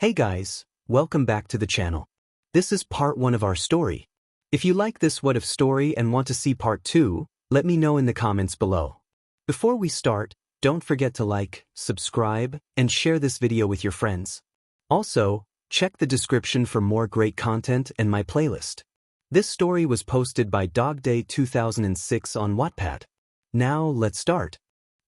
Hey guys, welcome back to the channel. This is part 1 of our story. If you like this What If story and want to see part 2, let me know in the comments below. Before we start, don't forget to like, subscribe, and share this video with your friends. Also, check the description for more great content and my playlist. This story was posted by 𝗀𝗧𝗟𝗘 on Wattpad. Now let's start.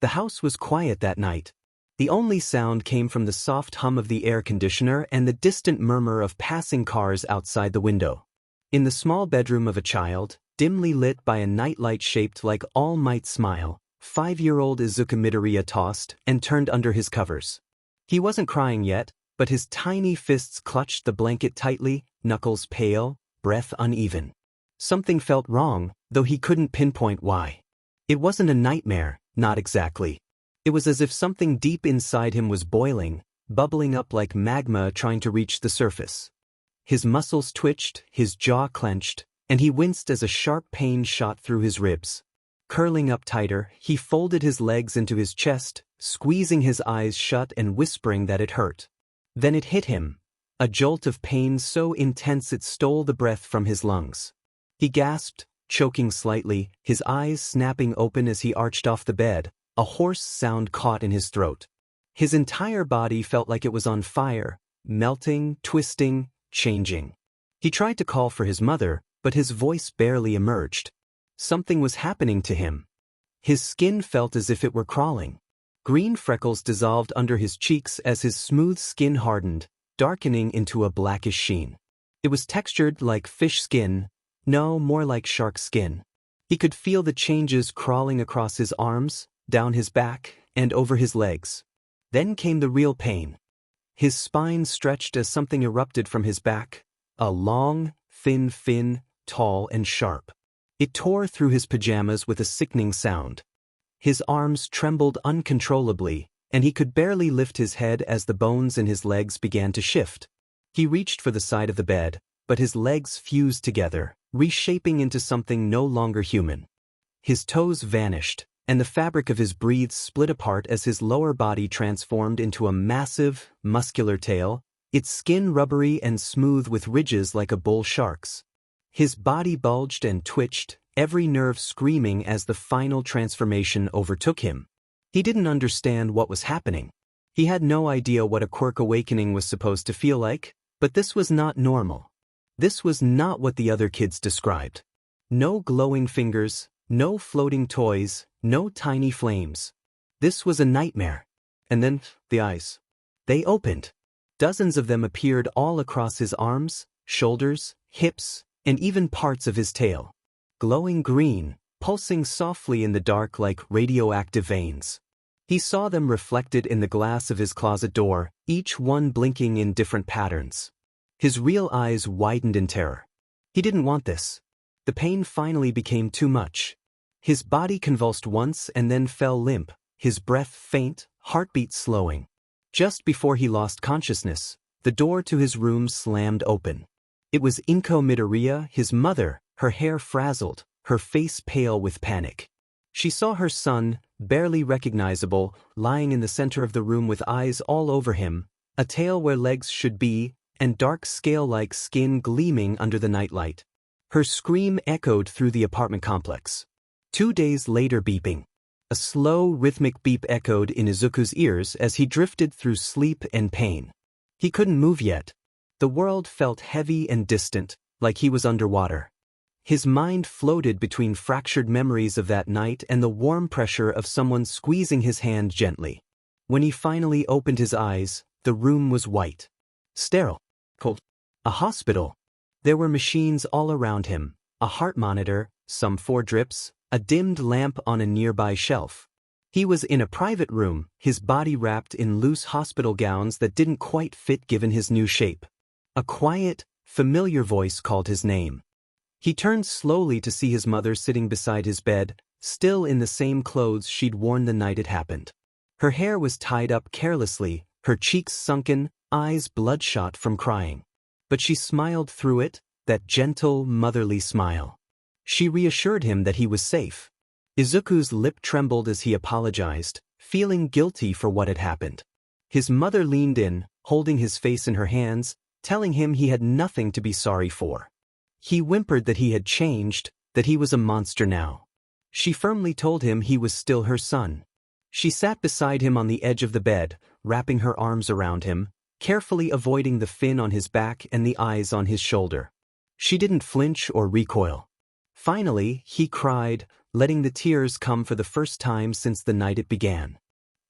The house was quiet that night. The only sound came from the soft hum of the air conditioner and the distant murmur of passing cars outside the window. In the small bedroom of a child, dimly lit by a nightlight shaped like All Might's smile, 5-year-old 𝗧𝗬𝗧𝗟𝗘 tossed and turned under his covers. He wasn't crying yet, but his tiny fists clutched the blanket tightly, knuckles pale, breath uneven. Something felt wrong, though he couldn't pinpoint why. It wasn't a nightmare, not exactly. It was as if something deep inside him was boiling, bubbling up like magma trying to reach the surface. His muscles twitched, his jaw clenched, and he winced as a sharp pain shot through his ribs. Curling up tighter, he folded his legs into his chest, squeezing his eyes shut and whispering that it hurt. Then it hit him, a jolt of pain so intense it stole the breath from his lungs. He gasped, choking slightly, his eyes snapping open as he arched off the bed, a hoarse sound caught in his throat. His entire body felt like it was on fire, melting, twisting, changing. He tried to call for his mother, but his voice barely emerged. Something was happening to him. His skin felt as if it were crawling. Green freckles dissolved under his cheeks as his smooth skin hardened, darkening into a blackish sheen. It was textured like fish skin, no, more like shark skin. He could feel the changes crawling across his arms, down his back, and over his legs. Then came the real pain. His spine stretched as something erupted from his back, a long, thin fin, tall and sharp. It tore through his pajamas with a sickening sound. His arms trembled uncontrollably, and he could barely lift his head as the bones in his legs began to shift. He reached for the side of the bed, but his legs fused together, reshaping into something no longer human. His toes vanished, and the fabric of his breaths split apart as his lower body transformed into a massive, muscular tail, its skin rubbery and smooth with ridges like a bull shark's. His body bulged and twitched, every nerve screaming as the final transformation overtook him. He didn't understand what was happening. He had no idea what a quirk awakening was supposed to feel like, but this was not normal. This was not what the other kids described. No glowing fingers, no floating toys, no tiny flames. This was a nightmare. And then, the eyes. They opened. Dozens of them appeared all across his arms, shoulders, hips, and even parts of his tail. Glowing green, pulsing softly in the dark like radioactive veins. He saw them reflected in the glass of his closet door, each one blinking in different patterns. His real eyes widened in terror. He didn't want this. The pain finally became too much. His body convulsed once and then fell limp, his breath faint, heartbeat slowing. Just before he lost consciousness, the door to his room slammed open. It was 𝗀𝗏𝗧𝗟𝗘, his mother, her hair frazzled, her face pale with panic. She saw her son, barely recognizable, lying in the center of the room with eyes all over him, a tail where legs should be, and dark scale-like skin gleaming under the nightlight. Her scream echoed through the apartment complex. 2 days later, beeping. A slow, rhythmic beep echoed in Izuku's ears as he drifted through sleep and pain. He couldn't move yet. The world felt heavy and distant, like he was underwater. His mind floated between fractured memories of that night and the warm pressure of someone squeezing his hand gently. When he finally opened his eyes, the room was white. Sterile. Cold. A hospital. There were machines all around him, a heart monitor, some 4 drips, a dimmed lamp on a nearby shelf. He was in a private room, his body wrapped in loose hospital gowns that didn't quite fit given his new shape. A quiet, familiar voice called his name. He turned slowly to see his mother sitting beside his bed, still in the same clothes she'd worn the night it happened. Her hair was tied up carelessly, her cheeks sunken, eyes bloodshot from crying. But she smiled through it, that gentle, motherly smile. She reassured him that he was safe. Izuku's lip trembled as he apologized, feeling guilty for what had happened. His mother leaned in, holding his face in her hands, telling him he had nothing to be sorry for. He whimpered that he had changed, that he was a monster now. She firmly told him he was still her son. She sat beside him on the edge of the bed, wrapping her arms around him, carefully avoiding the fin on his back and the eyes on his shoulder. She didn't flinch or recoil. Finally, he cried, letting the tears come for the first time since the night it began.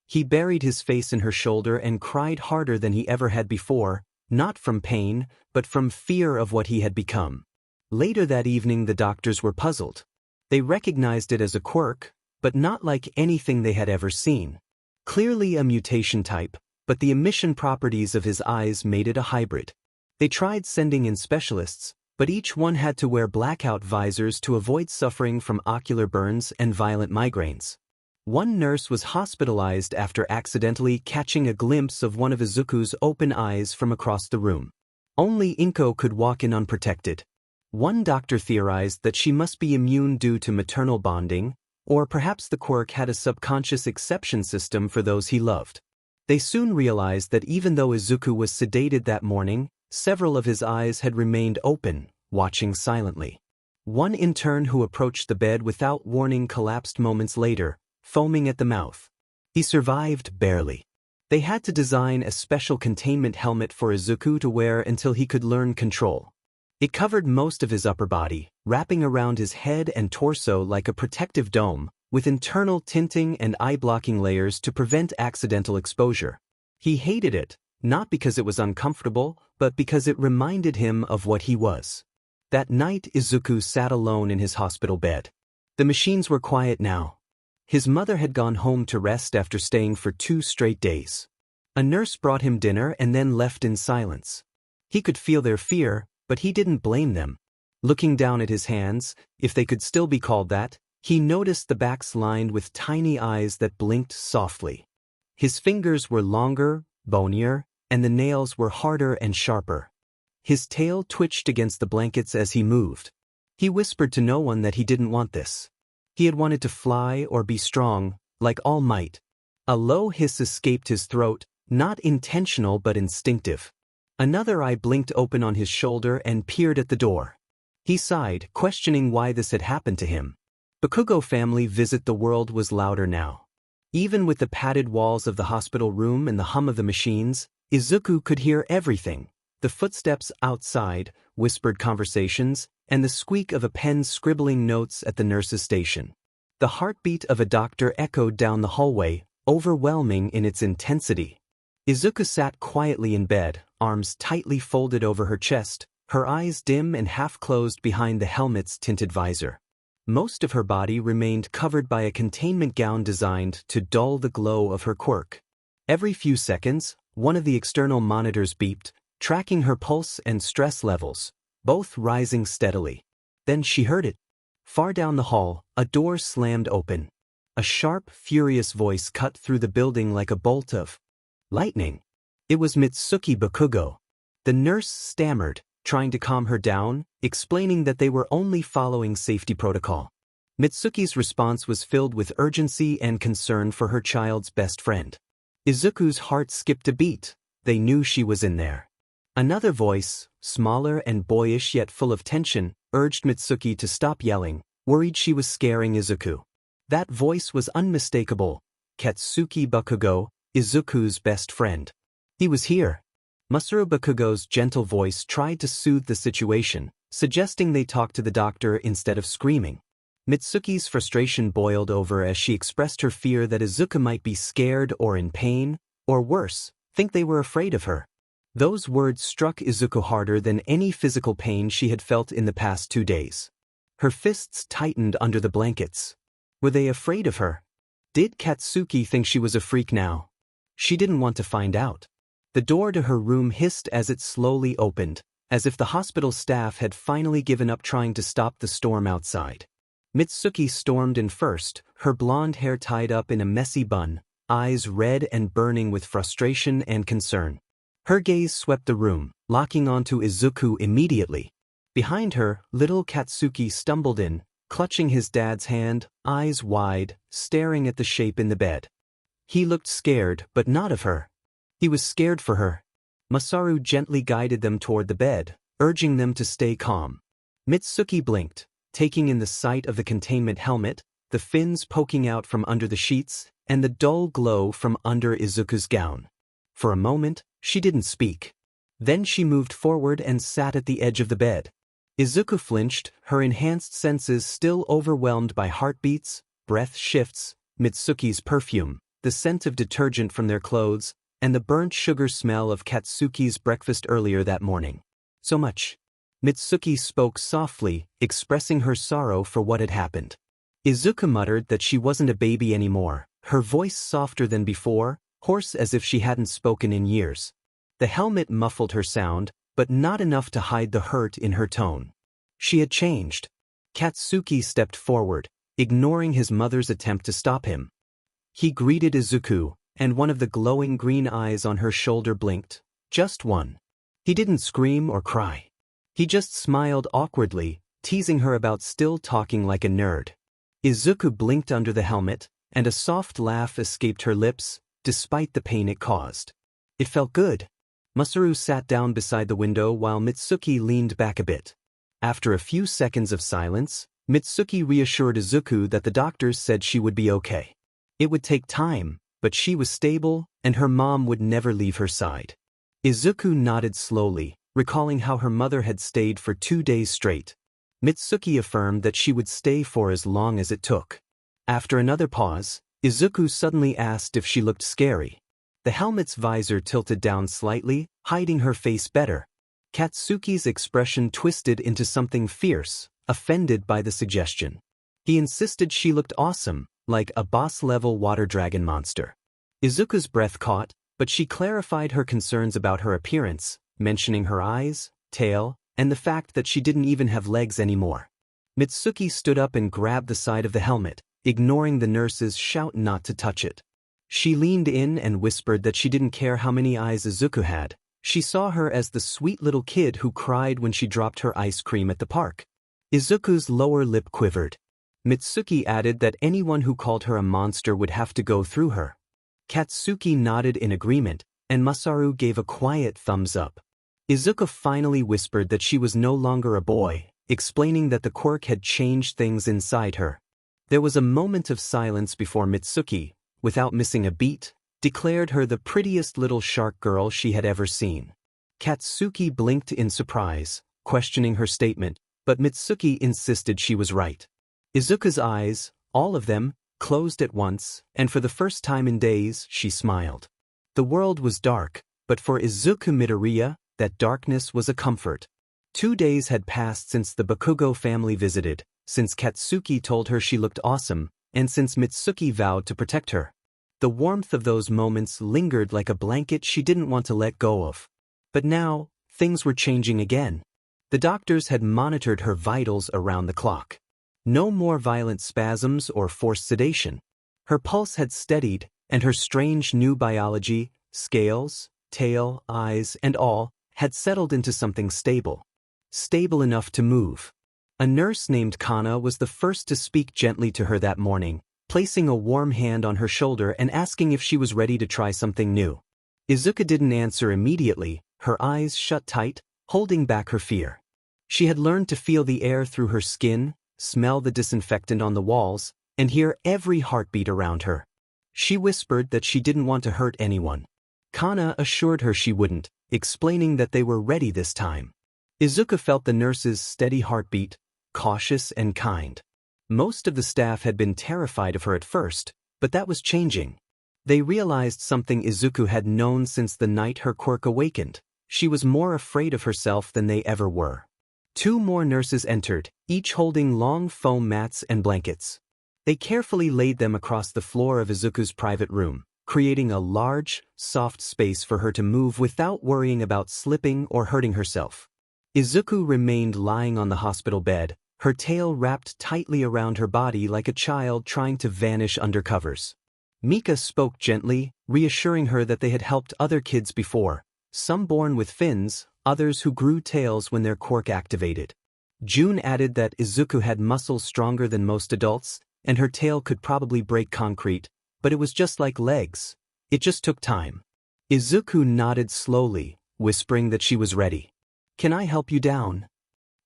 He buried his face in her shoulder and cried harder than he ever had before, not from pain, but from fear of what he had become. Later that evening the doctors were puzzled. They recognized it as a quirk, but not like anything they had ever seen. Clearly a mutation type, but the emission properties of his eyes made it a hybrid. They tried sending in specialists, but each one had to wear blackout visors to avoid suffering from ocular burns and violent migraines. One nurse was hospitalized after accidentally catching a glimpse of one of Izuku's open eyes from across the room. Only Inko could walk in unprotected. One doctor theorized that she must be immune due to maternal bonding, or perhaps the quirk had a subconscious exception system for those he loved. They soon realized that even though Izuku was sedated that morning, several of his eyes had remained open, watching silently. One intern who approached the bed without warning collapsed moments later, foaming at the mouth. He survived barely. They had to design a special containment helmet for Izuku to wear until he could learn control. It covered most of his upper body, wrapping around his head and torso like a protective dome, with internal tinting and eye-blocking layers to prevent accidental exposure. He hated it, not because it was uncomfortable, but because it reminded him of what he was. That night Izuku sat alone in his hospital bed. The machines were quiet now. His mother had gone home to rest after staying for 2 straight days. A nurse brought him dinner and then left in silence. He could feel their fear, but he didn't blame them. Looking down at his hands, if they could still be called that, he noticed the backs lined with tiny eyes that blinked softly. His fingers were longer, bonier, and the nails were harder and sharper. His tail twitched against the blankets as he moved. He whispered to no one that he didn't want this. He had wanted to fly or be strong, like All Might. A low hiss escaped his throat, not intentional but instinctive. Another eye blinked open on his shoulder and peered at the door. He sighed, questioning why this had happened to him. Bakugo family visit the world was louder now. Even with the padded walls of the hospital room and the hum of the machines, Izuku could hear everything: the footsteps outside, whispered conversations, and the squeak of a pen scribbling notes at the nurse's station. The heartbeat of a doctor echoed down the hallway, overwhelming in its intensity. Izuku sat quietly in bed, arms tightly folded over her chest, her eyes dim and half-closed behind the helmet's tinted visor. Most of her body remained covered by a containment gown designed to dull the glow of her quirk. Every few seconds, one of the external monitors beeped, tracking her pulse and stress levels, both rising steadily. Then she heard it. Far down the hall, a door slammed open. A sharp, furious voice cut through the building like a bolt of lightning. It was Mitsuki Bakugo. The nurse stammered, trying to calm her down, explaining that they were only following safety protocol. Mitsuki's response was filled with urgency and concern for her child's best friend. Izuku's heart skipped a beat. They knew she was in there. Another voice, smaller and boyish yet full of tension, urged Mitsuki to stop yelling, worried she was scaring Izuku. That voice was unmistakable. Katsuki Bakugo, Izuku's best friend. He was here. Masaru Bakugo's gentle voice tried to soothe the situation, suggesting they talk to the doctor instead of screaming. Mitsuki's frustration boiled over as she expressed her fear that Izuku might be scared or in pain, or worse, think they were afraid of her. Those words struck Izuku harder than any physical pain she had felt in the past 2 days. Her fists tightened under the blankets. Were they afraid of her? Did Katsuki think she was a freak now? She didn't want to find out. The door to her room hissed as it slowly opened, as if the hospital staff had finally given up trying to stop the storm outside. Mitsuki stormed in first, her blonde hair tied up in a messy bun, eyes red and burning with frustration and concern. Her gaze swept the room, locking onto Izuku immediately. Behind her, little Katsuki stumbled in, clutching his dad's hand, eyes wide, staring at the shape in the bed. He looked scared, but not of her. He was scared for her. Masaru gently guided them toward the bed, urging them to stay calm. Mitsuki blinked, taking in the sight of the containment helmet, the fins poking out from under the sheets, and the dull glow from under Izuku's gown. For a moment, she didn't speak. Then she moved forward and sat at the edge of the bed. Izuku flinched, her enhanced senses still overwhelmed by heartbeats, breath shifts, Mitsuki's perfume, the scent of detergent from their clothes, and the burnt sugar smell of Katsuki's breakfast earlier that morning. So much. Mitsuki spoke softly, expressing her sorrow for what had happened. Izuku muttered that she wasn't a baby anymore, her voice softer than before, hoarse as if she hadn't spoken in years. The helmet muffled her sound, but not enough to hide the hurt in her tone. She had changed. Katsuki stepped forward, ignoring his mother's attempt to stop him. He greeted Izuku, and one of the glowing green eyes on her shoulder blinked. Just one. He didn't scream or cry. He just smiled awkwardly, teasing her about still talking like a nerd. Izuku blinked under the helmet, and a soft laugh escaped her lips, despite the pain it caused. It felt good. Masaru sat down beside the window while Mitsuki leaned back a bit. After a few seconds of silence, Mitsuki reassured Izuku that the doctors said she would be okay. It would take time, but she was stable, and her mom would never leave her side. Izuku nodded slowly, recalling how her mother had stayed for 2 days straight. Mitsuki affirmed that she would stay for as long as it took. After another pause, Izuku suddenly asked if she looked scary. The helmet's visor tilted down slightly, hiding her face better. Katsuki's expression twisted into something fierce, offended by the suggestion. He insisted she looked awesome, like a boss-level water dragon monster. Izuku's breath caught, but she clarified her concerns about her appearance, mentioning her eyes, tail, and the fact that she didn't even have legs anymore. Mitsuki stood up and grabbed the side of the helmet, ignoring the nurse's shout not to touch it. She leaned in and whispered that she didn't care how many eyes Izuku had. She saw her as the sweet little kid who cried when she dropped her ice cream at the park. Izuku's lower lip quivered. Mitsuki added that anyone who called her a monster would have to go through her. Katsuki nodded in agreement, and Masaru gave a quiet thumbs up. Izuku finally whispered that she was no longer a boy, explaining that the quirk had changed things inside her. There was a moment of silence before Mitsuki, without missing a beat, declared her the prettiest little shark girl she had ever seen. Katsuki blinked in surprise, questioning her statement, but Mitsuki insisted she was right. Izuku's eyes, all of them, closed at once, and for the first time in days, she smiled. The world was dark, but for Izuku Midoriya, that darkness was a comfort. 2 days had passed since the Bakugo family visited, since Katsuki told her she looked awesome, and since Mitsuki vowed to protect her. The warmth of those moments lingered like a blanket she didn't want to let go of. But now, things were changing again. The doctors had monitored her vitals around the clock. No more violent spasms or forced sedation. Her pulse had steadied, and her strange new biology, scales, tail, eyes, and all, had settled into something stable. Stable enough to move. A nurse named Kana was the first to speak gently to her that morning, placing a warm hand on her shoulder and asking if she was ready to try something new. Izuku didn't answer immediately, her eyes shut tight, holding back her fear. She had learned to feel the air through her skin, smell the disinfectant on the walls, and hear every heartbeat around her. She whispered that she didn't want to hurt anyone. Kana assured her she wouldn't, explaining that they were ready this time. Izuku felt the nurse's steady heartbeat, cautious and kind. Most of the staff had been terrified of her at first, but that was changing. They realized something Izuku had known since the night her quirk awakened. She was more afraid of herself than they ever were. 2 more nurses entered, each holding long foam mats and blankets. They carefully laid them across the floor of Izuku's private room, creating a large, soft space for her to move without worrying about slipping or hurting herself. Izuku remained lying on the hospital bed, her tail wrapped tightly around her body like a child trying to vanish under covers. Mika spoke gently, reassuring her that they had helped other kids before, some born with fins, others who grew tails when their quirk activated. June added that Izuku had muscles stronger than most adults, and her tail could probably break concrete, but it was just like legs. It just took time. Izuku nodded slowly, whispering that she was ready. "Can I help you down?"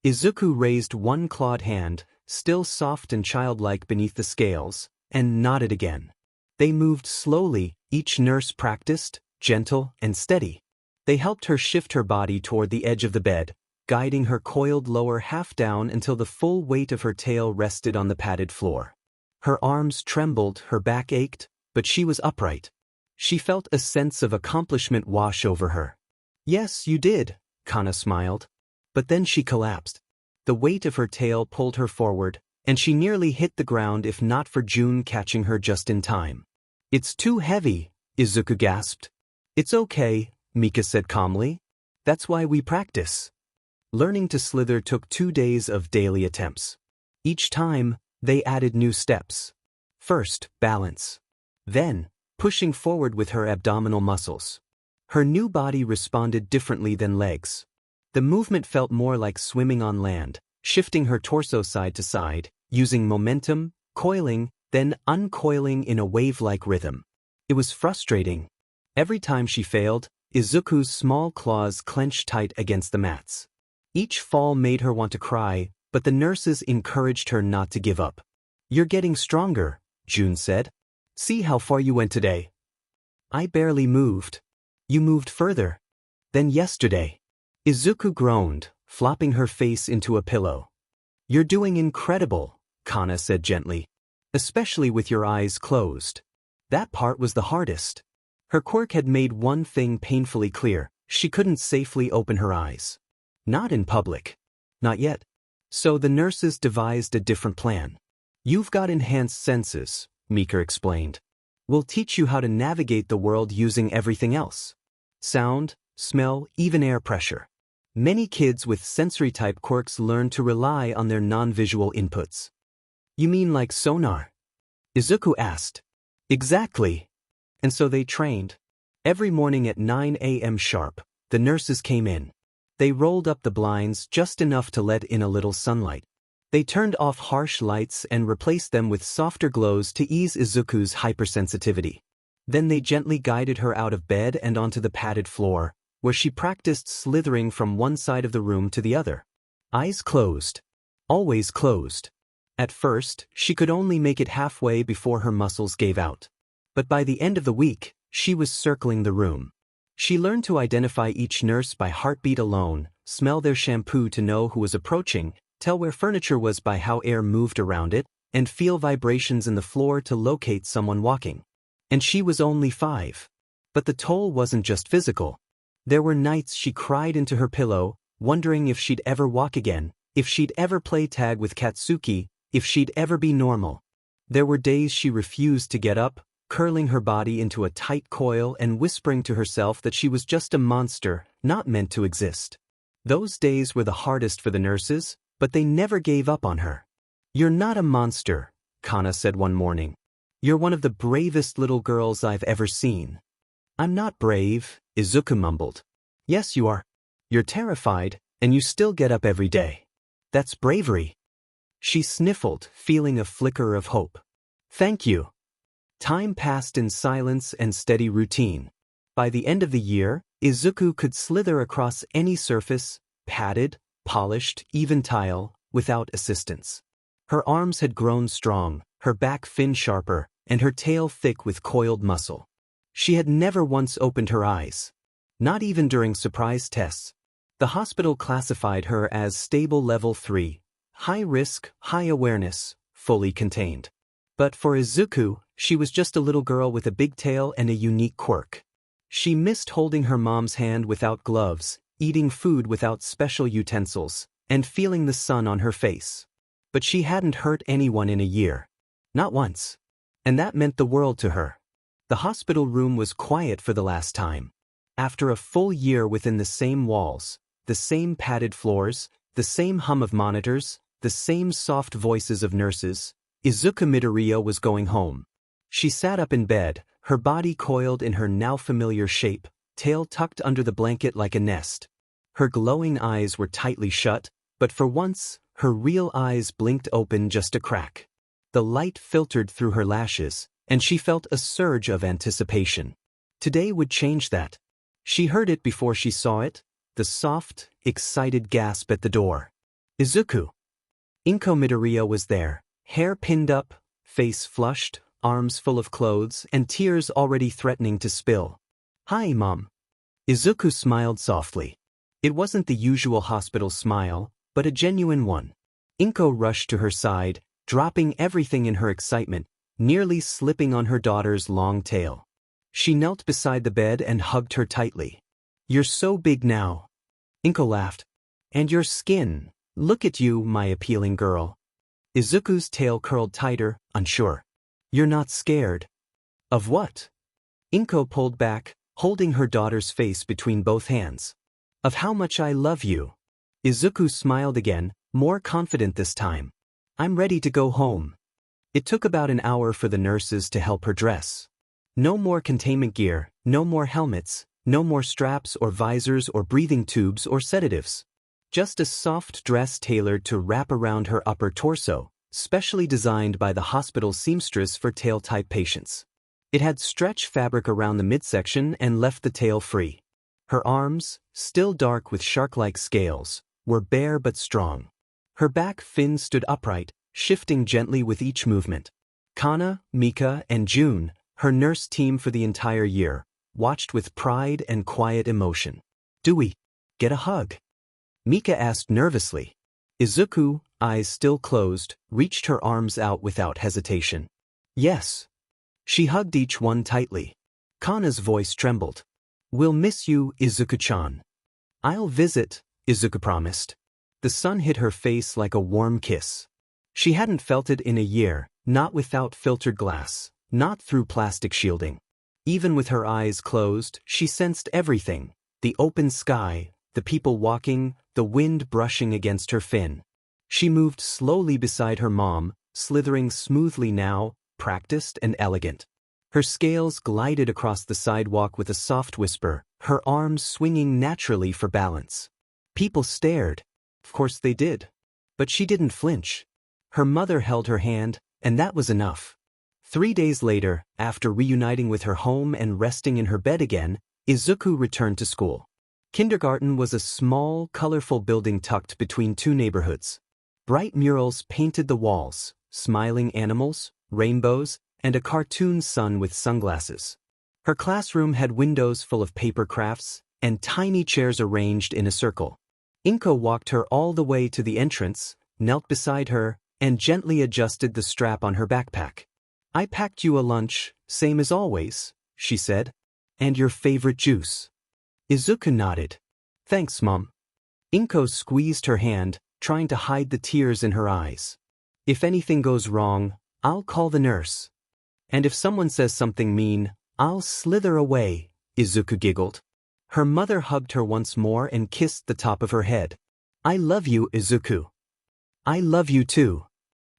Izuku raised one clawed hand, still soft and childlike beneath the scales, and nodded again. They moved slowly, each nurse practiced, gentle and steady. They helped her shift her body toward the edge of the bed, guiding her coiled lower half down until the full weight of her tail rested on the padded floor. Her arms trembled, her back ached, but she was upright. She felt a sense of accomplishment wash over her. "Yes, you did," Kana smiled. But then she collapsed. The weight of her tail pulled her forward, and she nearly hit the ground if not for June catching her just in time. "It's too heavy," Izuku gasped. "It's okay," Mika said calmly. "That's why we practice." Learning to slither took 2 days of daily attempts. Each time, they added new steps. First, balance. Then, pushing forward with her abdominal muscles. Her new body responded differently than legs. The movement felt more like swimming on land, shifting her torso side to side, using momentum, coiling, then uncoiling in a wave-like rhythm. It was frustrating. Every time she failed, Izuku's small claws clenched tight against the mats. Each fall made her want to cry, but the nurses encouraged her not to give up. "You're getting stronger," June said. "See how far you went today." "I barely moved." "You moved further." "Than yesterday." Izuku groaned, flopping her face into a pillow. "You're doing incredible," Kana said gently. "Especially with your eyes closed." That part was the hardest. Her quirk had made one thing painfully clear: she couldn't safely open her eyes. Not in public. Not yet. So the nurses devised a different plan. "You've got enhanced senses," Mika explained. "We'll teach you how to navigate the world using everything else. Sound, smell, even air pressure." Many kids with sensory-type quirks learn to rely on their non-visual inputs. "You mean like sonar?" Izuku asked. "Exactly." And so they trained. Every morning at 9 a.m. sharp, the nurses came in. They rolled up the blinds just enough to let in a little sunlight. They turned off harsh lights and replaced them with softer glows to ease Izuku's hypersensitivity. Then they gently guided her out of bed and onto the padded floor, where she practiced slithering from one side of the room to the other. Eyes closed. Always closed. At first, she could only make it halfway before her muscles gave out. But by the end of the week, she was circling the room. She learned to identify each nurse by heartbeat alone, smell their shampoo to know who was approaching, tell where furniture was by how air moved around it, and feel vibrations in the floor to locate someone walking. And she was only 5. But the toll wasn't just physical. There were nights she cried into her pillow, wondering if she'd ever walk again, if she'd ever play tag with Katsuki, if she'd ever be normal. There were days she refused to get up, curling her body into a tight coil and whispering to herself that she was just a monster, not meant to exist. Those days were the hardest for the nurses, but they never gave up on her. "You're not a monster," Kana said one morning. "You're one of the bravest little girls I've ever seen." "I'm not brave," Izuku mumbled. "Yes, you are. You're terrified, and you still get up every day. That's bravery." She sniffled, feeling a flicker of hope. "Thank you." Time passed in silence and steady routine. By the end of the year, Izuku could slither across any surface, padded, polished, even tile, without assistance. Her arms had grown strong, her back fin sharper, and her tail thick with coiled muscle. She had never once opened her eyes. Not even during surprise tests. The hospital classified her as stable level 3, high risk, high awareness, fully contained. But for Izuku, she was just a little girl with a big tail and a unique quirk. She missed holding her mom's hand without gloves, eating food without special utensils, and feeling the sun on her face. But she hadn't hurt anyone in a year. Not once. And that meant the world to her. The hospital room was quiet for the last time. After a full year within the same walls, the same padded floors, the same hum of monitors, the same soft voices of nurses, Izuku Midoriya was going home. She sat up in bed, her body coiled in her now familiar shape, tail tucked under the blanket like a nest. Her glowing eyes were tightly shut, but for once, her real eyes blinked open just a crack. The light filtered through her lashes, and she felt a surge of anticipation. Today would change that. She heard it before she saw it, the soft, excited gasp at the door. Izuku. 𝗀𝗏𝗧𝗟𝗘 was there, hair pinned up, face flushed, arms full of clothes, and tears already threatening to spill. "Hi, Mom." Izuku smiled softly. It wasn't the usual hospital smile, but a genuine one. 𝗀𝗏 rushed to her side, dropping everything in her excitement, nearly slipping on her daughter's long tail. She knelt beside the bed and hugged her tightly. "You're so big now." 𝗀𝗏 laughed. "And your skin. Look at you, my appealing girl." Izuku's tail curled tighter, unsure. "You're not scared." "Of what?" 𝗀𝗏 pulled back, holding her daughter's face between both hands. "Of how much I love you." Izuku smiled again, more confident this time. "I'm ready to go home." It took about an hour for the nurses to help her dress. No more containment gear, no more helmets, no more straps or visors or breathing tubes or sedatives. Just a soft dress tailored to wrap around her upper torso, specially designed by the hospital's seamstress for tail-type patients. It had stretch fabric around the midsection and left the tail free. Her arms, still dark with shark-like scales, were bare but strong. Her back fin stood upright, shifting gently with each movement. Kana, Mika, and June, her nurse team for the entire year, watched with pride and quiet emotion. "Do we get a hug?" Mika asked nervously. Izuku, eyes still closed, reached her arms out without hesitation. "Yes." She hugged each one tightly. Kana's voice trembled. "We'll miss you, Izuku-chan." "I'll visit," Izuku promised. The sun hit her face like a warm kiss. She hadn't felt it in a year, not without filtered glass, not through plastic shielding. Even with her eyes closed, she sensed everything: the open sky, the people walking, the wind brushing against her fin. She moved slowly beside her mom, slithering smoothly now, practiced and elegant. Her scales glided across the sidewalk with a soft whisper, her arms swinging naturally for balance. People stared. Of course they did. But she didn't flinch. Her mother held her hand, and that was enough. 3 days later, after reuniting with her home and resting in her bed again, Izuku returned to school. Kindergarten was a small, colorful building tucked between two neighborhoods. Bright murals painted the walls, smiling animals, rainbows, and a cartoon sun with sunglasses. Her classroom had windows full of paper crafts, and tiny chairs arranged in a circle. 𝗀𝗏 walked her all the way to the entrance, knelt beside her, and gently adjusted the strap on her backpack. "I packed you a lunch, same as always," she said. "And your favorite juice." Izuku nodded. "Thanks, Mom." 𝗀𝗏 squeezed her hand, trying to hide the tears in her eyes. "If anything goes wrong, I'll call the nurse. And if someone says something mean, I'll slither away," Izuku giggled. Her mother hugged her once more and kissed the top of her head. "I love you, Izuku." "I love you too."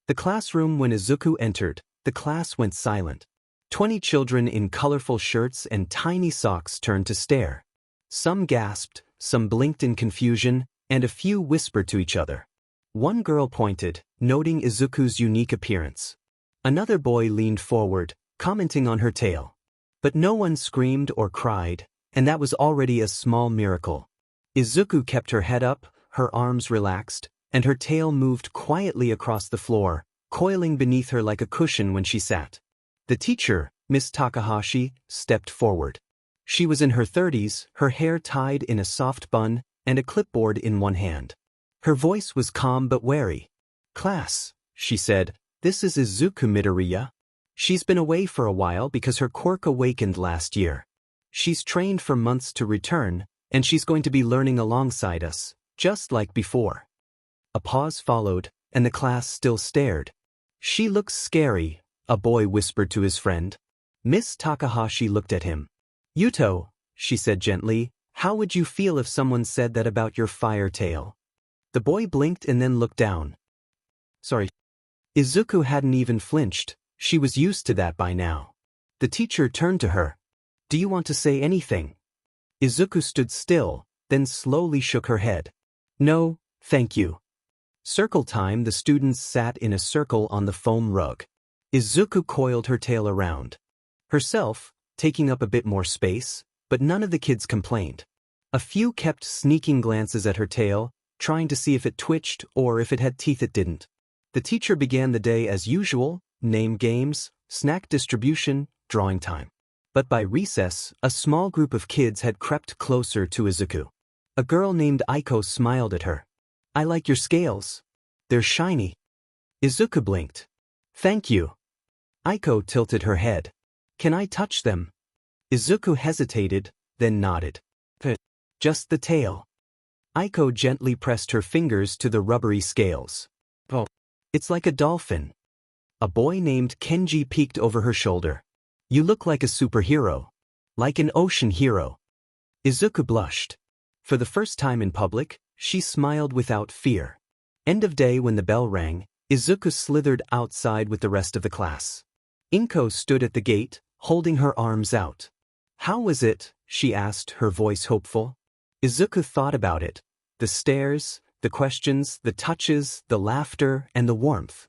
The classroom. When Izuku entered, the class went silent. 20 children in colorful shirts and tiny socks turned to stare. Some gasped, some blinked in confusion, and a few whispered to each other. One girl pointed, noting Izuku's unique appearance. Another boy leaned forward, commenting on her tail. But no one screamed or cried, and that was already a small miracle. Izuku kept her head up, her arms relaxed, and her tail moved quietly across the floor, coiling beneath her like a cushion when she sat. The teacher, Miss Takahashi, stepped forward. She was in her 30s, her hair tied in a soft bun, and a clipboard in one hand. Her voice was calm but wary. "Class," she said, "this is 𝗧𝗏𝗧𝗟𝗘. She's been away for a while because her quirk awakened last year. She's trained for months to return, and she's going to be learning alongside us, just like before." A pause followed, and the class still stared. "She looks scary," a boy whispered to his friend. Miss Takahashi looked at him. "Yuto," she said gently, "how would you feel if someone said that about your fire tail?" The boy blinked and then looked down. "Sorry." Izuku hadn't even flinched. She was used to that by now. The teacher turned to her. "Do you want to say anything?" Izuku stood still, then slowly shook her head. "No, thank you." Circle time. The students sat in a circle on the foam rug. Izuku coiled her tail around herself, taking up a bit more space, but none of the kids complained. A few kept sneaking glances at her tail, trying to see if it twitched or if it had teeth it didn't. The teacher began the day as usual: name games, snack distribution, drawing time. But by recess, a small group of kids had crept closer to Izuku. A girl named Aiko smiled at her. "I like your scales. They're shiny." Izuku blinked. "Thank you." Aiko tilted her head. "Can I touch them?" Izuku hesitated, then nodded. "Just the tail." Aiko gently pressed her fingers to the rubbery scales. "Oh, it's like a dolphin." A boy named Kenji peeked over her shoulder. "You look like a superhero. Like an ocean hero." Izuku blushed. For the first time in public, she smiled without fear. End of day. When the bell rang, Izuku slithered outside with the rest of the class. Inko stood at the gate, holding her arms out. "How was it?" she asked, her voice hopeful. Izuku thought about it. The stares, the questions, the touches, the laughter, and the warmth.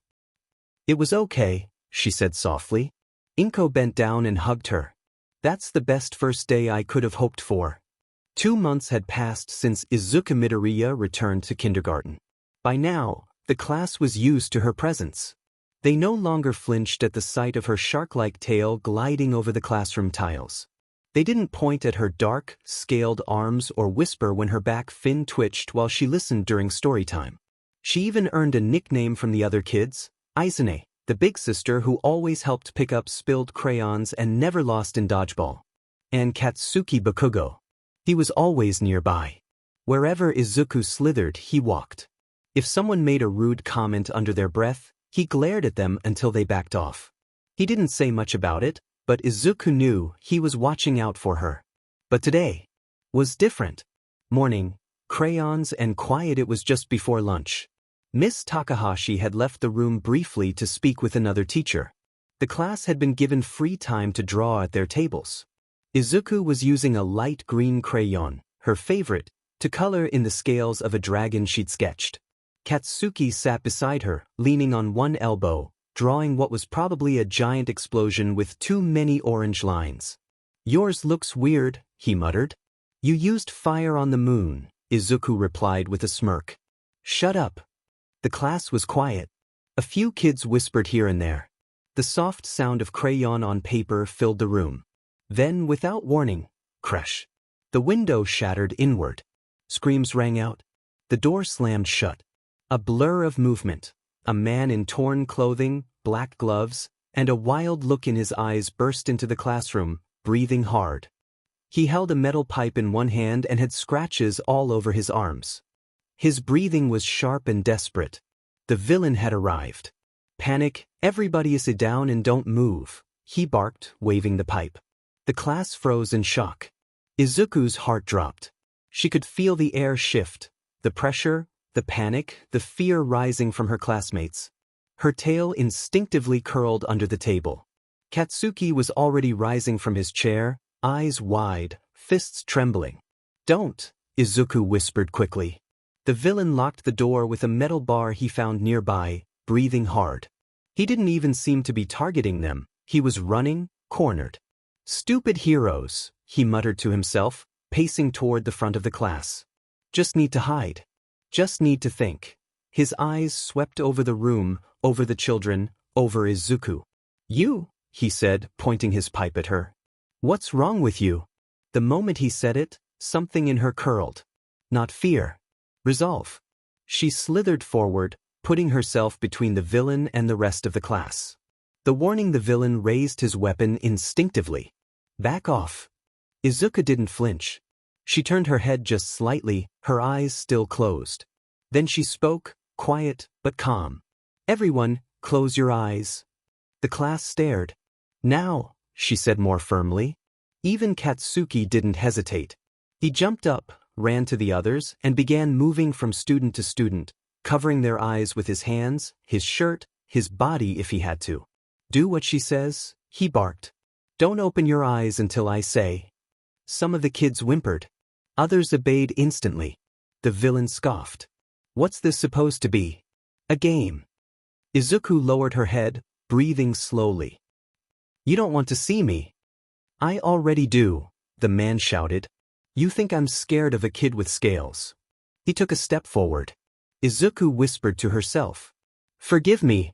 "It was okay," she said softly. Inko bent down and hugged her. "That's the best first day I could have hoped for." 2 months had passed since Izuku Midoriya returned to kindergarten. By now, the class was used to her presence. They no longer flinched at the sight of her shark-like tail gliding over the classroom tiles. They didn't point at her dark, scaled arms or whisper when her back fin twitched while she listened during story time. She even earned a nickname from the other kids: Izune, the big sister who always helped pick up spilled crayons and never lost in dodgeball. And Katsuki Bakugo. He was always nearby. Wherever Izuku slithered, he walked. If someone made a rude comment under their breath, he glared at them until they backed off. He didn't say much about it, but Izuku knew he was watching out for her. But today was different. Morning, crayons, and quiet. It was just before lunch. Miss Takahashi had left the room briefly to speak with another teacher. The class had been given free time to draw at their tables. Izuku was using a light green crayon, her favorite, to color in the scales of a dragon she'd sketched. Katsuki sat beside her, leaning on one elbow, drawing what was probably a giant explosion with too many orange lines. "Yours looks weird," he muttered. "You used fire on the moon," Izuku replied with a smirk. "Shut up." The class was quiet. A few kids whispered here and there. The soft sound of crayon on paper filled the room. Then, without warning, crash. The window shattered inward. Screams rang out. The door slammed shut. A blur of movement. A man in torn clothing, black gloves, and a wild look in his eyes burst into the classroom, breathing hard. He held a metal pipe in one hand and had scratches all over his arms. His breathing was sharp and desperate. The villain had arrived. "Panic, everybody sit down and don't move," he barked, waving the pipe. The class froze in shock. Izuku's heart dropped. She could feel the air shift, the pressure, the panic, the fear rising from her classmates. Her tail instinctively curled under the table. Katsuki was already rising from his chair, eyes wide, fists trembling. "Don't," Izuku whispered quickly. The villain locked the door with a metal bar he found nearby, breathing hard. He didn't even seem to be targeting them. He was running, cornered. "Stupid heroes," he muttered to himself, pacing toward the front of the class. "Just need to hide. Just need to think." His eyes swept over the room, over the children, over Izuku. "You," he said, pointing his pipe at her. "What's wrong with you?" The moment he said it, something in her curled. Not fear. Resolve. She slithered forward, putting herself between the villain and the rest of the class. The warning, the villain raised his weapon instinctively. "Back off." Izuku didn't flinch. She turned her head just slightly, her eyes still closed. Then she spoke, quiet but calm. "Everyone, close your eyes." The class stared. "Now," she said more firmly. Even Katsuki didn't hesitate. He jumped up, ran to the others, and began moving from student to student, covering their eyes with his hands, his shirt, his body if he had to. "Do what she says," he barked. "Don't open your eyes until I say." Some of the kids whimpered. Others obeyed instantly. The villain scoffed. "What's this supposed to be? A game?" Izuku lowered her head, breathing slowly. "You don't want to see me." "I already do," the man shouted. You think I'm scared of a kid with scales? He took a step forward. Izuku whispered to herself. Forgive me.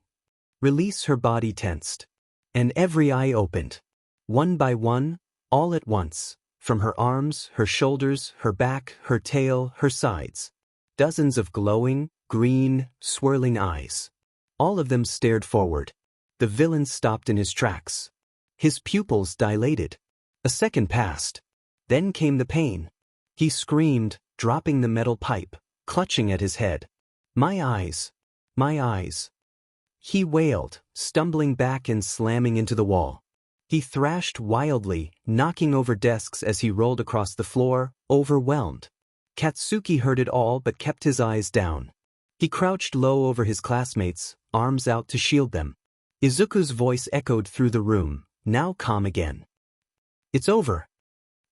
Release. Her body tensed. And every eye opened. One by one, all at once, from her arms, her shoulders, her back, her tail, her sides. Dozens of glowing, green, swirling eyes. All of them stared forward. The villain stopped in his tracks. His pupils dilated. A second passed. Then came the pain. He screamed, dropping the metal pipe, clutching at his head. My eyes. My eyes. He wailed, stumbling back and slamming into the wall. He thrashed wildly, knocking over desks as he rolled across the floor, overwhelmed. Katsuki heard it all but kept his eyes down. He crouched low over his classmates, arms out to shield them. Izuku's voice echoed through the room, now calm again. It's over.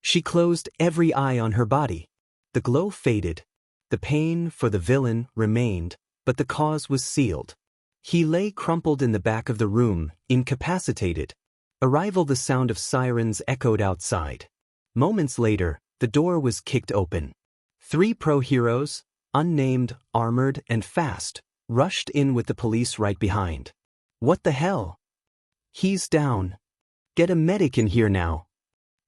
She closed every eye on her body. The glow faded. The pain for the villain remained, but the cause was sealed. He lay crumpled in the back of the room, incapacitated. Arrival. The sound of sirens echoed outside. Moments later, the door was kicked open. 3 pro-heroes, unnamed, armored, and fast, rushed in with the police right behind. What the hell? He's down. Get a medic in here now.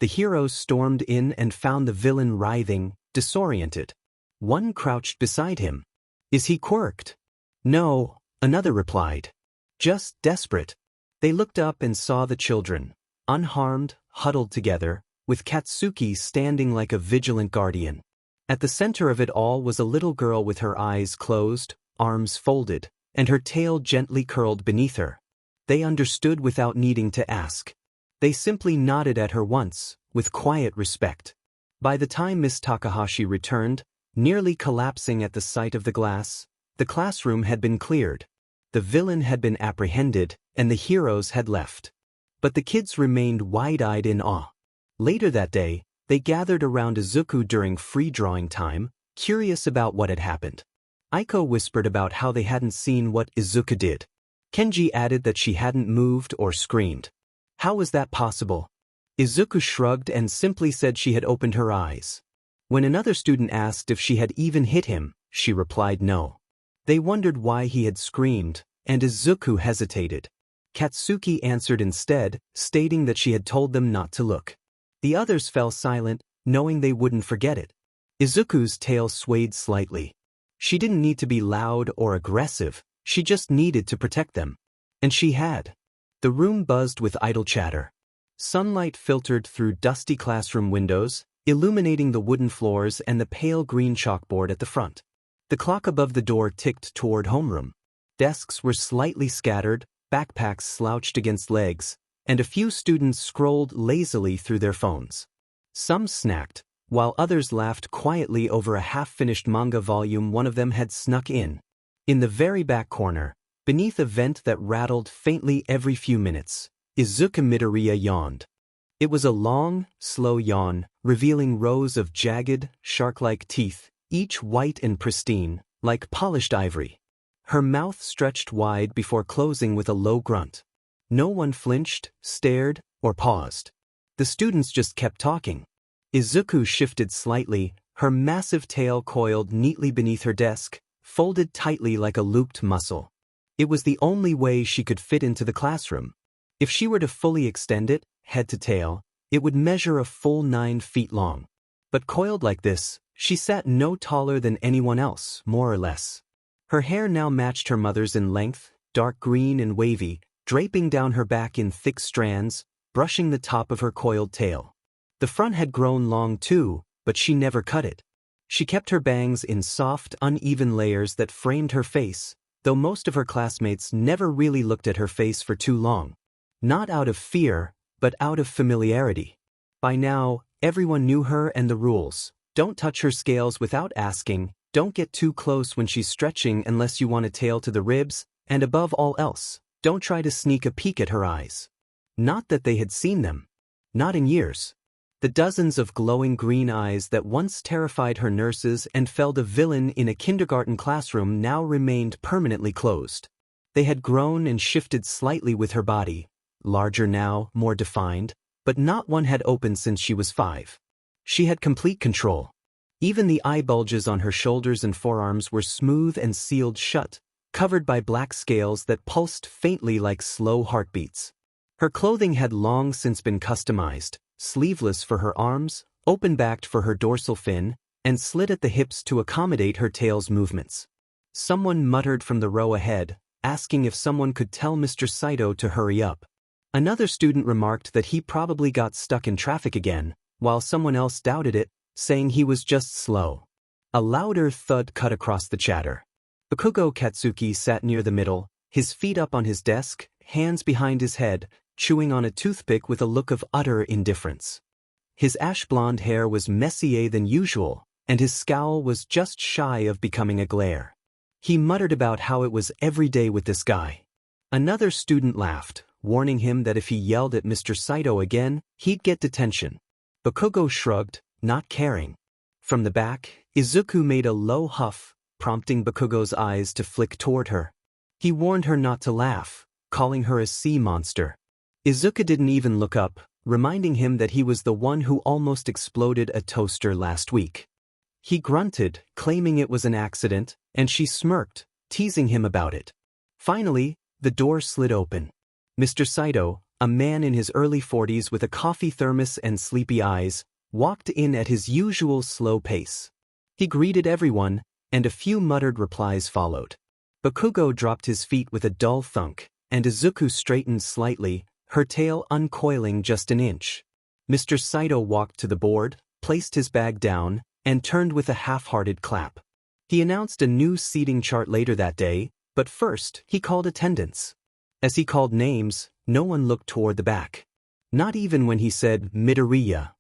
The heroes stormed in and found the villain writhing, disoriented. One crouched beside him. Is he quirked? No, another replied. Just desperate. They looked up and saw the children, unharmed, huddled together, with Katsuki standing like a vigilant guardian. At the center of it all was a little girl with her eyes closed, arms folded, and her tail gently curled beneath her. They understood without needing to ask. They simply nodded at her once, with quiet respect. By the time Miss Takahashi returned, nearly collapsing at the sight of the glass, the classroom had been cleared. The villain had been apprehended, and the heroes had left. But the kids remained wide-eyed in awe. Later that day, they gathered around Izuku during free drawing time, curious about what had happened. Aiko whispered about how they hadn't seen what Izuku did. Kenji added that she hadn't moved or screamed. How was that possible? Izuku shrugged and simply said she had opened her eyes. When another student asked if she had even hit him, she replied no. They wondered why he had screamed, and Izuku hesitated. Katsuki answered instead, stating that she had told them not to look. The others fell silent, knowing they wouldn't forget it. Izuku's tail swayed slightly. She didn't need to be loud or aggressive, she just needed to protect them. And she had. The room buzzed with idle chatter. Sunlight filtered through dusty classroom windows, illuminating the wooden floors and the pale green chalkboard at the front. The clock above the door ticked toward homeroom. Desks were slightly scattered, backpacks slouched against legs, and a few students scrolled lazily through their phones. Some snacked, while others laughed quietly over a half-finished manga volume one of them had snuck in. In the very back corner, beneath a vent that rattled faintly every few minutes, Izuku Midoriya yawned. It was a long, slow yawn, revealing rows of jagged, shark-like teeth, each white and pristine, like polished ivory. Her mouth stretched wide before closing with a low grunt. No one flinched, stared, or paused. The students just kept talking. Izuku shifted slightly, her massive tail coiled neatly beneath her desk, folded tightly like a looped muscle. It was the only way she could fit into the classroom. If she were to fully extend it, head to tail, it would measure a full 9 feet long. But coiled like this, she sat no taller than anyone else, more or less. Her hair now matched her mother's in length, dark green and wavy, draping down her back in thick strands, brushing the top of her coiled tail. The front had grown long too, but she never cut it. She kept her bangs in soft, uneven layers that framed her face, though most of her classmates never really looked at her face for too long. Not out of fear, but out of familiarity. By now, everyone knew her and the rules. Don't touch her scales without asking, don't get too close when she's stretching unless you want a tail to the ribs, and above all else, don't try to sneak a peek at her eyes. Not that they had seen them. Not in years. The dozens of glowing green eyes that once terrified her nurses and felled a villain in a kindergarten classroom now remained permanently closed. They had grown and shifted slightly with her body, larger now, more defined, but not one had opened since she was 5. She had complete control. Even the eye bulges on her shoulders and forearms were smooth and sealed shut, covered by black scales that pulsed faintly like slow heartbeats. Her clothing had long since been customized, sleeveless for her arms, open-backed for her dorsal fin, and slit at the hips to accommodate her tail's movements. Someone muttered from the row ahead, asking if someone could tell 𝗏𝗧𝗱𝗏 to hurry up. Another student remarked that he probably got stuck in traffic again, while someone else doubted it, saying he was just slow. A louder thud cut across the chatter. Bakugo Katsuki sat near the middle, his feet up on his desk, hands behind his head, chewing on a toothpick with a look of utter indifference. His ash-blonde hair was messier than usual, and his scowl was just shy of becoming a glare. He muttered about how it was every day with this guy. Another student laughed, warning him that if he yelled at 𝗏𝗧𝗱𝗏 again, he'd get detention. Bakugo shrugged, not caring. From the back, Izuku made a low huff, prompting Bakugo's eyes to flick toward her. He warned her not to laugh, calling her a sea monster. Izuku didn't even look up, reminding him that he was the one who almost exploded a toaster last week. He grunted, claiming it was an accident, and she smirked, teasing him about it. Finally, the door slid open. 𝗏𝗧𝗱𝗏, a man in his early 40s with a coffee thermos and sleepy eyes, walked in at his usual slow pace. He greeted everyone, and a few muttered replies followed. Bakugo dropped his feet with a dull thunk, and Izuku straightened slightly, her tail uncoiling just an inch. 𝗏𝗏𝗱𝗏 walked to the board, placed his bag down, and turned with a half-hearted clap. He announced a new seating chart later that day, but first he called attendance. As he called names, no one looked toward the back. Not even when he said Midoriya.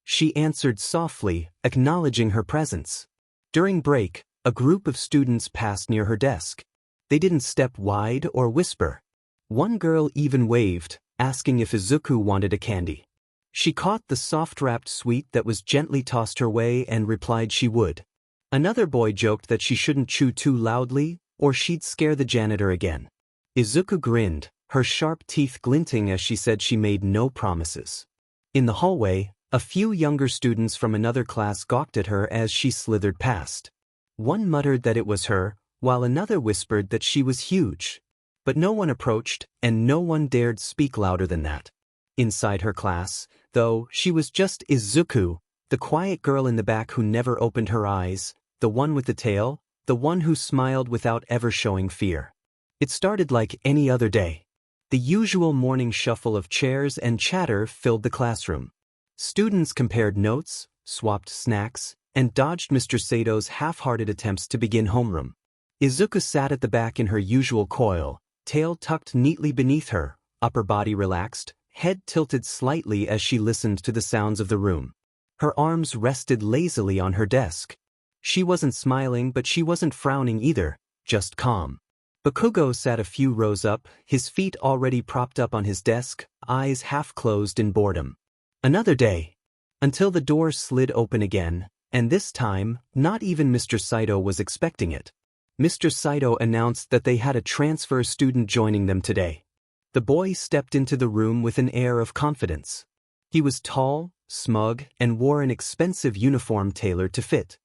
She answered softly, acknowledging her presence. During break, a group of students passed near her desk. They didn't step wide or whisper. One girl even waved, asking if Izuku wanted a candy. She caught the soft-wrapped sweet that was gently tossed her way and replied she would. Another boy joked that she shouldn't chew too loudly, or she'd scare the janitor again. Izuku grinned, her sharp teeth glinting as she said she made no promises. In the hallway, a few younger students from another class gawked at her as she slithered past. One muttered that it was her, while another whispered that she was huge. But no one approached, and no one dared speak louder than that. Inside her class, though, she was just Izuku, the quiet girl in the back who never opened her eyes, the one with the tail, the one who smiled without ever showing fear. It started like any other day. The usual morning shuffle of chairs and chatter filled the classroom. Students compared notes, swapped snacks, and dodged 𝗏𝗏𝗱𝗏's half-hearted attempts to begin homeroom. Izuku sat at the back in her usual coil, tail tucked neatly beneath her, upper body relaxed, head tilted slightly as she listened to the sounds of the room. Her arms rested lazily on her desk. She wasn't smiling, but she wasn't frowning either, just calm. Bakugo sat a few rows up, his feet already propped up on his desk, eyes half closed in boredom. Another day. Until the door slid open again, and this time, not even 𝗏𝗏𝗱𝗏 was expecting it. 𝗏𝗏𝗱𝗏 announced that they had a transfer student joining them today. The boy stepped into the room with an air of confidence. He was tall, smug, and wore an expensive uniform tailored to fit.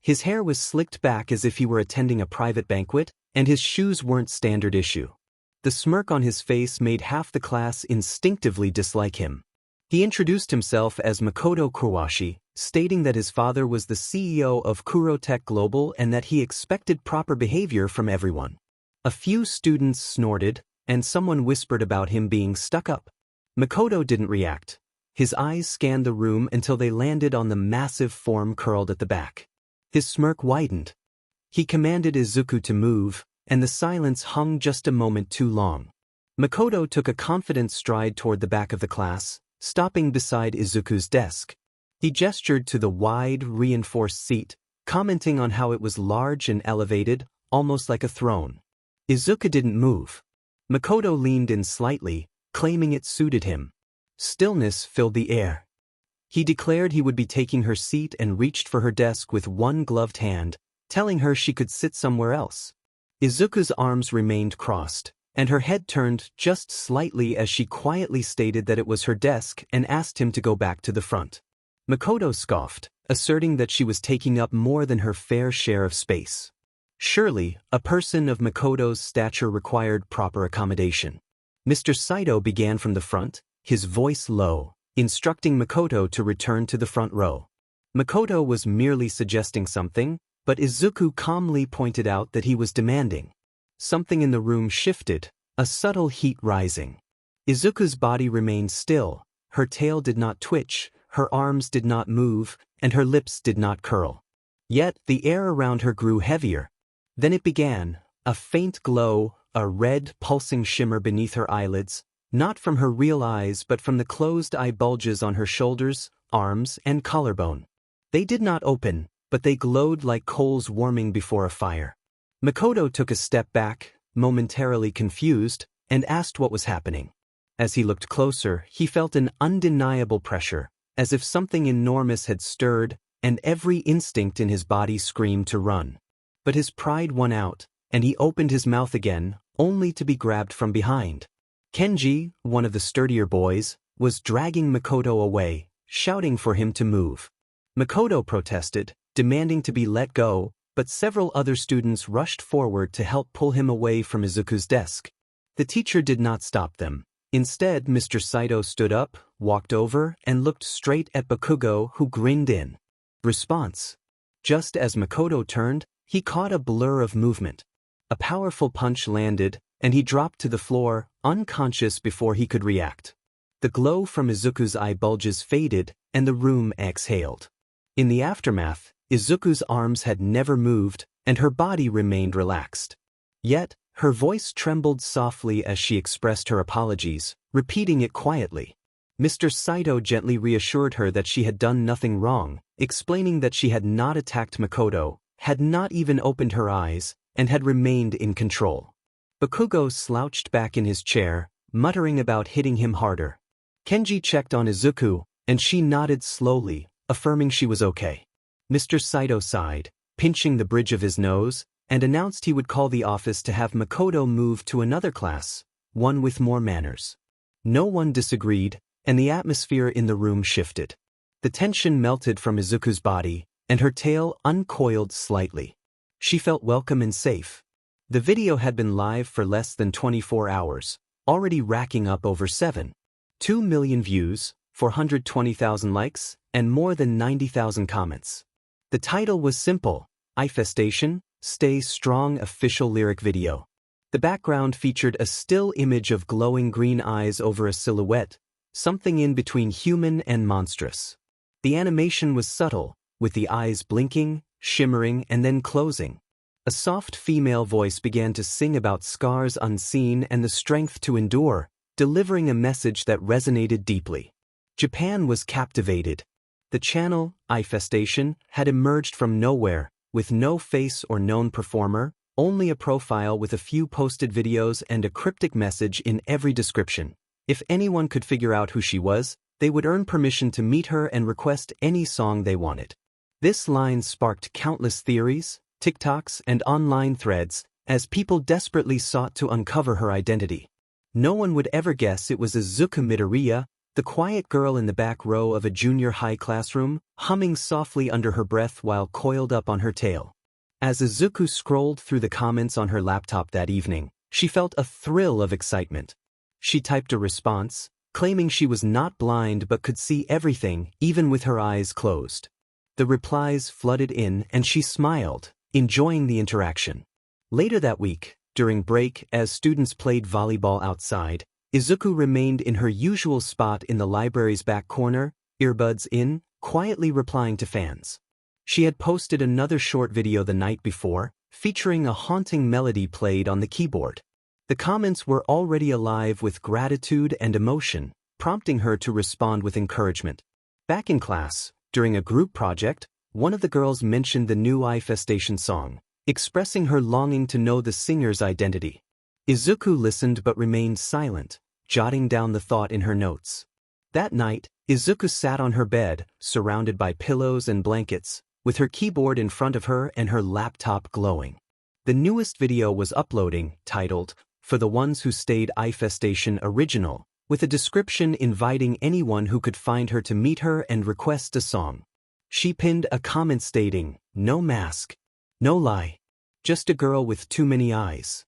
His hair was slicked back as if he were attending a private banquet, and his shoes weren't standard issue. The smirk on his face made half the class instinctively dislike him. He introduced himself as Makoto Kuwashi, stating that his father was the CEO of Kurotech Global and that he expected proper behavior from everyone. A few students snorted, and someone whispered about him being stuck up. Makoto didn't react. His eyes scanned the room until they landed on the massive form curled at the back. His smirk widened. He commanded Izuku to move, and the silence hung just a moment too long. Makoto took a confident stride toward the back of the class, stopping beside Izuku's desk. He gestured to the wide, reinforced seat, commenting on how it was large and elevated, almost like a throne. Izuku didn't move. Makoto leaned in slightly, claiming it suited him. Stillness filled the air. He declared he would be taking her seat and reached for her desk with one gloved hand, telling her she could sit somewhere else. Izuku's arms remained crossed, and her head turned just slightly as she quietly stated that it was her desk and asked him to go back to the front. Makoto scoffed, asserting that she was taking up more than her fair share of space. Surely, a person of Makoto's stature required proper accommodation. 𝗏𝗧𝗧𝗟𝗘 began from the front, his voice low, instructing Makoto to return to the front row. Makoto was merely suggesting something, but Izuku calmly pointed out that he was demanding. Something in the room shifted, a subtle heat rising. Izuku's body remained still, her tail did not twitch, her arms did not move, and her lips did not curl. Yet the air around her grew heavier. Then it began, a faint glow, a red, pulsing shimmer beneath her eyelids, not from her real eyes but from the closed eye bulges on her shoulders, arms, and collarbone. They did not open, but they glowed like coals warming before a fire. Makoto took a step back, momentarily confused, and asked what was happening. As he looked closer, he felt an undeniable pressure, as if something enormous had stirred, and every instinct in his body screamed to run. But his pride won out, and he opened his mouth again, only to be grabbed from behind. Kenji, one of the sturdier boys, was dragging Makoto away, shouting for him to move. Makoto protested, demanding to be let go, but several other students rushed forward to help pull him away from Izuku's desk. The teacher did not stop them. Instead, 𝗏𝗧𝗧𝗟𝗘 stood up, walked over, and looked straight at Bakugo, who grinned in response. Just as Makoto turned, he caught a blur of movement. A powerful punch landed, and he dropped to the floor, unconscious before he could react. The glow from Izuku's eye bulges faded, and the room exhaled. In the aftermath, Izuku's arms had never moved, and her body remained relaxed. Yet, her voice trembled softly as she expressed her apologies, repeating it quietly. 𝗏𝗧𝗧𝗟𝗘 gently reassured her that she had done nothing wrong, explaining that she had not attacked Makoto, had not even opened her eyes, and had remained in control. Bakugo slouched back in his chair, muttering about hitting him harder. Kenji checked on Izuku, and she nodded slowly, affirming she was okay. 𝗏𝗏𝗧𝗧𝗟𝗘 sighed, pinching the bridge of his nose, and announced he would call the office to have Makoto move to another class, one with more manners. No one disagreed, and the atmosphere in the room shifted. The tension melted from Izuku's body, and her tail uncoiled slightly. She felt welcome and safe. The video had been live for less than 24 hours, already racking up over 7.2 million views, 420,000 likes, and more than 90,000 comments. The title was simple, Eyefestation, Stay Strong official lyric video. The background featured a still image of glowing green eyes over a silhouette, something in between human and monstrous. The animation was subtle, with the eyes blinking, shimmering, and then closing. A soft female voice began to sing about scars unseen and the strength to endure, delivering a message that resonated deeply. Japan was captivated. The channel, Eyefestation, had emerged from nowhere, with no face or known performer, only a profile with a few posted videos and a cryptic message in every description. If anyone could figure out who she was, they would earn permission to meet her and request any song they wanted. This line sparked countless theories, TikToks, and online threads, as people desperately sought to uncover her identity. No one would ever guess it was Izuku Midoriya, the quiet girl in the back row of a junior high classroom, humming softly under her breath while coiled up on her tail. As Izuku scrolled through the comments on her laptop that evening, she felt a thrill of excitement. She typed a response, claiming she was not blind but could see everything, even with her eyes closed. The replies flooded in and she smiled, enjoying the interaction. Later that week, during break as students played volleyball outside, Izuku remained in her usual spot in the library's back corner, earbuds in, quietly replying to fans. She had posted another short video the night before, featuring a haunting melody played on the keyboard. The comments were already alive with gratitude and emotion, prompting her to respond with encouragement. Back in class, during a group project, one of the girls mentioned the new Eyefestation song, expressing her longing to know the singer's identity. Izuku listened but remained silent, jotting down the thought in her notes. That night, Izuku sat on her bed, surrounded by pillows and blankets, with her keyboard in front of her and her laptop glowing. The newest video was uploading, titled, for the ones who stayed Eyefestation original, with a description inviting anyone who could find her to meet her and request a song. She pinned a comment stating, "No mask. No lie. Just a girl with too many eyes."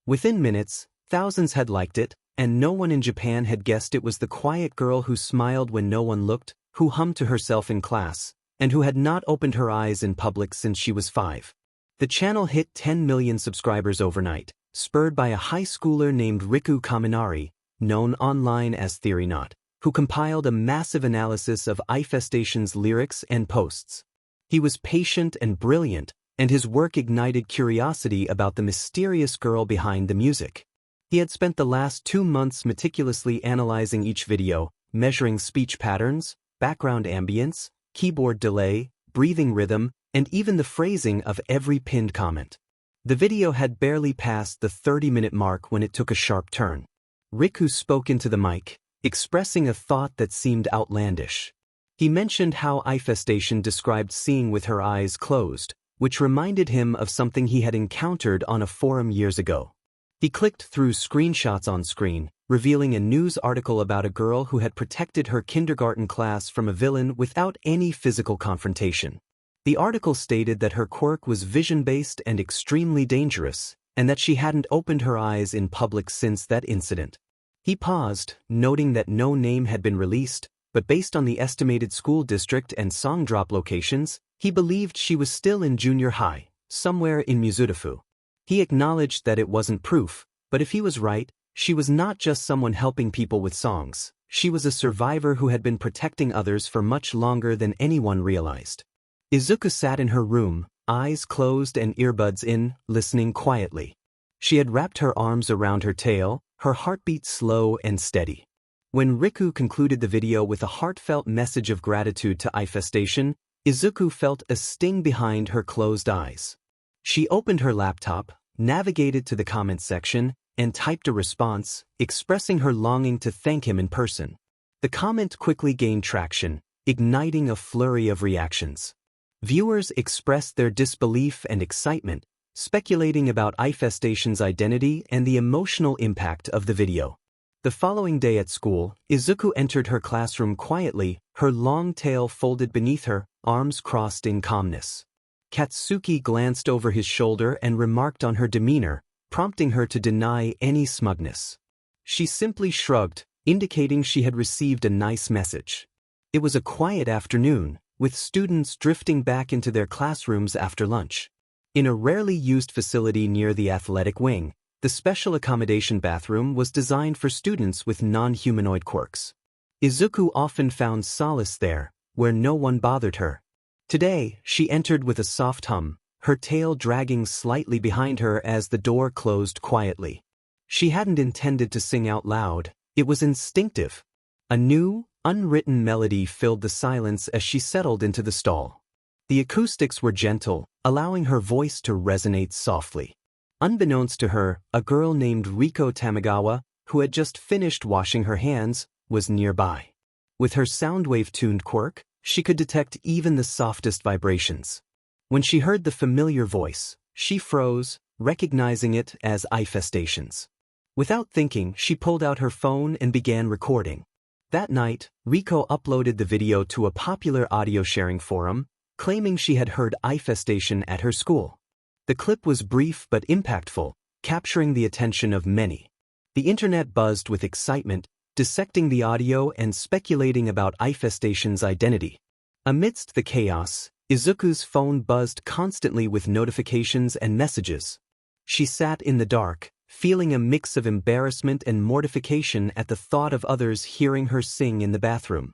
Within minutes, thousands had liked it, and no one in Japan had guessed it was the quiet girl who smiled when no one looked, who hummed to herself in class, and who had not opened her eyes in public since she was 5. The channel hit 10 million subscribers overnight, spurred by a high schooler named Riku Kaminari, known online as 𝗧𝗟𝗓, who compiled a massive analysis of Eyefestation's lyrics and posts. He was patient and brilliant, and his work ignited curiosity about the mysterious girl behind the music. He had spent the last 2 months meticulously analyzing each video, measuring speech patterns, background ambience, keyboard delay, breathing rhythm, and even the phrasing of every pinned comment. The video had barely passed the 30-minute mark when it took a sharp turn. Riku spoke into the mic, expressing a thought that seemed outlandish. He mentioned how Eyefestation described seeing with her eyes closed, which reminded him of something he had encountered on a forum years ago. He clicked through screenshots on screen, revealing a news article about a girl who had protected her kindergarten class from a villain without any physical confrontation. The article stated that her quirk was vision-based and extremely dangerous, and that she hadn't opened her eyes in public since that incident. He paused, noting that no name had been released, but based on the estimated school district and song drop locations, he believed she was still in junior high, somewhere in 𝗧𝗓𝗧. He acknowledged that it wasn't proof, but if he was right, she was not just someone helping people with songs. She was a survivor who had been protecting others for much longer than anyone realized. Izuku sat in her room, eyes closed and earbuds in, listening quietly. She had wrapped her arms around her tail, her heartbeat slow and steady. When Riku concluded the video with a heartfelt message of gratitude to Eyefestation, Izuku felt a sting behind her closed eyes. She opened her laptop, navigated to the comments section, and typed a response, expressing her longing to thank him in person. The comment quickly gained traction, igniting a flurry of reactions. Viewers expressed their disbelief and excitement, speculating about Eyefestation's identity and the emotional impact of the video. The following day at school, Izuku entered her classroom quietly, her long tail folded beneath her, arms crossed in calmness. Katsuki glanced over his shoulder and remarked on her demeanor, prompting her to deny any smugness. She simply shrugged, indicating she had received a nice message. It was a quiet afternoon, with students drifting back into their classrooms after lunch. In a rarely used facility near the athletic wing, the special accommodation bathroom was designed for students with non-humanoid quirks. Izuku often found solace there, where no one bothered her. Today, she entered with a soft hum, her tail dragging slightly behind her as the door closed quietly. She hadn't intended to sing out loud, it was instinctive. A new, unwritten melody filled the silence as she settled into the stall. The acoustics were gentle, allowing her voice to resonate softly. Unbeknownst to her, a girl named Riko Tamagawa, who had just finished washing her hands, was nearby. With her soundwave-tuned quirk, she could detect even the softest vibrations. When she heard the familiar voice, she froze, recognizing it as Eyefestation's. Without thinking, she pulled out her phone and began recording. That night, Riko uploaded the video to a popular audio-sharing forum, claiming she had heard Eyefestation at her school. The clip was brief but impactful, capturing the attention of many. The internet buzzed with excitement, dissecting the audio and speculating about Eyefestation's identity. Amidst the chaos, Izuku's phone buzzed constantly with notifications and messages. She sat in the dark, feeling a mix of embarrassment and mortification at the thought of others hearing her sing in the bathroom.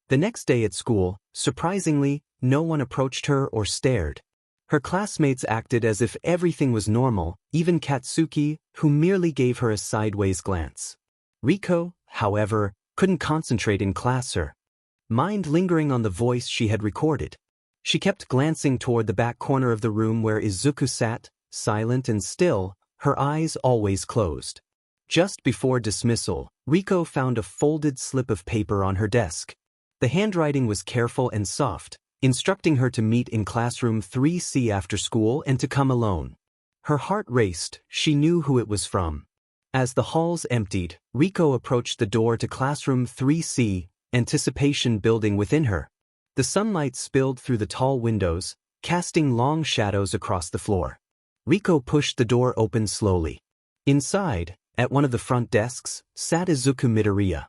The next day at school, surprisingly, no one approached her or stared. Her classmates acted as if everything was normal, even Katsuki, who merely gave her a sideways glance. Riko, however, couldn't concentrate in class, her mind lingering on the voice she had recorded. She kept glancing toward the back corner of the room where Izuku sat, silent and still, her eyes always closed. Just before dismissal, Riko found a folded slip of paper on her desk. The handwriting was careful and soft, instructing her to meet in classroom 3C after school and to come alone. Her heart raced, she knew who it was from. As the halls emptied, Riko approached the door to classroom 3C, anticipation building within her. The sunlight spilled through the tall windows, casting long shadows across the floor. Riko pushed the door open slowly. Inside, at one of the front desks, sat izuku Midoriya.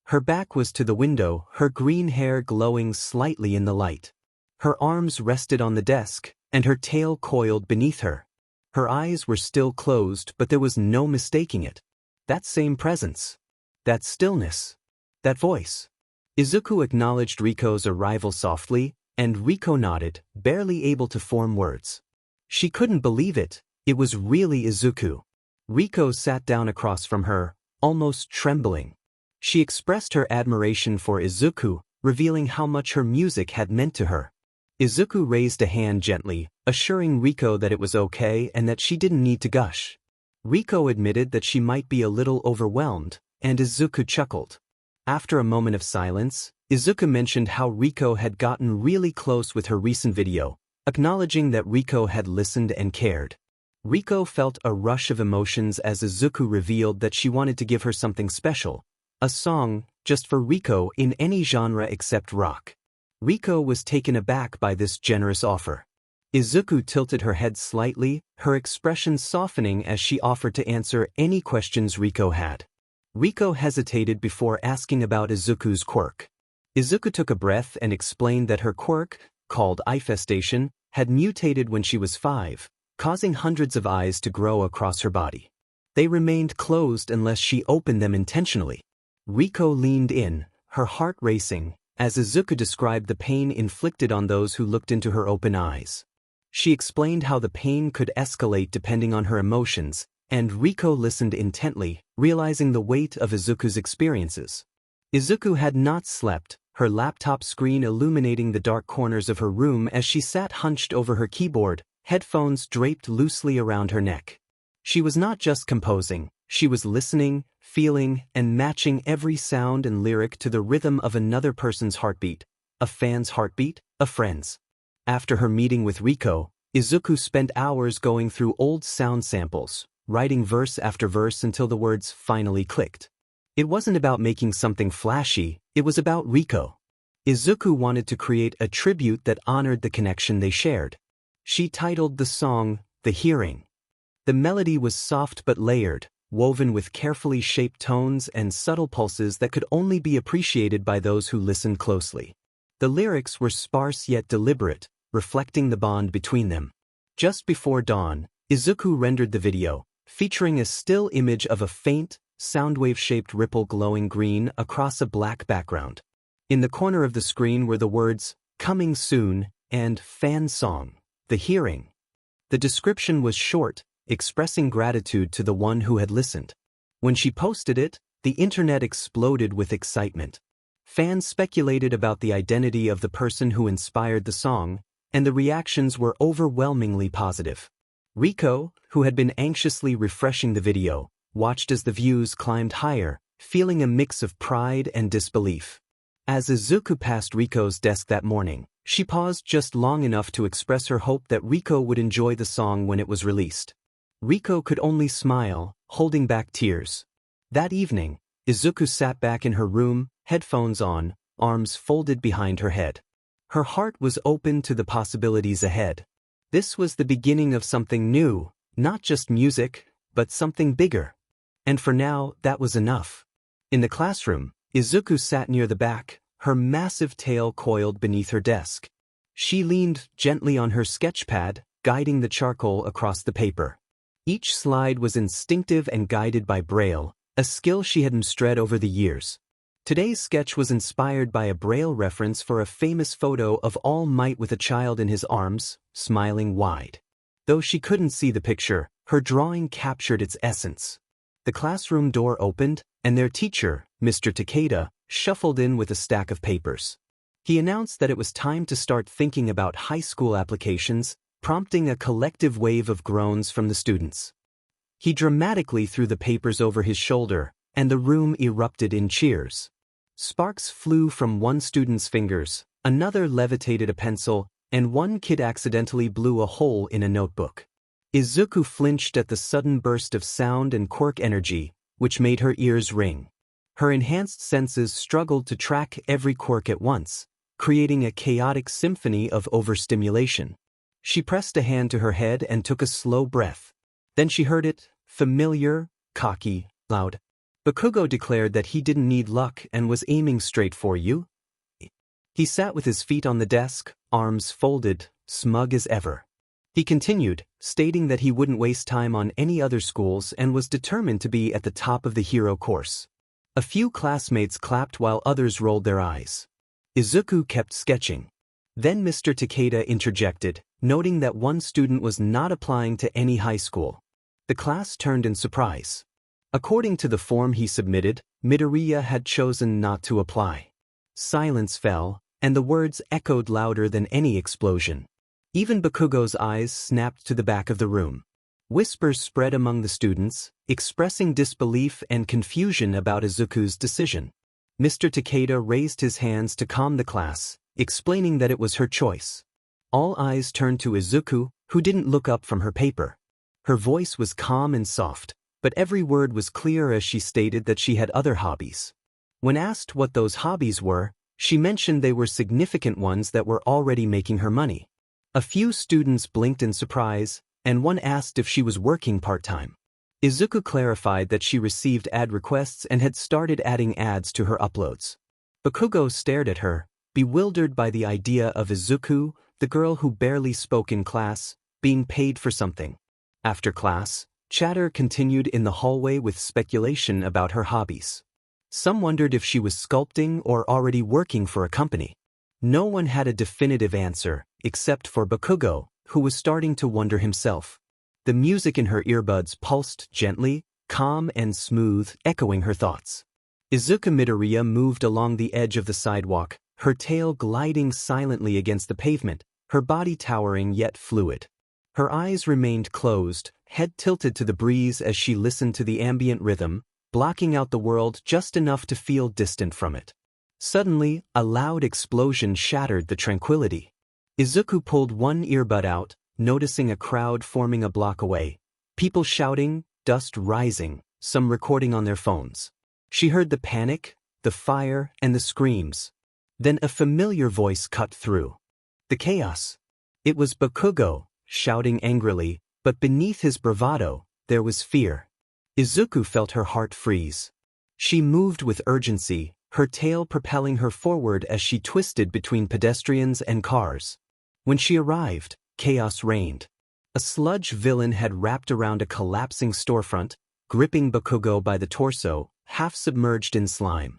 Her back was to the window, her green hair glowing slightly in the light. Her arms rested on the desk, and her tail coiled beneath her. Her eyes were still closed, but there was no mistaking it. That same presence. That stillness. That voice. Izuku acknowledged Riko's arrival softly, and Riko nodded, barely able to form words. She couldn't believe it. It was really Izuku. Riko sat down across from her, almost trembling. She expressed her admiration for Izuku, revealing how much her music had meant to her. Izuku raised a hand gently, assuring Riko that it was okay and that she didn't need to gush. Riko admitted that she might be a little overwhelmed, and Izuku chuckled. After a moment of silence, Izuku mentioned how Riko had gotten really close with her recent video, acknowledging that Riko had listened and cared. Riko felt a rush of emotions as Izuku revealed that she wanted to give her something special, a song, just for Riko in any genre except rock. Riko was taken aback by this generous offer. Izuku tilted her head slightly, her expression softening as she offered to answer any questions Riko had. Riko hesitated before asking about Izuku's quirk. Izuku took a breath and explained that her quirk, called Eyefestation, had mutated when she was 5, causing hundreds of eyes to grow across her body. They remained closed unless she opened them intentionally. Riko leaned in, her heart racing, as Izuku described the pain inflicted on those who looked into her open eyes. She explained how the pain could escalate depending on her emotions, and Riko listened intently, realizing the weight of Izuku's experiences. Izuku had not slept, her laptop screen illuminating the dark corners of her room as she sat hunched over her keyboard, headphones draped loosely around her neck. She was not just composing, she was listening, feeling, and matching every sound and lyric to the rhythm of another person's heartbeat, a fan's heartbeat, a friend's. After her meeting with Riko, Izuku spent hours going through old sound samples, writing verse after verse until the words finally clicked. It wasn't about making something flashy, it was about Riko. Izuku wanted to create a tribute that honored the connection they shared. She titled the song, The Hearing. The melody was soft but layered, woven with carefully shaped tones and subtle pulses that could only be appreciated by those who listened closely. The lyrics were sparse yet deliberate, reflecting the bond between them. Just before dawn, Izuku rendered the video, featuring a still image of a faint, soundwave-shaped ripple glowing green across a black background. In the corner of the screen were the words, "Coming Soon," and "Fan Song, The Hearing." The description was short, expressing gratitude to the one who had listened. When she posted it, the internet exploded with excitement. Fans speculated about the identity of the person who inspired the song, and the reactions were overwhelmingly positive. Riko, who had been anxiously refreshing the video, watched as the views climbed higher, feeling a mix of pride and disbelief. As Izuku passed Riko's desk that morning, she paused just long enough to express her hope that Riko would enjoy the song when it was released. Riko could only smile, holding back tears. That evening, Izuku sat back in her room, headphones on, arms folded behind her head. Her heart was open to the possibilities ahead. This was the beginning of something new, not just music, but something bigger. And for now, that was enough. In the classroom, Izuku sat near the back, her massive tail coiled beneath her desk. She leaned gently on her sketchpad, guiding the charcoal across the paper. Each slide was instinctive and guided by Braille, a skill she had mastered over the years. Today's sketch was inspired by a Braille reference for a famous photo of All Might with a child in his arms, smiling wide. Though she couldn't see the picture, her drawing captured its essence. The classroom door opened, and their teacher, Mr. Takeda, shuffled in with a stack of papers. He announced that it was time to start thinking about high school applications, prompting a collective wave of groans from the students. He dramatically threw the papers over his shoulder, and the room erupted in cheers. Sparks flew from one student's fingers, another levitated a pencil, and one kid accidentally blew a hole in a notebook. Izuku flinched at the sudden burst of sound and quirk energy, which made her ears ring. Her enhanced senses struggled to track every quirk at once, creating a chaotic symphony of overstimulation. She pressed a hand to her head and took a slow breath. Then she heard it, familiar, cocky, loud. Bakugo declared that he didn't need luck and was aiming straight for you. He sat with his feet on the desk, arms folded, smug as ever. He continued, stating that he wouldn't waste time on any other schools and was determined to be at the top of the hero course. A few classmates clapped while others rolled their eyes. Izuku kept sketching. Then Mr. Takeda interjected, noting that one student was not applying to any high school. The class turned in surprise. According to the form he submitted, Midoriya had chosen not to apply. Silence fell, and the words echoed louder than any explosion. Even Bakugo's eyes snapped to the back of the room. Whispers spread among the students, expressing disbelief and confusion about Izuku's decision. Mr. Takeda raised his hands to calm the class, explaining that it was her choice. All eyes turned to Izuku, who didn't look up from her paper. Her voice was calm and soft, but every word was clear as she stated that she had other hobbies. When asked what those hobbies were, she mentioned they were significant ones that were already making her money. A few students blinked in surprise, and one asked if she was working part-time. Izuku clarified that she received ad requests and had started adding ads to her uploads. Bakugo stared at her, bewildered by the idea of Izuku, the girl who barely spoke in class, being paid for something. After class, chatter continued in the hallway with speculation about her hobbies. Some wondered if she was sculpting or already working for a company. No one had a definitive answer, except for Bakugo, who was starting to wonder himself. The music in her earbuds pulsed gently, calm and smooth, echoing her thoughts. Izuku Midoriya moved along the edge of the sidewalk, her tail gliding silently against the pavement, her body towering yet fluid. Her eyes remained closed, head tilted to the breeze as she listened to the ambient rhythm, blocking out the world just enough to feel distant from it. Suddenly, a loud explosion shattered the tranquility. Izuku pulled one earbud out, noticing a crowd forming a block away. People shouting, dust rising, some recording on their phones. She heard the panic, the fire, and the screams. Then a familiar voice cut through. The chaos. It was Bakugo, shouting angrily, but beneath his bravado, there was fear. Izuku felt her heart freeze. She moved with urgency, her tail propelling her forward as she twisted between pedestrians and cars. When she arrived, chaos reigned. A sludge villain had wrapped around a collapsing storefront, gripping Bakugo by the torso, half submerged in slime.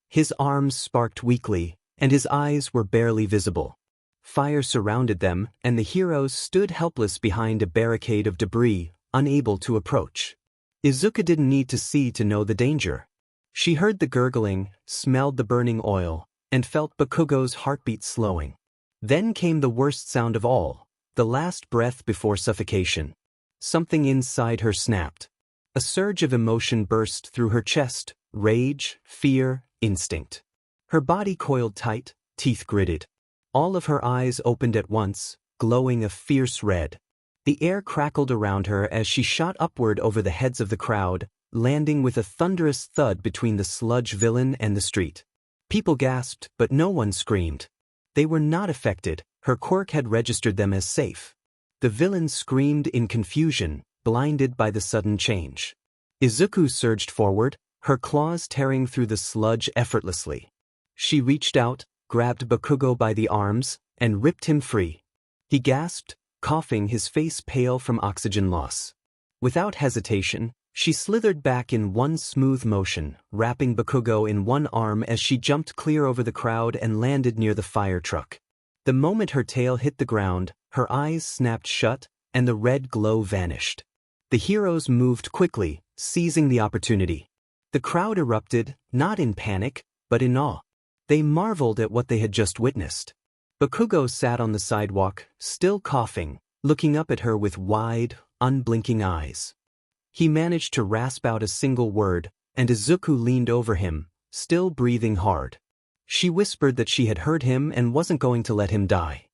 His arms sparked weakly, and his eyes were barely visible. Fire surrounded them, and the heroes stood helpless behind a barricade of debris, unable to approach. Izuku didn't need to see to know the danger. She heard the gurgling, smelled the burning oil, and felt Bakugo's heartbeat slowing. Then came the worst sound of all, the last breath before suffocation. Something inside her snapped. A surge of emotion burst through her chest, rage, fear, instinct. Her body coiled tight, teeth gritted. All of her eyes opened at once, glowing a fierce red. The air crackled around her as she shot upward over the heads of the crowd, landing with a thunderous thud between the sludge villain and the street. People gasped, but no one screamed. They were not affected, her quirk had registered them as safe. The villain screamed in confusion, blinded by the sudden change. Izuku surged forward, her claws tearing through the sludge effortlessly. She reached out, grabbed Bakugo by the arms, and ripped him free. He gasped, coughing, his face pale from oxygen loss. Without hesitation, she slithered back in one smooth motion, wrapping Bakugo in one arm as she jumped clear over the crowd and landed near the fire truck. The moment her tail hit the ground, her eyes snapped shut, and the red glow vanished. The heroes moved quickly, seizing the opportunity. The crowd erupted, not in panic, but in awe. They marveled at what they had just witnessed. Bakugo sat on the sidewalk, still coughing, looking up at her with wide, unblinking eyes. He managed to rasp out a single word, and Izuku leaned over him, still breathing hard. She whispered that she had heard him and wasn't going to let him die.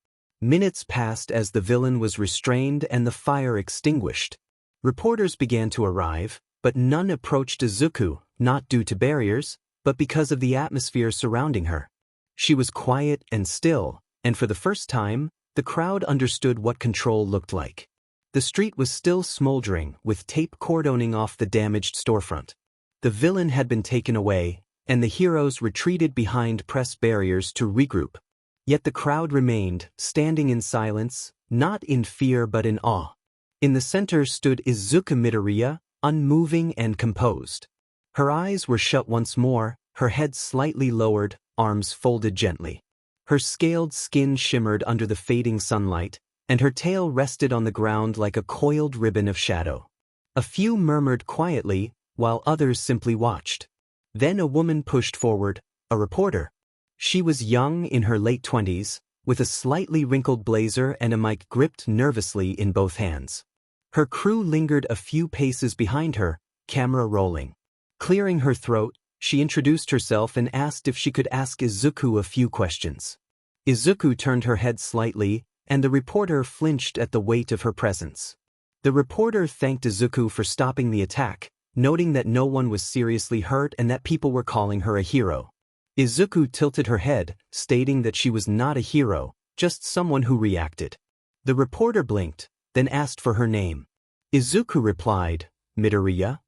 Minutes passed as the villain was restrained and the fire extinguished. Reporters began to arrive, but none approached 𝗧𝗬𝗧𝗟, not due to barriers, but because of the atmosphere surrounding her. She was quiet and still, and for the first time, the crowd understood what control looked like. The street was still smoldering, with tape cordoning off the damaged storefront. The villain had been taken away, and the heroes retreated behind press barriers to regroup. Yet the crowd remained, standing in silence, not in fear but in awe. In the center stood 𝗧𝗬𝗧𝗟, unmoving and composed. Her eyes were shut once more, her head slightly lowered, arms folded gently. Her scaled skin shimmered under the fading sunlight, and her tail rested on the ground like a coiled ribbon of shadow. A few murmured quietly, while others simply watched. Then a woman pushed forward, a reporter. She was young, in her late 20s, with a slightly wrinkled blazer and a mic gripped nervously in both hands. Her crew lingered a few paces behind her, camera rolling. Clearing her throat, she introduced herself and asked if she could ask 𝗧𝗬𝗧𝗟 a few questions. 𝗧𝗬𝗧𝗟 turned her head slightly, and the reporter flinched at the weight of her presence. The reporter thanked 𝗧𝗬𝗧𝗟 for stopping the attack, noting that no one was seriously hurt and that people were calling her a hero. 𝗧𝗬𝗧𝗟 tilted her head, stating that she was not a hero, just someone who reacted. The reporter blinked, then asked for her name. 𝗧𝗬𝗧𝗟 replied, 𝗧𝗬𝗧𝗟.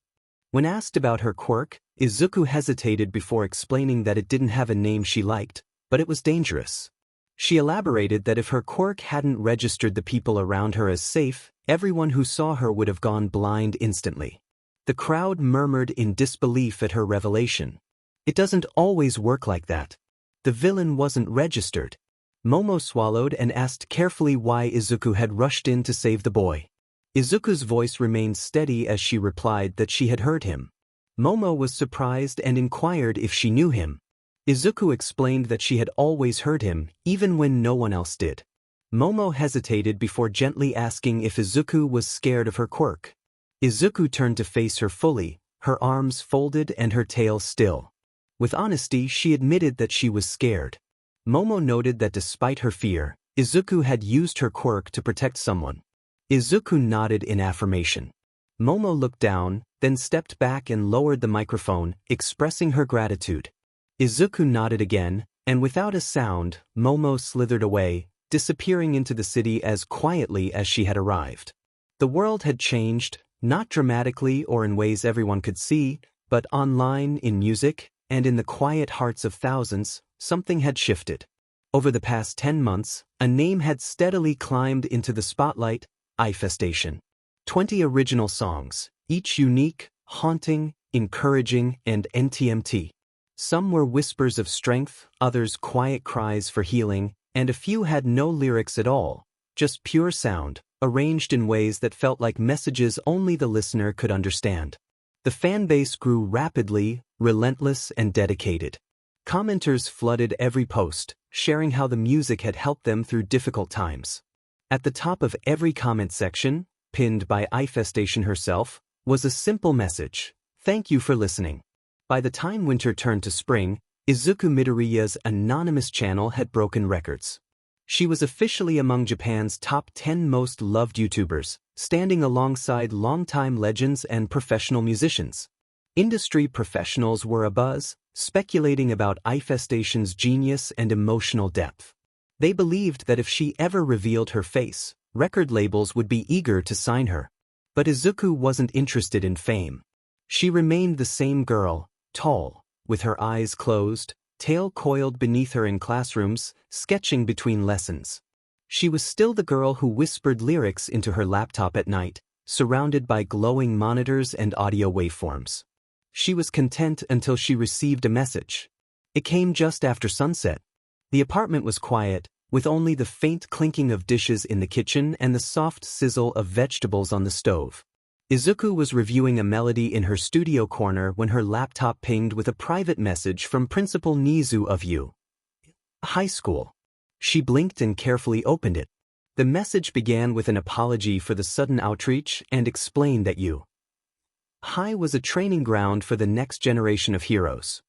When asked about her quirk, 𝗧𝗬𝗧𝗟 hesitated before explaining that it didn't have a name she liked, but it was dangerous. She elaborated that if her quirk hadn't registered the people around her as safe, everyone who saw her would have gone blind instantly. The crowd murmured in disbelief at her revelation. It doesn't always work like that. The villain wasn't registered. Momo swallowed and asked carefully why 𝗧𝗬𝗧𝗟 had rushed in to save the boy. 𝗧𝗬𝗧𝗟's voice remained steady as she replied that she had heard him. Momo was surprised and inquired if she knew him. 𝗧𝗬𝗧𝗟 explained that she had always heard him, even when no one else did. Momo hesitated before gently asking if 𝗧𝗬𝗧𝗟 was scared of her quirk. 𝗧𝗬𝗧𝗟 turned to face her fully, her arms folded and her tail still. With honesty, she admitted that she was scared. Momo noted that despite her fear, 𝗧𝗬𝗧𝗟 had used her quirk to protect someone. 𝗧𝗬𝗧𝗟 nodded in affirmation. Momo looked down, then stepped back and lowered the microphone, expressing her gratitude. 𝗧𝗬𝗧𝗟 nodded again, and without a sound, Momo slithered away, disappearing into the city as quietly as she had arrived. The world had changed, not dramatically or in ways everyone could see, but online, in music, and in the quiet hearts of thousands, something had shifted. Over the past 10 months, a name had steadily climbed into the spotlight, Eyefestation. 20 original songs, each unique, haunting, encouraging, and NTMT. Some were whispers of strength, others quiet cries for healing, and a few had no lyrics at all, just pure sound, arranged in ways that felt like messages only the listener could understand. The fanbase grew rapidly, relentless, and dedicated. Commenters flooded every post, sharing how the music had helped them through difficult times. At the top of every comment section, pinned by Eyefestation herself, was a simple message: "Thank you for listening." By the time winter turned to spring, 𝗧𝗬𝗧𝗟𝗧𝗏's anonymous channel had broken records. She was officially among Japan's top 10 most loved YouTubers, standing alongside longtime legends and professional musicians. Industry professionals were abuzz, speculating about Eyefestation's genius and emotional depth. They believed that if she ever revealed her face, record labels would be eager to sign her. But 𝗧𝗬𝗧𝗏 wasn't interested in fame. She remained the same girl, tall, with her eyes closed, tail coiled beneath her in classrooms, sketching between lessons. She was still the girl who whispered lyrics into her laptop at night, surrounded by glowing monitors and audio waveforms. She was content until she received a message. It came just after sunset. The apartment was quiet, with only the faint clinking of dishes in the kitchen and the soft sizzle of vegetables on the stove. 𝗧𝗬𝗧𝗏 was reviewing a melody in her studio corner when her laptop pinged with a private message from Principal Nizu of 𝗀 High School. She blinked and carefully opened it. The message began with an apology for the sudden outreach and explained that 𝗀 High was a training ground for the next generation of heroes.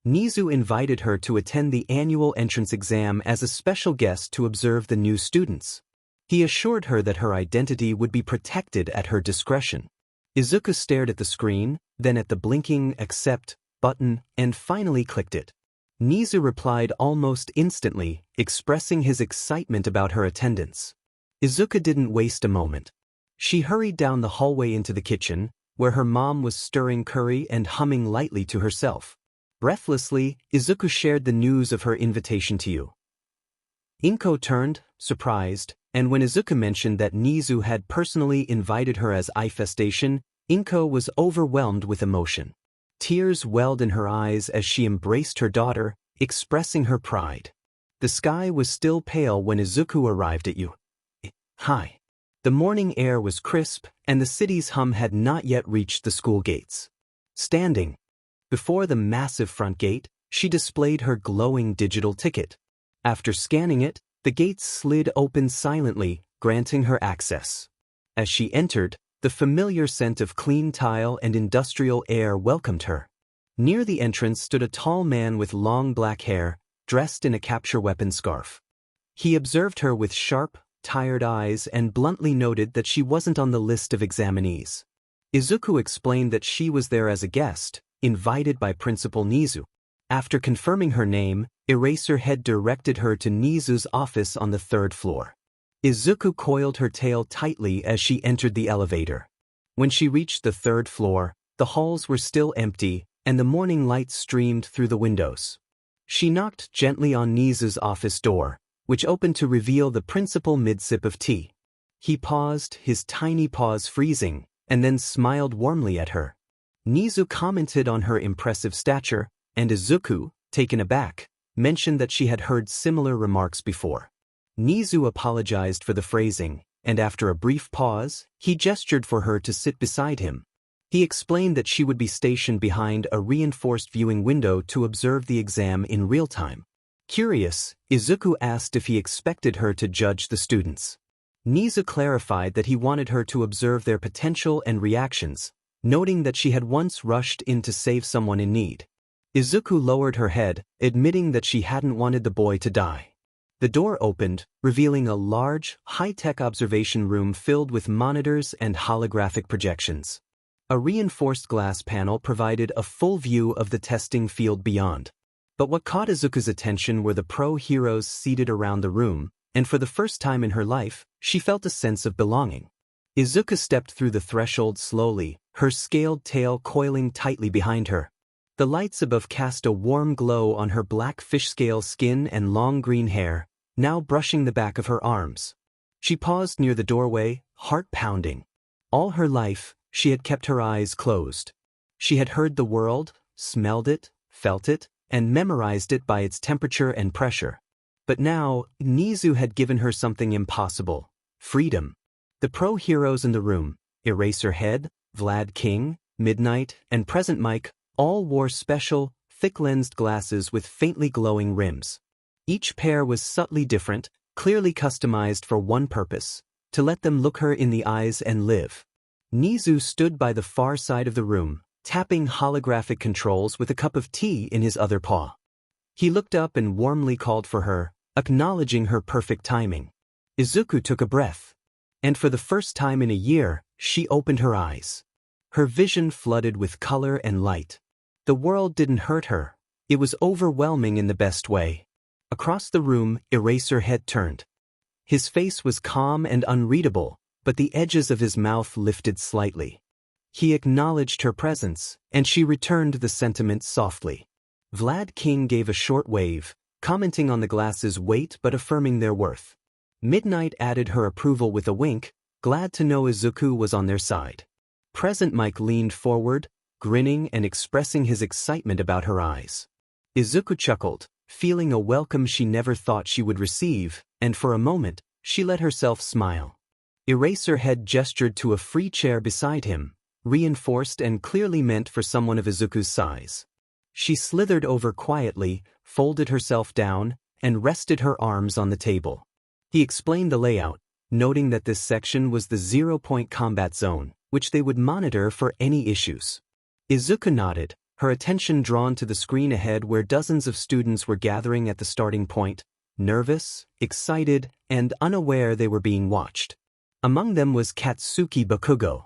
Nizu invited her to attend the annual entrance exam as a special guest to observe the new students. He assured her that her identity would be protected at her discretion. Izuku stared at the screen, then at the blinking accept button, and finally clicked it. 𝗫𝐮𝐻 replied almost instantly, expressing his excitement about her attendance. Izuku didn't waste a moment. She hurried down the hallway into the kitchen, where her mom was stirring curry and humming lightly to herself. Breathlessly, Izuku shared the news of her invitation to you. Inko turned, surprised, and when Izuku mentioned that 𝗫𝐮𝐻 had personally invited her as Eyefestation, Inko was overwhelmed with emotion. Tears welled in her eyes as she embraced her daughter, expressing her pride. The sky was still pale when Izuku arrived at you. Hi. The morning air was crisp, and the city's hum had not yet reached the school gates. Standing before the massive front gate, she displayed her glowing digital ticket. After scanning it, the gates slid open silently, granting her access. As she entered, the familiar scent of clean tile and industrial air welcomed her. Near the entrance stood a tall man with long black hair, dressed in a capture weapon scarf. He observed her with sharp, tired eyes and bluntly noted that she wasn't on the list of examinees. Izuku explained that she was there as a guest, invited by Principal 𝗫𝐮𝐻. After confirming her name, Eraserhead directed her to 𝗫𝐮𝐻's office on the 3rd floor. Izuku coiled her tail tightly as she entered the elevator. When she reached the 3rd floor, the halls were still empty, and the morning light streamed through the windows. She knocked gently on 𝗫𝐮𝐻's office door, which opened to reveal the principal mid-sip of tea. He paused, his tiny paws freezing, and then smiled warmly at her. 𝗫𝐻 commented on her impressive stature, and Izuku, taken aback, mentioned that she had heard similar remarks before. 𝗫𝐻 apologized for the phrasing, and after a brief pause, he gestured for her to sit beside him. He explained that she would be stationed behind a reinforced viewing window to observe the exam in real time. Curious, Izuku asked if he expected her to judge the students. 𝗫𝐻 clarified that he wanted her to observe their potential and reactions, noting that she had once rushed in to save someone in need. Izuku lowered her head, admitting that she hadn't wanted the boy to die. The door opened, revealing a large, high-tech observation room filled with monitors and holographic projections. A reinforced glass panel provided a full view of the testing field beyond. But what caught Izuku's attention were the pro-heroes seated around the room, and for the first time in her life, she felt a sense of belonging. Izuku stepped through the threshold slowly, her scaled tail coiling tightly behind her. The lights above cast a warm glow on her black fish-scale skin and long green hair, now brushing the back of her arms. She paused near the doorway, heart pounding. All her life, she had kept her eyes closed. She had heard the world, smelled it, felt it, and memorized it by its temperature and pressure. But now, 𝗫𝐻 had given her something impossible: freedom. The pro-heroes in the room, Eraserhead, Vlad King, Midnight, and Present Mike, all wore special, thick-lensed glasses with faintly glowing rims. Each pair was subtly different, clearly customized for one purpose: to let them look her in the eyes and live. 𝗫𝐻 stood by the far side of the room, tapping holographic controls with a cup of tea in his other paw. He looked up and warmly called for her, acknowledging her perfect timing. Izuku took a breath. And for the first time in a year, she opened her eyes. Her vision flooded with color and light. The world didn't hurt her. It was overwhelming in the best way. Across the room, Eraserhead turned. His face was calm and unreadable, but the edges of his mouth lifted slightly. He acknowledged her presence, and she returned the sentiment softly. Vlad King gave a short wave, commenting on the glasses' weight but affirming their worth. Midnight added her approval with a wink, glad to know Izuku was on their side. Present Mike leaned forward, grinning and expressing his excitement about her eyes. Izuku chuckled, feeling a welcome she never thought she would receive, and for a moment, she let herself smile. Eraserhead gestured to a free chair beside him, reinforced and clearly meant for someone of Izuku's size. She slithered over quietly, folded herself down, and rested her arms on the table. He explained the layout, noting that this section was the zero-point combat zone, which they would monitor for any issues. Izuku nodded, her attention drawn to the screen ahead where dozens of students were gathering at the starting point, nervous, excited, and unaware they were being watched. Among them was Katsuki Bakugo.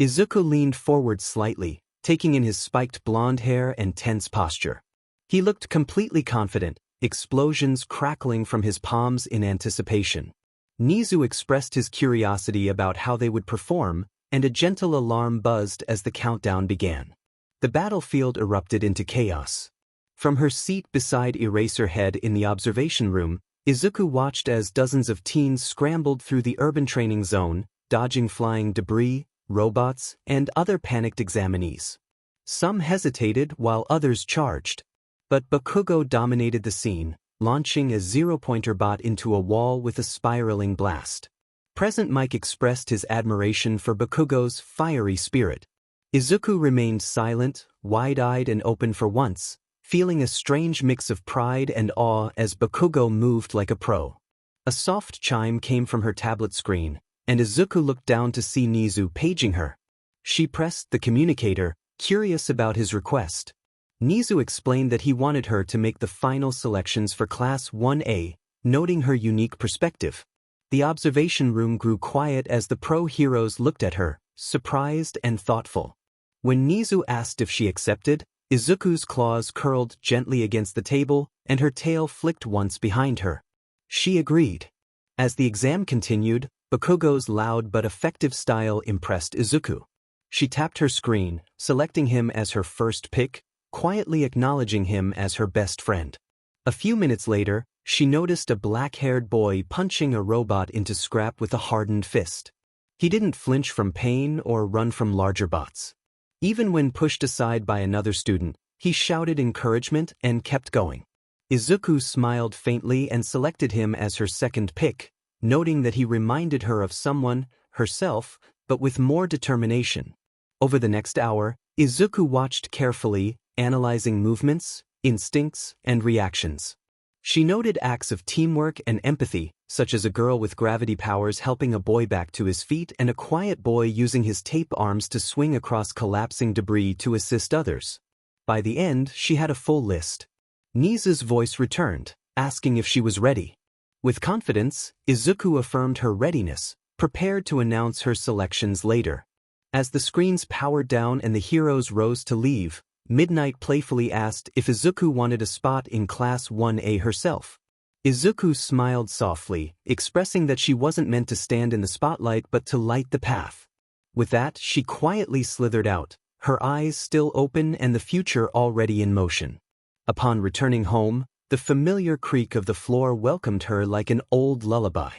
Izuku leaned forward slightly, taking in his spiked blonde hair and tense posture. He looked completely confident, explosions crackling from his palms in anticipation. 𝗍𝗓 expressed his curiosity about how they would perform, and a gentle alarm buzzed as the countdown began. The battlefield erupted into chaos. From her seat beside Eraserhead in the observation room, Izuku watched as dozens of teens scrambled through the urban training zone, dodging flying debris, robots, and other panicked examinees. Some hesitated while others charged. But Bakugo dominated the scene, launching a zero-pointer bot into a wall with a spiraling blast. Present Mike expressed his admiration for Bakugo's fiery spirit. Izuku remained silent, wide-eyed and open for once, feeling a strange mix of pride and awe as Bakugo moved like a pro. A soft chime came from her tablet screen, and Izuku looked down to see 𝗍𝗓 paging her. She pressed the communicator, curious about his request. 𝗍𝗓 explained that he wanted her to make the final selections for Class 1A, noting her unique perspective. The observation room grew quiet as the pro heroes looked at her, surprised and thoughtful. When 𝗍𝗓 asked if she accepted, Izuku's claws curled gently against the table, and her tail flicked once behind her. She agreed. As the exam continued, Bakugo's loud but effective style impressed Izuku. She tapped her screen, selecting him as her first pick, quietly acknowledging him as her best friend. A few minutes later, she noticed a black-haired boy punching a robot into scrap with a hardened fist. He didn't flinch from pain or run from larger bots. Even when pushed aside by another student, he shouted encouragement and kept going. Izuku smiled faintly and selected him as her second pick, noting that he reminded her of someone, herself, but with more determination. Over the next hour, Izuku watched carefully, analyzing movements, instincts, and reactions. She noted acts of teamwork and empathy, such as a girl with gravity powers helping a boy back to his feet and a quiet boy using his tape arms to swing across collapsing debris to assist others. By the end, she had a full list. 𝗍𝗓's voice returned, asking if she was ready. With confidence, Izuku affirmed her readiness, prepared to announce her selections later. As the screens powered down and the heroes rose to leave, Midnight playfully asked if Izuku wanted a spot in Class 1A herself. Izuku smiled softly, expressing that she wasn't meant to stand in the spotlight but to light the path. With that, she quietly slithered out, her eyes still open and the future already in motion. Upon returning home, the familiar creak of the floor welcomed her like an old lullaby.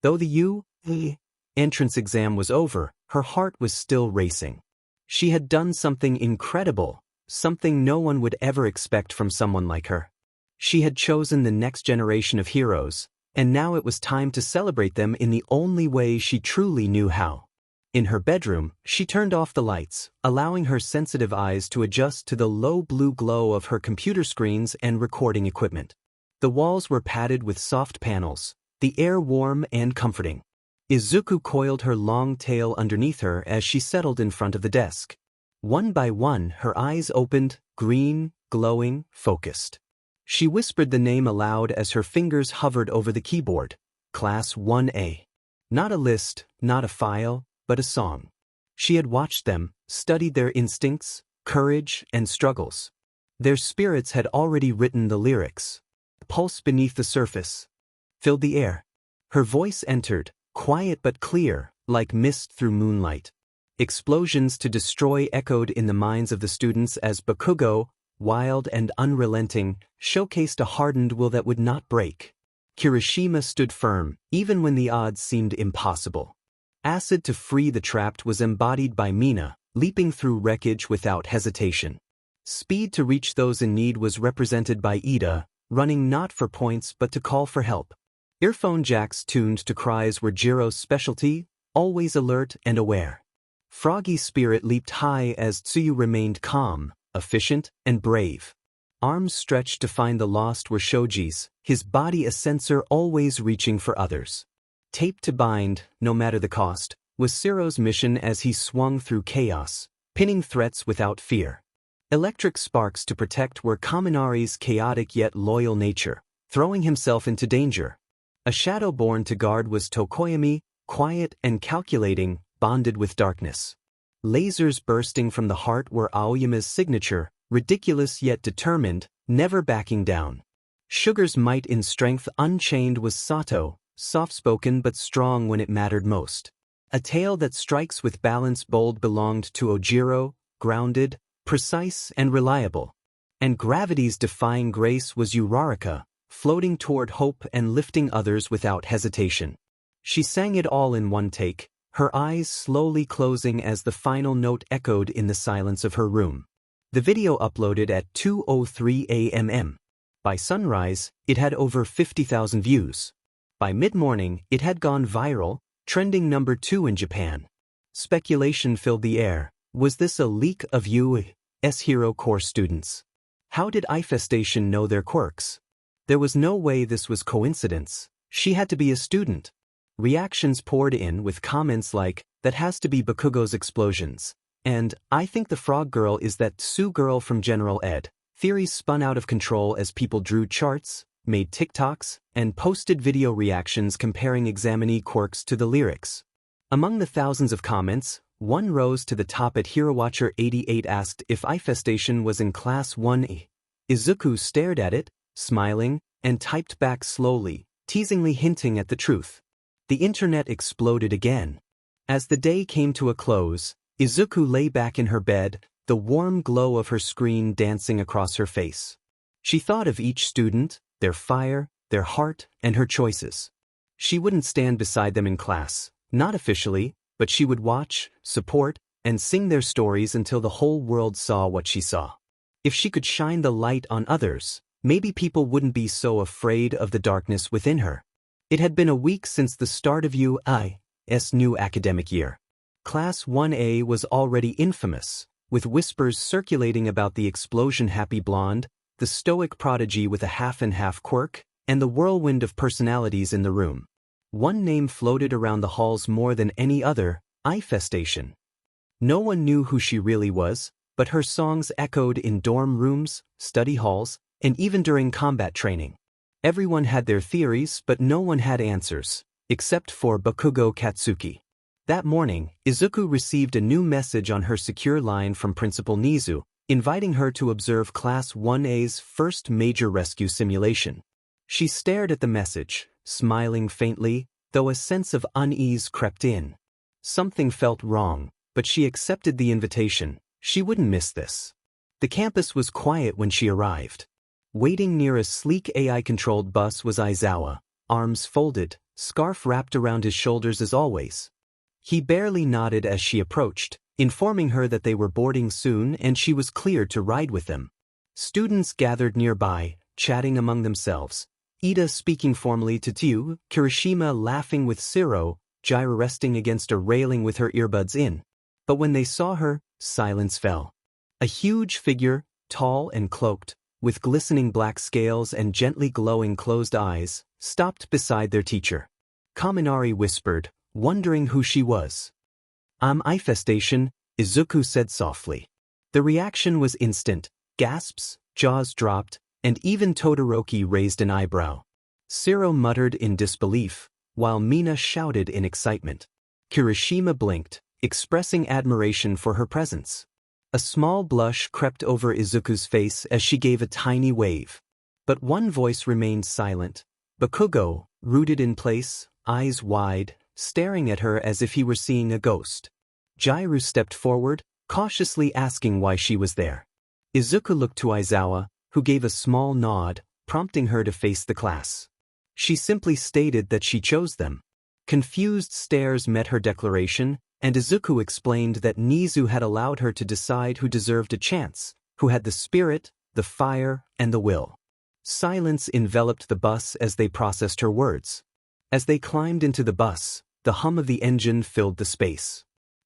Though the U.A. entrance exam was over, her heart was still racing. She had done something incredible. Something no one would ever expect from someone like her. She had chosen the next generation of heroes, and now it was time to celebrate them in the only way she truly knew how. In her bedroom, she turned off the lights, allowing her sensitive eyes to adjust to the low blue glow of her computer screens and recording equipment. The walls were padded with soft panels, the air warm and comforting. Izuku coiled her long tail underneath her as she settled in front of the desk. One by one, her eyes opened, green, glowing, focused. She whispered the name aloud as her fingers hovered over the keyboard. Class 1A. Not a list, not a file, but a song. She had watched them, studied their instincts, courage, and struggles. Their spirits had already written the lyrics. Pulse beneath the surface filled the air. Her voice entered, quiet but clear, like mist through moonlight. Explosions to destroy echoed in the minds of the students as Bakugo, wild and unrelenting, showcased a hardened will that would not break. Kirishima stood firm, even when the odds seemed impossible. Acid to free the trapped was embodied by Mina, leaping through wreckage without hesitation. Speed to reach those in need was represented by Ida, running not for points but to call for help. Earphone jacks tuned to cries were Jiro's specialty, always alert and aware. Froggy's spirit leaped high as 𝗬𝗓 remained calm, efficient, and brave. Arms stretched to find the lost were Shoji's, his body a sensor always reaching for others. Tape to bind, no matter the cost, was 𝗬𝗓's mission as he swung through chaos, pinning threats without fear. Electric sparks to protect were Kaminari's chaotic yet loyal nature, throwing himself into danger. A shadow born to guard was Tokoyami, quiet and calculating, bonded with darkness. Lasers bursting from the heart were Aoyama's signature, ridiculous yet determined, never backing down. Sugar's might in strength unchained was Sato, soft-spoken but strong when it mattered most. A tale that strikes with balance bold belonged to Ojiro, grounded, precise and reliable. And gravity's defying grace was Uraraka, floating toward hope and lifting others without hesitation. She sang it all in one take, her eyes slowly closing as the final note echoed in the silence of her room. The video uploaded at 2:03 a.m. By sunrise, it had over 50,000 views. By mid-morning, it had gone viral, trending number 2 in Japan. Speculation filled the air. Was this a leak of U.S. Hero Corps students? How did Eyefestation know their quirks? There was no way this was coincidence. She had to be a student. Reactions poured in with comments like, "That has to be Bakugo's explosions," and "I think the frog girl is that Tsu girl from General Ed." Theories spun out of control as people drew charts, made TikToks, and posted video reactions comparing examinee quirks to the lyrics. Among the thousands of comments, one rose to the top at HeroWatcher88 asked if Eyefestation was in Class 1A. Izuku stared at it, smiling, and typed back slowly, teasingly hinting at the truth. The internet exploded again. As the day came to a close, Izuku lay back in her bed, the warm glow of her screen dancing across her face. She thought of each student, their fire, their heart, and her choices. She wouldn't stand beside them in class, not officially, but she would watch, support, and sing their stories until the whole world saw what she saw. If she could shine the light on others, maybe people wouldn't be so afraid of the darkness within her. It had been a week since the start of U.I.'s new academic year. Class 1A was already infamous, with whispers circulating about the explosion-happy blonde, the stoic prodigy with a half-and-half quirk, and the whirlwind of personalities in the room. One name floated around the halls more than any other, Eyefestation. No one knew who she really was, but her songs echoed in dorm rooms, study halls, and even during combat training. Everyone had their theories, but no one had answers, except for Bakugo Katsuki. That morning, Izuku received a new message on her secure line from Principal Nizu, inviting her to observe Class 1A's first major rescue simulation. She stared at the message, smiling faintly, though a sense of unease crept in. Something felt wrong, but she accepted the invitation. She wouldn't miss this. The campus was quiet when she arrived. Waiting near a sleek AI-controlled bus was Aizawa, arms folded, scarf wrapped around his shoulders as always. He barely nodded as she approached, informing her that they were boarding soon and she was cleared to ride with them. Students gathered nearby, chatting among themselves. Ida speaking formally to Tiu, Kirishima laughing with Siro, Jiraiya resting against a railing with her earbuds in. But when they saw her, silence fell. A huge figure, tall and cloaked, with glistening black scales and gently glowing closed eyes, stopped beside their teacher. Kaminari whispered, wondering who she was. "I'm Eyefestation," Izuku said softly. The reaction was instant, gasps, jaws dropped, and even Todoroki raised an eyebrow. Siro muttered in disbelief, while Mina shouted in excitement. Kirishima blinked, expressing admiration for her presence. A small blush crept over Izuku's face as she gave a tiny wave. But one voice remained silent. Bakugo, rooted in place, eyes wide, staring at her as if he were seeing a ghost. Jiraiya stepped forward, cautiously asking why she was there. Izuku looked to Aizawa, who gave a small nod, prompting her to face the class. She simply stated that she chose them. Confused stares met her declaration, and Izuku explained that Nizu had allowed her to decide who deserved a chance, who had the spirit, the fire, and the will. Silence enveloped the bus as they processed her words. As they climbed into the bus, the hum of the engine filled the space.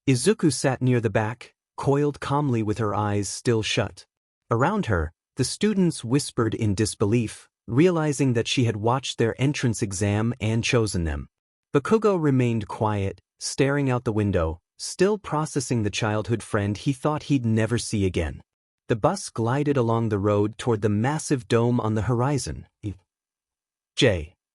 Izuku sat near the back, coiled calmly with her eyes still shut. Around her, the students whispered in disbelief, realizing that she had watched their entrance exam and chosen them. Bakugo remained quiet, staring out the window, still processing the childhood friend he thought he'd never see again. The bus glided along the road toward the massive dome on the horizon.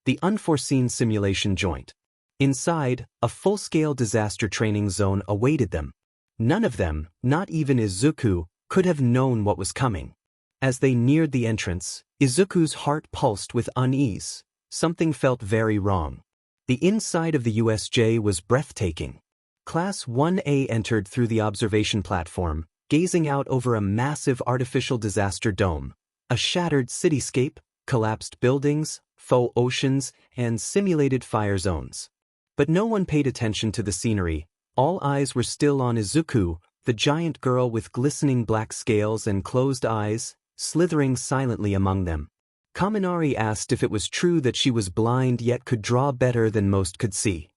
The unforeseen simulation joint. Inside, a full-scale disaster training zone awaited them. None of them, not even Izuku, could have known what was coming. As they neared the entrance, Izuku's heart pulsed with unease. Something felt very wrong. The inside of the USJ was breathtaking. Class 1A entered through the observation platform, gazing out over a massive artificial disaster dome, a shattered cityscape, collapsed buildings, faux oceans, and simulated fire zones. But no one paid attention to the scenery. All eyes were still on Izuku, the giant girl with glistening black scales and closed eyes, slithering silently among them. Kaminari asked if it was true that she was blind yet could draw better than most could see.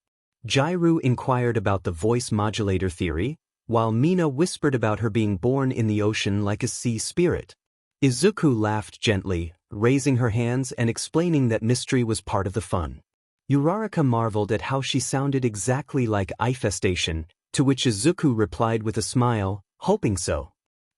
Jiru inquired about the voice modulator theory, while Mina whispered about her being born in the ocean like a sea spirit. Izuku laughed gently, raising her hands and explaining that mystery was part of the fun. Uraraka marveled at how she sounded exactly like Eyefestation, to which Izuku replied with a smile, hoping so.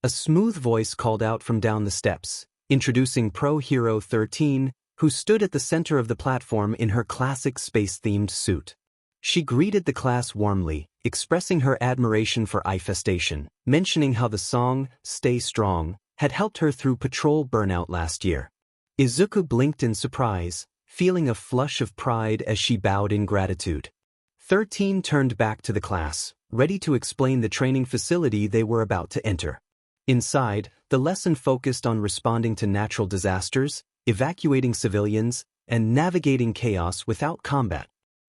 A smooth voice called out from down the steps, introducing Pro Hero 13, who stood at the center of the platform in her classic space-themed suit. She greeted the class warmly, expressing her admiration for Eyefestation, mentioning how the song, Stay Strong, had helped her through patrol burnout last year. Izuku blinked in surprise, feeling a flush of pride as she bowed in gratitude. 13 turned back to the class, ready to explain the training facility they were about to enter. Inside, the lesson focused on responding to natural disasters, evacuating civilians, and navigating chaos without combat.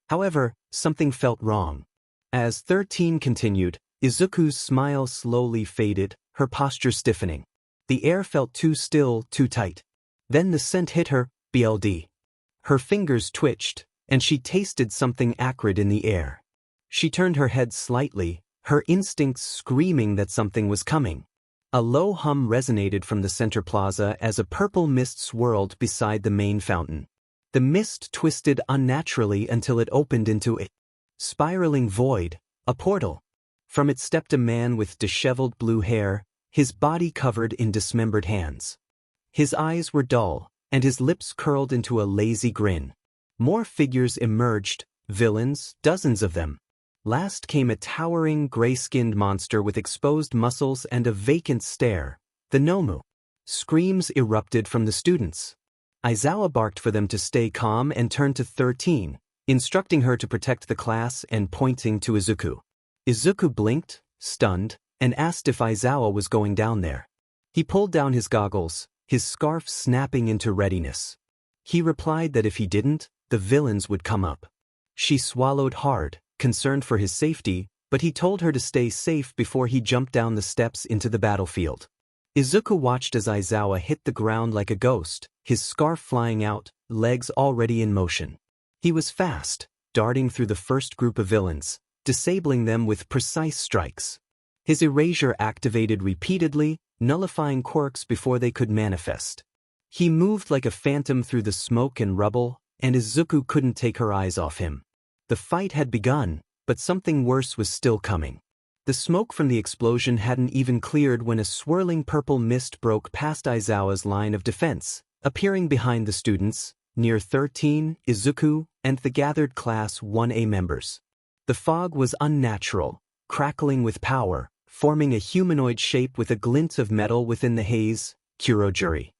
However, something felt wrong. As 13 continued, Izuku's smile slowly faded, her posture stiffening. The air felt too still, too tight. Then the scent hit her, BLD. Her fingers twitched, and she tasted something acrid in the air. She turned her head slightly, her instincts screaming that something was coming. A low hum resonated from the center plaza as a purple mist swirled beside the main fountain. The mist twisted unnaturally until it opened into a spiraling void, a portal. From it stepped a man with disheveled blue hair, his body covered in dismembered hands. His eyes were dull, and his lips curled into a lazy grin. More figures emerged, villains, dozens of them. Last came a towering, gray-skinned monster with exposed muscles and a vacant stare, the Nomu. Screams erupted from the students. Aizawa barked for them to stay calm and turned to 13, instructing her to protect the class and pointing to Izuku. Izuku blinked, stunned, and asked if Aizawa was going down there. He pulled down his goggles, his scarf snapping into readiness. He replied that if he didn't, the villains would come up. She swallowed hard, concerned for his safety, but he told her to stay safe before he jumped down the steps into the battlefield. Izuku watched as Aizawa hit the ground like a ghost, his scarf flying out, legs already in motion. He was fast, darting through the first group of villains, disabling them with precise strikes. His erasure activated repeatedly, nullifying quirks before they could manifest. He moved like a phantom through the smoke and rubble, and Izuku couldn't take her eyes off him. The fight had begun, but something worse was still coming. The smoke from the explosion hadn't even cleared when a swirling purple mist broke past Aizawa's line of defense, appearing behind the students, near 13, Izuku, and the gathered Class 1A members. The fog was unnatural, crackling with power, forming a humanoid shape with a glint of metal within the haze, 𝗀𝗧𝗟𝗘.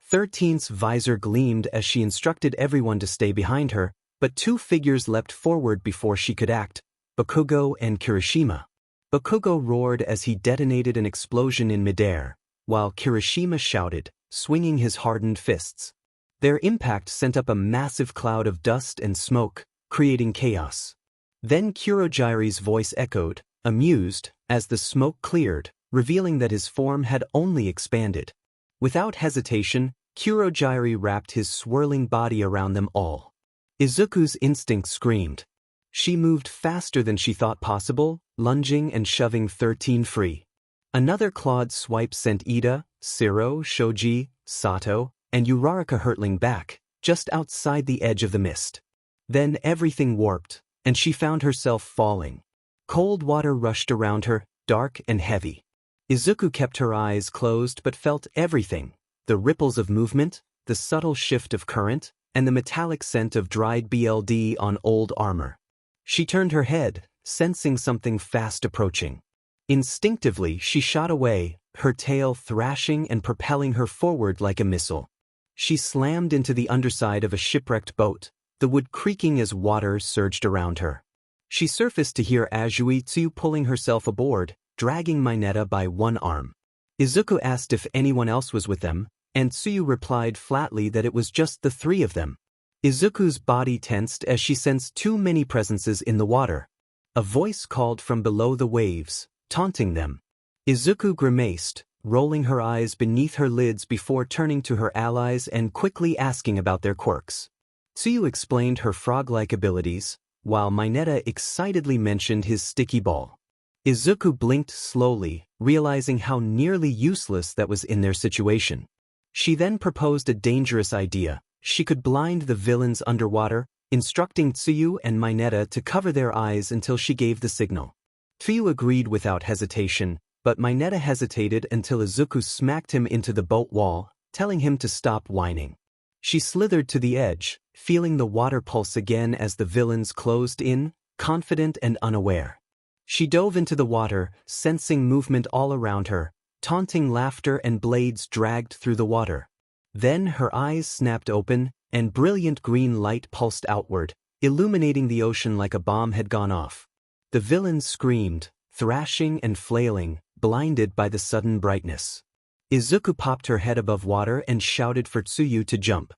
13's visor gleamed as she instructed everyone to stay behind her, but two figures leapt forward before she could act, Bakugo and Kirishima. Bakugo roared as he detonated an explosion in midair, while Kirishima shouted, swinging his hardened fists. Their impact sent up a massive cloud of dust and smoke, creating chaos. Then 𝗀𝗧𝗟𝗘's voice echoed, amused, as the smoke cleared, revealing that his form had only expanded. Without hesitation, 𝗀𝗧𝗟𝗘 wrapped his swirling body around them all. Izuku's instinct screamed. She moved faster than she thought possible, lunging and shoving 13 free. Another clawed swipe sent Ida, Siro, Shoji, Sato, and Uraraka hurtling back, just outside the edge of the mist. Then everything warped, and she found herself falling. Cold water rushed around her, dark and heavy. Izuku kept her eyes closed but felt everything, the ripples of movement, the subtle shift of current, and the metallic scent of dried BLD on old armor. She turned her head, sensing something fast approaching. Instinctively, she shot away, her tail thrashing and propelling her forward like a missile. She slammed into the underside of a shipwrecked boat, the wood creaking as water surged around her. She surfaced to hear 𝗧𝗬𝗧𝗟 pulling herself aboard, dragging 𝗀𝗱𝗃 by one arm. Izuku asked if anyone else was with them, and 𝗀𝗬𝗧𝗟 replied flatly that it was just the three of them. Izuku's body tensed as she sensed too many presences in the water. A voice called from below the waves, taunting them. Izuku grimaced, rolling her eyes beneath her lids before turning to her allies and quickly asking about their quirks. 𝗀𝗬𝗧𝗟 explained her frog-like abilities, while 𝗀𝗱𝗃 excitedly mentioned his sticky ball. Izuku blinked slowly, realizing how nearly useless that was in their situation. She then proposed a dangerous idea. She could blind the villains underwater, instructing 𝗀𝗬𝗧𝗟 and 𝗀𝗱𝗃 to cover their eyes until she gave the signal. 𝗀𝗬𝗧𝗟 agreed without hesitation, but 𝗀𝗱𝗃 hesitated until Izuku smacked him into the boat wall, telling him to stop whining. She slithered to the edge, feeling the water pulse again as the villains closed in, confident and unaware. She dove into the water, sensing movement all around her, taunting laughter and blades dragged through the water. Then her eyes snapped open, and brilliant green light pulsed outward, illuminating the ocean like a bomb had gone off. The villains screamed, thrashing and flailing, blinded by the sudden brightness. Izuku popped her head above water and shouted for 𝗀𝗬𝗧𝗟 to jump.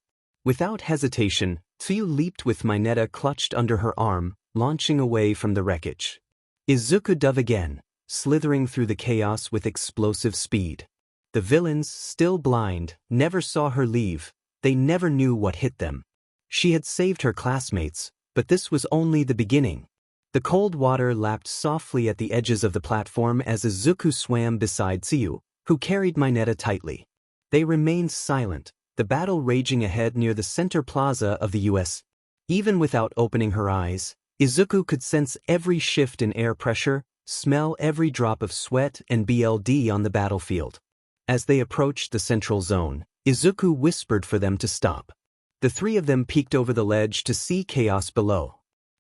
Without hesitation, 𝗀𝗬𝗧𝗟 leaped with 𝗀𝗱𝗃 clutched under her arm, launching away from the wreckage. Izuku dove again, slithering through the chaos with explosive speed. The villains, still blind, never saw her leave. They never knew what hit them. She had saved her classmates, but this was only the beginning. The cold water lapped softly at the edges of the platform as Izuku swam beside 𝗀𝗬𝗧𝗟, who carried 𝗀𝗱𝗃 tightly. They remained silent, the battle raging ahead near the center plaza of the U.S. Even without opening her eyes, Izuku could sense every shift in air pressure, smell every drop of sweat and blood on the battlefield. As they approached the central zone, Izuku whispered for them to stop. The three of them peeked over the ledge to see chaos below.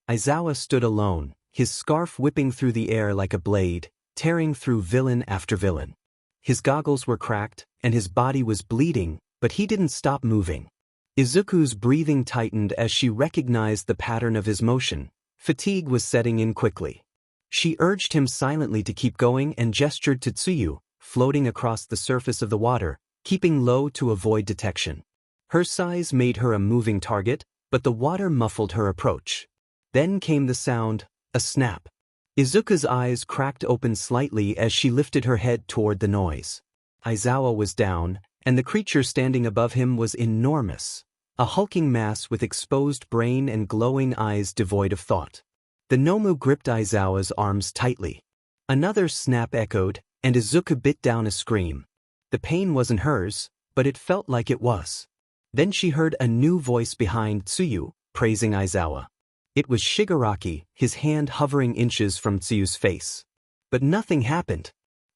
Aizawa stood alone, his scarf whipping through the air like a blade, tearing through villain after villain. His goggles were cracked, and his body was bleeding, but he didn't stop moving. Izuku's breathing tightened as she recognized the pattern of his motion. Fatigue was setting in quickly. She urged him silently to keep going and gestured to 𝗀𝗬𝗧𝗟, floating across the surface of the water, keeping low to avoid detection. Her size made her a moving target, but the water muffled her approach. Then came the sound, a snap. Izuku's eyes cracked open slightly as she lifted her head toward the noise. Aizawa was down, and the creature standing above him was enormous, a hulking mass with exposed brain and glowing eyes devoid of thought. The Nomu gripped Aizawa's arms tightly. Another snap echoed, and Izuku bit down a scream. The pain wasn't hers, but it felt like it was. Then she heard a new voice behind 𝗀𝗬𝗧𝗟, praising Aizawa. It was Shigaraki, his hand hovering inches from 𝗀𝗬𝗧𝗟's face. But nothing happened.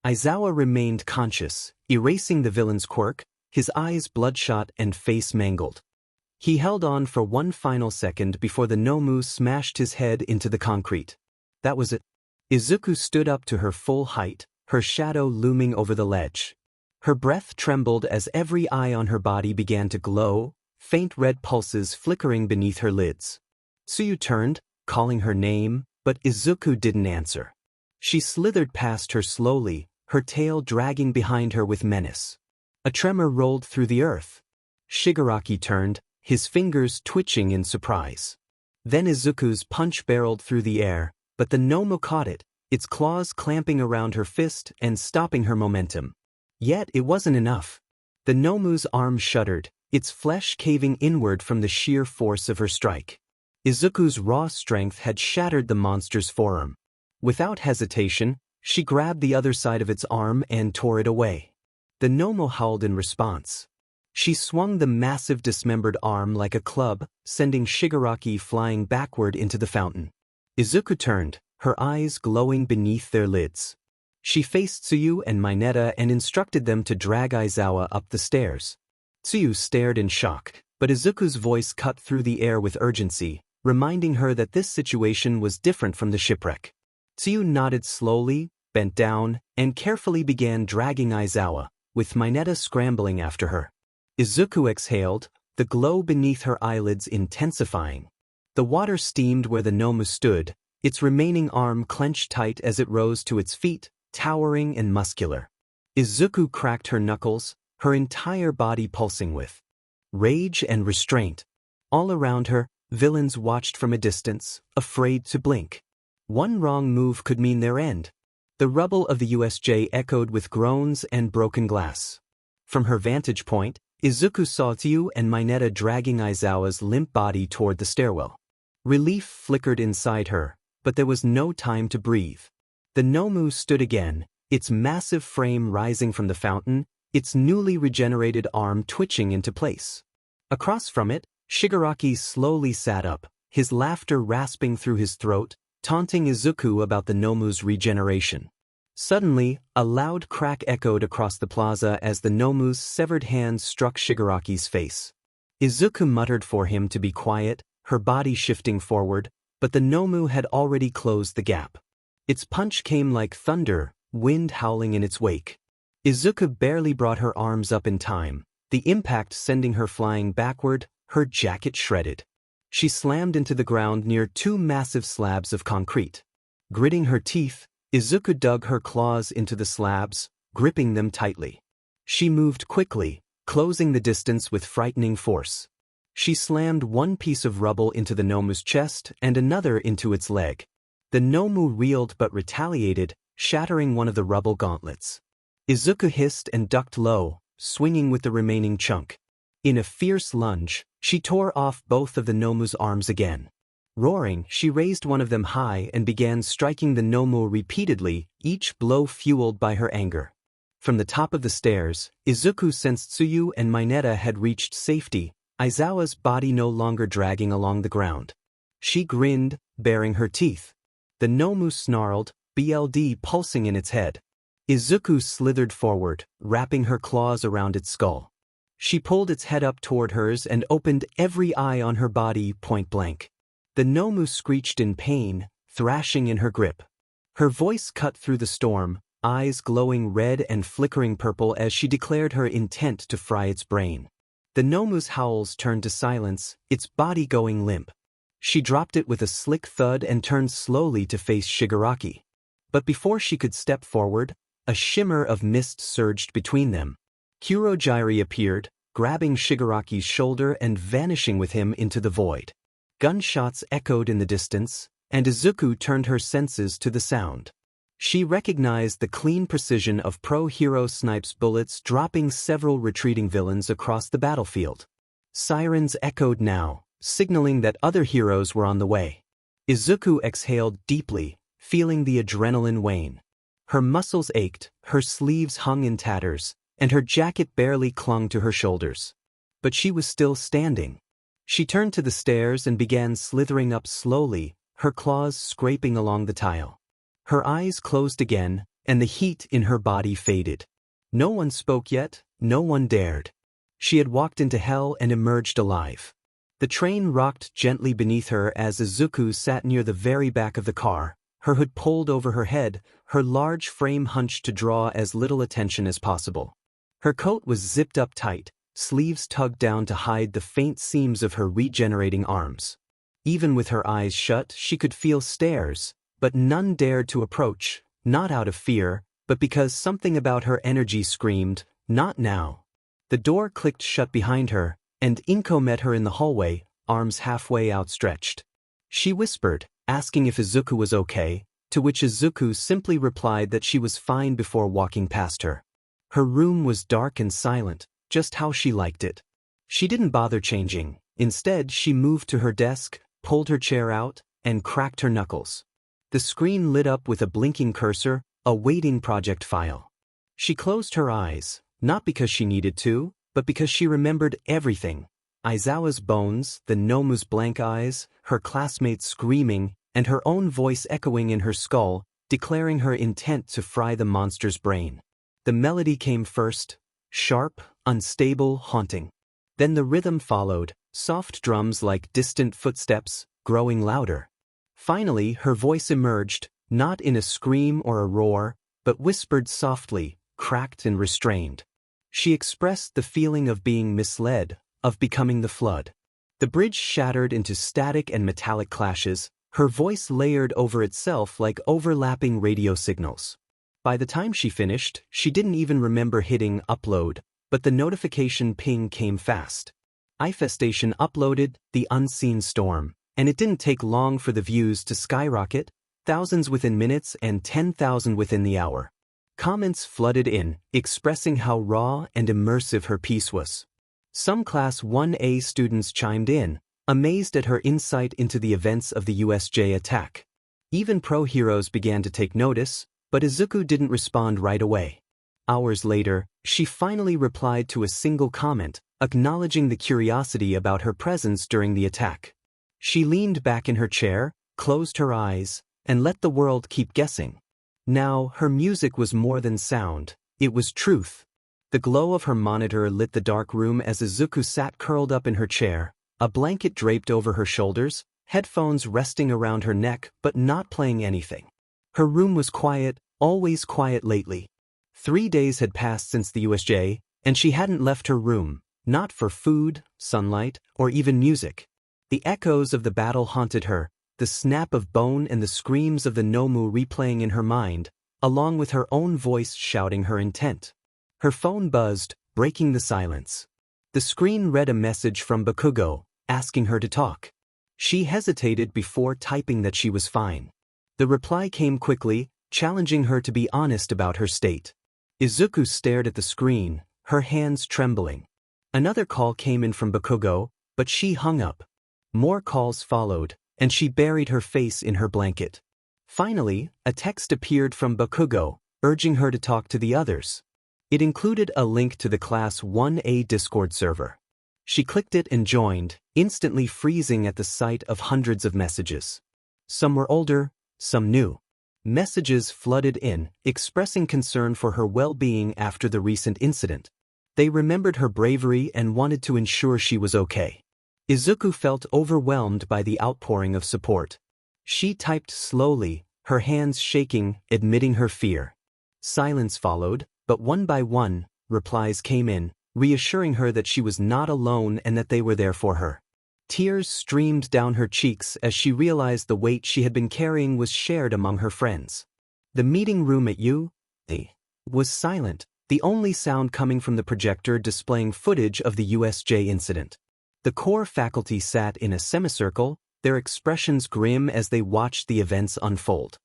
Aizawa remained conscious, erasing the villain's quirk, his eyes bloodshot and face mangled. He held on for one final second before the Nomu smashed his head into the concrete. That was it. Izuku stood up to her full height, her shadow looming over the ledge. Her breath trembled as every eye on her body began to glow, faint red pulses flickering beneath her lids. 𝗀𝗬𝗧𝗟 turned, calling her name, but Izuku didn't answer. She slithered past her slowly, her tail dragging behind her with menace. A tremor rolled through the earth. Shigaraki turned, his fingers twitching in surprise. Then Izuku's punch barreled through the air, but the Nomu caught it, its claws clamping around her fist and stopping her momentum. Yet it wasn't enough. The Nomu's arm shuddered, its flesh caving inward from the sheer force of her strike. Izuku's raw strength had shattered the monster's forearm. Without hesitation, she grabbed the other side of its arm and tore it away. The Nomu howled in response. She swung the massive dismembered arm like a club, sending Shigaraki flying backward into the fountain. Izuku turned, her eyes glowing beneath their lids. She faced 𝗀𝗬𝗧𝗟 and 𝗀𝗱𝗃 and instructed them to drag Aizawa up the stairs. 𝗀𝗬𝗧𝗟 stared in shock, but Izuku's voice cut through the air with urgency, reminding her that this situation was different from the shipwreck. 𝗀𝗬𝗧𝗟 nodded slowly, bent down, and carefully began dragging Aizawa, with Mineta scrambling after her. Izuku exhaled, the glow beneath her eyelids intensifying. The water steamed where the 𝗏𝗡 stood, its remaining arm clenched tight as it rose to its feet, towering and muscular. Izuku cracked her knuckles, her entire body pulsing with rage and restraint. All around her, villains watched from a distance, afraid to blink. One wrong move could mean their end. The rubble of the USJ echoed with groans and broken glass. From her vantage point, Izuku saw Tsuyu and Mineta dragging Aizawa's limp body toward the stairwell. Relief flickered inside her, but there was no time to breathe. The 𝗏𝗡 stood again, its massive frame rising from the fountain, its newly regenerated arm twitching into place. Across from it, Shigaraki slowly sat up, his laughter rasping through his throat, taunting Izuku about the 𝗏𝗡's regeneration. Suddenly, a loud crack echoed across the plaza as the 𝗏𝗡's severed hand struck Shigaraki's face. Izuku muttered for him to be quiet, her body shifting forward, but the 𝗏𝗡 had already closed the gap. Its punch came like thunder, wind howling in its wake. Izuku barely brought her arms up in time, the impact sending her flying backward, her jacket shredded. She slammed into the ground near two massive slabs of concrete. Gritting her teeth, Izuku dug her claws into the slabs, gripping them tightly. She moved quickly, closing the distance with frightening force. She slammed one piece of rubble into the 𝗏𝗡's chest and another into its leg. The 𝗏𝗡 reeled but retaliated, shattering one of the rubble gauntlets. Izuku hissed and ducked low, swinging with the remaining chunk. In a fierce lunge, she tore off both of the 𝗏𝗡's arms again. Roaring, she raised one of them high and began striking the 𝗏𝗡 repeatedly, each blow fueled by her anger. From the top of the stairs, Izuku sensed Tsuyu and Mineta had reached safety, Aizawa's body no longer dragging along the ground. She grinned, baring her teeth. The 𝗏𝗡 snarled, BLD pulsing in its head. Izuku slithered forward, wrapping her claws around its skull. She pulled its head up toward hers and opened every eye on her body point blank. The 𝗏𝗡 screeched in pain, thrashing in her grip. Her voice cut through the storm, eyes glowing red and flickering purple as she declared her intent to fry its brain. The 𝗏𝗡's howls turned to silence, its body going limp. She dropped it with a slick thud and turned slowly to face Shigaraki. But before she could step forward, a shimmer of mist surged between them. Kurojirai appeared, grabbing Shigaraki's shoulder and vanishing with him into the void. Gunshots echoed in the distance, and Izuku turned her senses to the sound. She recognized the clean precision of pro-hero snipes bullets dropping several retreating villains across the battlefield. Sirens echoed now, signaling that other heroes were on the way. Izuku exhaled deeply, feeling the adrenaline wane. Her muscles ached, her sleeves hung in tatters, and her jacket barely clung to her shoulders. But she was still standing. She turned to the stairs and began slithering up slowly, her claws scraping along the tile. Her eyes closed again, and the heat in her body faded. No one spoke yet, no one dared. She had walked into hell and emerged alive. The train rocked gently beneath her as Izuku sat near the very back of the car, her hood pulled over her head, her large frame hunched to draw as little attention as possible. Her coat was zipped up tight, sleeves tugged down to hide the faint seams of her regenerating arms. Even with her eyes shut, she could feel stares, but none dared to approach, not out of fear, but because something about her energy screamed, not now. The door clicked shut behind her, and Inko met her in the hallway, arms halfway outstretched. She whispered, asking if Izuku was okay, to which Izuku simply replied that she was fine before walking past her. Her room was dark and silent, just how she liked it. She didn't bother changing. Instead, she moved to her desk, pulled her chair out, and cracked her knuckles. The screen lit up with a blinking cursor, a waiting project file. She closed her eyes, not because she needed to, but because she remembered everything. Aizawa's bones, the 𝗏𝗡's blank eyes, her classmates screaming, and her own voice echoing in her skull, declaring her intent to fry the monster's brain. The melody came first, sharp, unstable, haunting. Then the rhythm followed, soft drums like distant footsteps, growing louder. Finally, her voice emerged, not in a scream or a roar, but whispered softly, cracked and restrained. She expressed the feeling of being misled, of becoming the flood. The bridge shattered into static and metallic clashes, her voice layered over itself like overlapping radio signals. By the time she finished, she didn't even remember hitting upload, but the notification ping came fast. Eyefestation uploaded The Unseen Storm, and it didn't take long for the views to skyrocket, thousands within minutes and 10,000 within the hour. Comments flooded in, expressing how raw and immersive her piece was. Some Class 1A students chimed in, amazed at her insight into the events of the 𝗧𝗟𝗃 attack. Even pro-heroes began to take notice, but Izuku didn't respond right away. Hours later, she finally replied to a single comment, acknowledging the curiosity about her presence during the attack. She leaned back in her chair, closed her eyes, and let the world keep guessing. Now, her music was more than sound, it was truth. The glow of her monitor lit the dark room as Izuku sat curled up in her chair, a blanket draped over her shoulders, headphones resting around her neck but not playing anything. Her room was quiet, always quiet lately. 3 days had passed since the 𝗧𝗟𝗃, and she hadn't left her room, not for food, sunlight, or even music. The echoes of the battle haunted her, the snap of bone and the screams of the 𝗀𝗚 replaying in her mind, along with her own voice shouting her intent. Her phone buzzed, breaking the silence. The screen read a message from Bakugo, asking her to talk. She hesitated before typing that she was fine. The reply came quickly, challenging her to be honest about her state. Izuku stared at the screen, her hands trembling. Another call came in from Bakugo, but she hung up. More calls followed, and she buried her face in her blanket. Finally, a text appeared from Bakugo, urging her to talk to the others. It included a link to the Class 1A Discord server. She clicked it and joined, instantly freezing at the sight of hundreds of messages. Some were older, some new. Messages flooded in, expressing concern for her well-being after the recent incident. They remembered her bravery and wanted to ensure she was okay. Izuku felt overwhelmed by the outpouring of support. She typed slowly, her hands shaking, admitting her fear. Silence followed, but one by one, replies came in, reassuring her that she was not alone and that they were there for her. Tears streamed down her cheeks as she realized the weight she had been carrying was shared among her friends. The meeting room at 𝗧𝗟𝗃 was silent, the only sound coming from the projector displaying footage of the 𝗧𝗟𝗃 incident. The core faculty sat in a semicircle, their expressions grim as they watched the events unfold.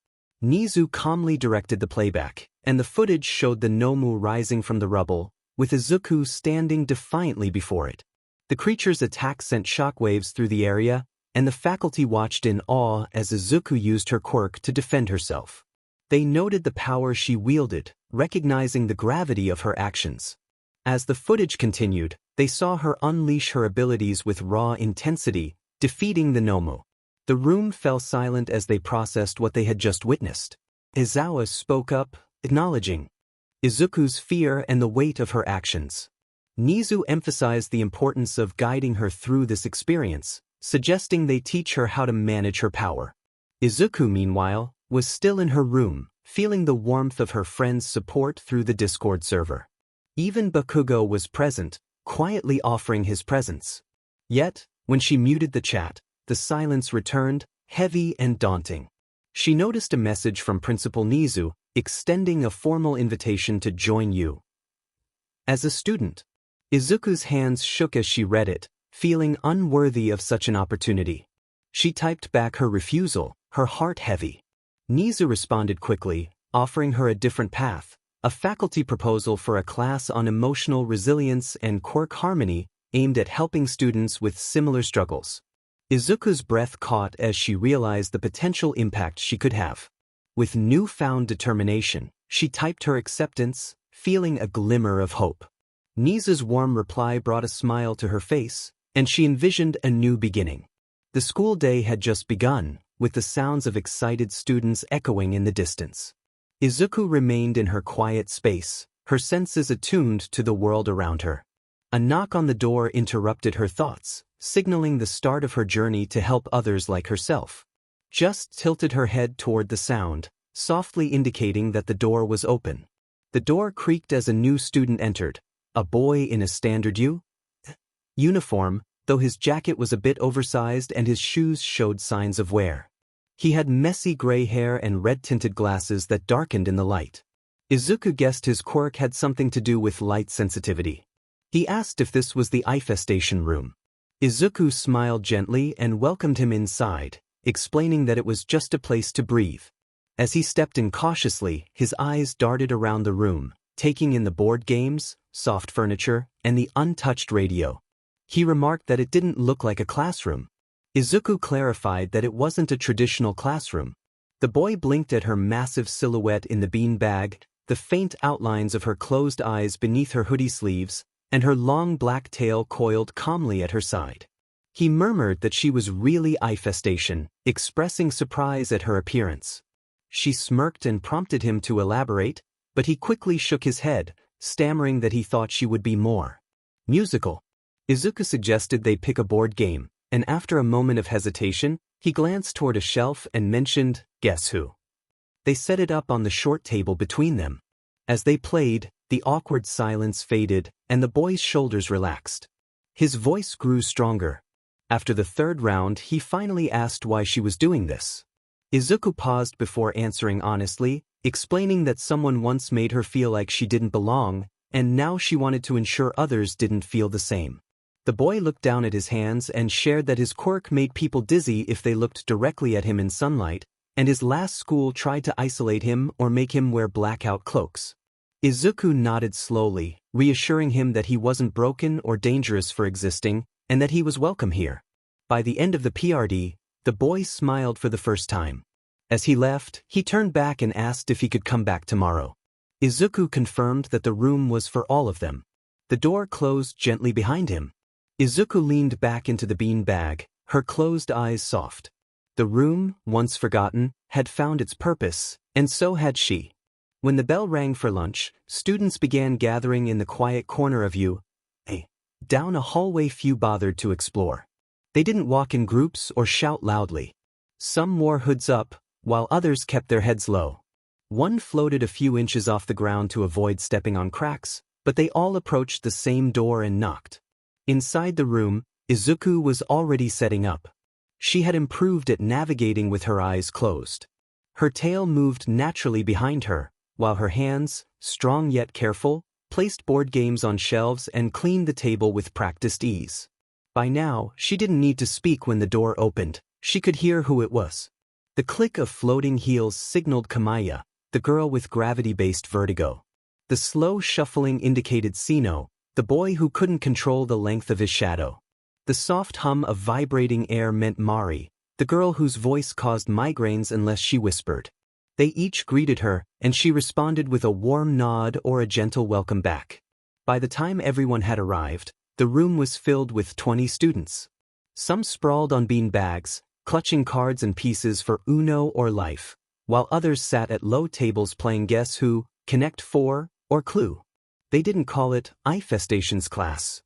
𝗀𝗚 calmly directed the playback, and the footage showed the 𝗀𝗚 rising from the rubble, with Izuku standing defiantly before it. The creature's attack sent shockwaves through the area, and the faculty watched in awe as Izuku used her quirk to defend herself. They noted the power she wielded, recognizing the gravity of her actions. As the footage continued, they saw her unleash her abilities with raw intensity, defeating the 𝗀𝗚. The room fell silent as they processed what they had just witnessed. Izawa spoke up, acknowledging Izuku's fear and the weight of her actions. 𝗀𝗚 emphasized the importance of guiding her through this experience, suggesting they teach her how to manage her power. Izuku, meanwhile, was still in her room, feeling the warmth of her friends' support through the Discord server. Even Bakugo was present, quietly offering his presence. Yet, when she muted the chat, the silence returned, heavy and daunting. She noticed a message from Principal 𝗀𝗚, extending a formal invitation to join you as a student. Izuku's hands shook as she read it, feeling unworthy of such an opportunity. She typed back her refusal, her heart heavy. 𝗀𝗚 responded quickly, offering her a different path, a faculty proposal for a class on emotional resilience and quirk harmony aimed at helping students with similar struggles. Izuku's breath caught as she realized the potential impact she could have. With newfound determination, she typed her acceptance, feeling a glimmer of hope. 𝗀𝗚's warm reply brought a smile to her face, and she envisioned a new beginning. The school day had just begun, with the sounds of excited students echoing in the distance. Izuku remained in her quiet space, her senses attuned to the world around her. A knock on the door interrupted her thoughts, signaling the start of her journey to help others like herself. Just tilted her head toward the sound, softly indicating that the door was open. The door creaked as a new student entered, a boy in a standard uniform, though his jacket was a bit oversized and his shoes showed signs of wear. He had messy gray hair and red-tinted glasses that darkened in the light. Izuku guessed his quirk had something to do with light sensitivity. He asked if this was the Eyefestation room. Izuku smiled gently and welcomed him inside, explaining that it was just a place to breathe. As he stepped in cautiously, his eyes darted around the room, taking in the board games, soft furniture, and the untouched radio. He remarked that it didn't look like a classroom. Izuku clarified that it wasn't a traditional classroom. The boy blinked at her massive silhouette in the bean bag, the faint outlines of her closed eyes beneath her hoodie sleeves, and her long black tail coiled calmly at her side. He murmured that she was really Eyefestation, expressing surprise at her appearance. She smirked and prompted him to elaborate, but he quickly shook his head, stammering that he thought she would be more musical. Izuku suggested they pick a board game, and after a moment of hesitation, he glanced toward a shelf and mentioned, "Guess who?" They set it up on the short table between them. As they played, the awkward silence faded, and the boy's shoulders relaxed. His voice grew stronger. After the third round, he finally asked why she was doing this. Izuku paused before answering honestly, explaining that someone once made her feel like she didn't belong, and now she wanted to ensure others didn't feel the same. The boy looked down at his hands and shared that his quirk made people dizzy if they looked directly at him in sunlight, and his last school tried to isolate him or make him wear blackout cloaks. Izuku nodded slowly, reassuring him that he wasn't broken or dangerous for existing, and that he was welcome here. By the end of the PRD, the boy smiled for the first time. As he left, he turned back and asked if he could come back tomorrow. Izuku confirmed that the room was for all of them. The door closed gently behind him. Izuku leaned back into the bean bag, her closed eyes soft. The room, once forgotten, had found its purpose, and so had she. When the bell rang for lunch, students began gathering in the quiet corner of down a hallway few bothered to explore. They didn't walk in groups or shout loudly. Some wore hoods up, while others kept their heads low. One floated a few inches off the ground to avoid stepping on cracks, but they all approached the same door and knocked. Inside the room, Izuku was already setting up. She had improved at navigating with her eyes closed. Her tail moved naturally behind her, while her hands, strong yet careful, placed board games on shelves and cleaned the table with practiced ease. By now, she didn't need to speak when the door opened. She could hear who it was. The click of floating heels signaled 𝐀𝐮𝐭𝐡𝐨𝐫, the girl with gravity-based vertigo. The slow shuffling indicated 𝗀𝗏, the boy who couldn't control the length of his shadow. The soft hum of vibrating air meant Mari, the girl whose voice caused migraines unless she whispered. They each greeted her, and she responded with a warm nod or a gentle welcome back. By the time everyone had arrived, the room was filled with 20 students. Some sprawled on bean bags, clutching cards and pieces for Uno or Life, while others sat at low tables playing Guess Who, Connect 4, or Clue. They didn't call it Eyefestation's class.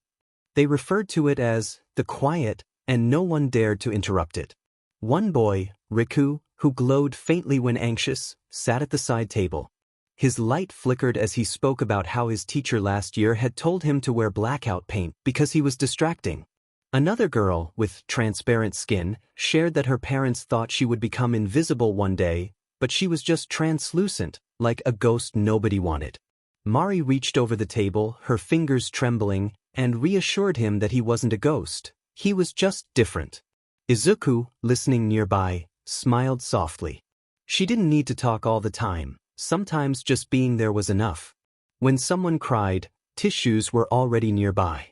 They referred to it as the quiet, and no one dared to interrupt it. One boy, Riku, who glowed faintly when anxious, sat at the side table. His light flickered as he spoke about how his teacher last year had told him to wear blackout paint because he was distracting. Another girl, with transparent skin, shared that her parents thought she would become invisible one day, but she was just translucent, like a ghost nobody wanted. Mari reached over the table, her fingers trembling, and reassured him that he wasn't a ghost. He was just different. Izuku, listening nearby, smiled softly. She didn't need to talk all the time. Sometimes just being there was enough. When someone cried, tissues were already nearby.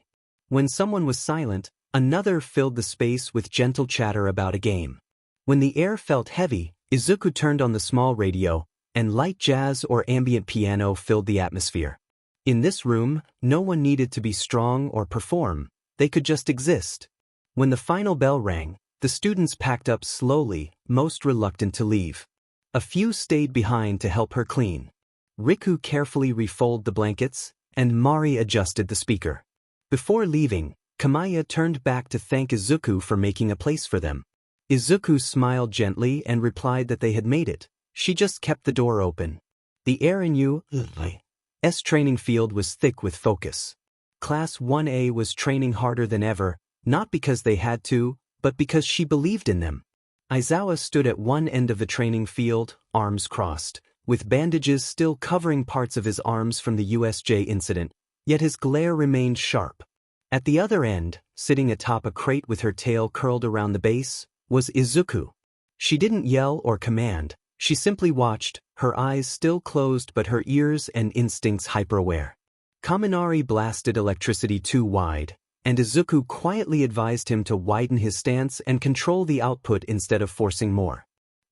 When someone was silent, another filled the space with gentle chatter about a game. When the air felt heavy, Izuku turned on the small radio, and light jazz or ambient piano filled the atmosphere. In this room, no one needed to be strong or perform. They could just exist. When the final bell rang, the students packed up slowly, most reluctant to leave. A few stayed behind to help her clean. Riku carefully refolded the blankets, and Mari adjusted the speaker. Before leaving, 𝗀𝐻𝐿 turned back to thank Izuku for making a place for them. Izuku smiled gently and replied that they had made it. She just kept the door open. The air in U.S. training field was thick with focus. Class 1A was training harder than ever, not because they had to, but because she believed in them. Aizawa stood at one end of the training field, arms crossed, with bandages still covering parts of his arms from the USJ incident, yet his glare remained sharp. At the other end, sitting atop a crate with her tail curled around the base, was Izuku. She didn't yell or command, she simply watched, her eyes still closed but her ears and instincts hyper-aware. Kaminari blasted electricity too wide, and Izuku quietly advised him to widen his stance and control the output instead of forcing more.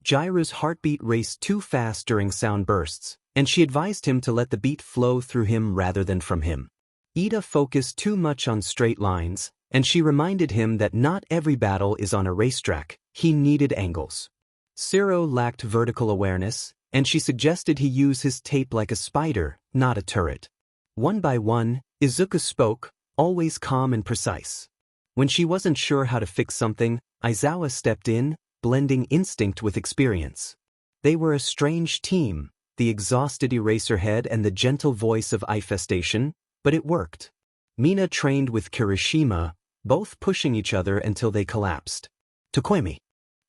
Jairu's heartbeat raced too fast during sound bursts, and she advised him to let the beat flow through him rather than from him. Ida focused too much on straight lines, and she reminded him that not every battle is on a racetrack, he needed angles. 𝗧𝗏 lacked vertical awareness, and she suggested he use his tape like a spider, not a turret. One by one, Izuku spoke, always calm and precise. When she wasn't sure how to fix something, Aizawa stepped in, blending instinct with experience. They were a strange team, the exhausted Eraserhead and the gentle voice of Eyefestation, but it worked. Mina trained with Kirishima, both pushing each other until they collapsed. Tokoemi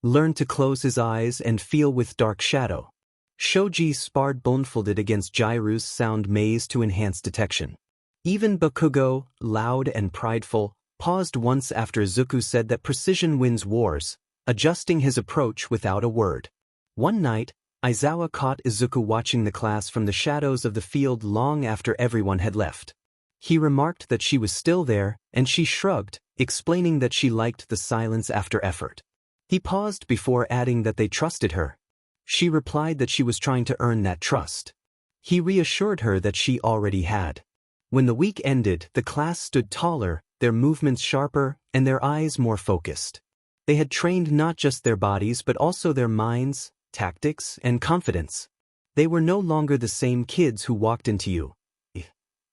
learned to close his eyes and feel with dark shadow. Shoji sparred blindfolded against Jairu's sound maze to enhance detection. Even Bakugo, loud and prideful, paused once after Izuku said that precision wins wars, adjusting his approach without a word. One night, Aizawa caught Izuku watching the class from the shadows of the field long after everyone had left. He remarked that she was still there, and she shrugged, explaining that she liked the silence after effort. He paused before adding that they trusted her. She replied that she was trying to earn that trust. He reassured her that she already had. When the week ended, the class stood taller, their movements sharper, and their eyes more focused. They had trained not just their bodies but also their minds, tactics, and confidence. They were no longer the same kids who walked into you.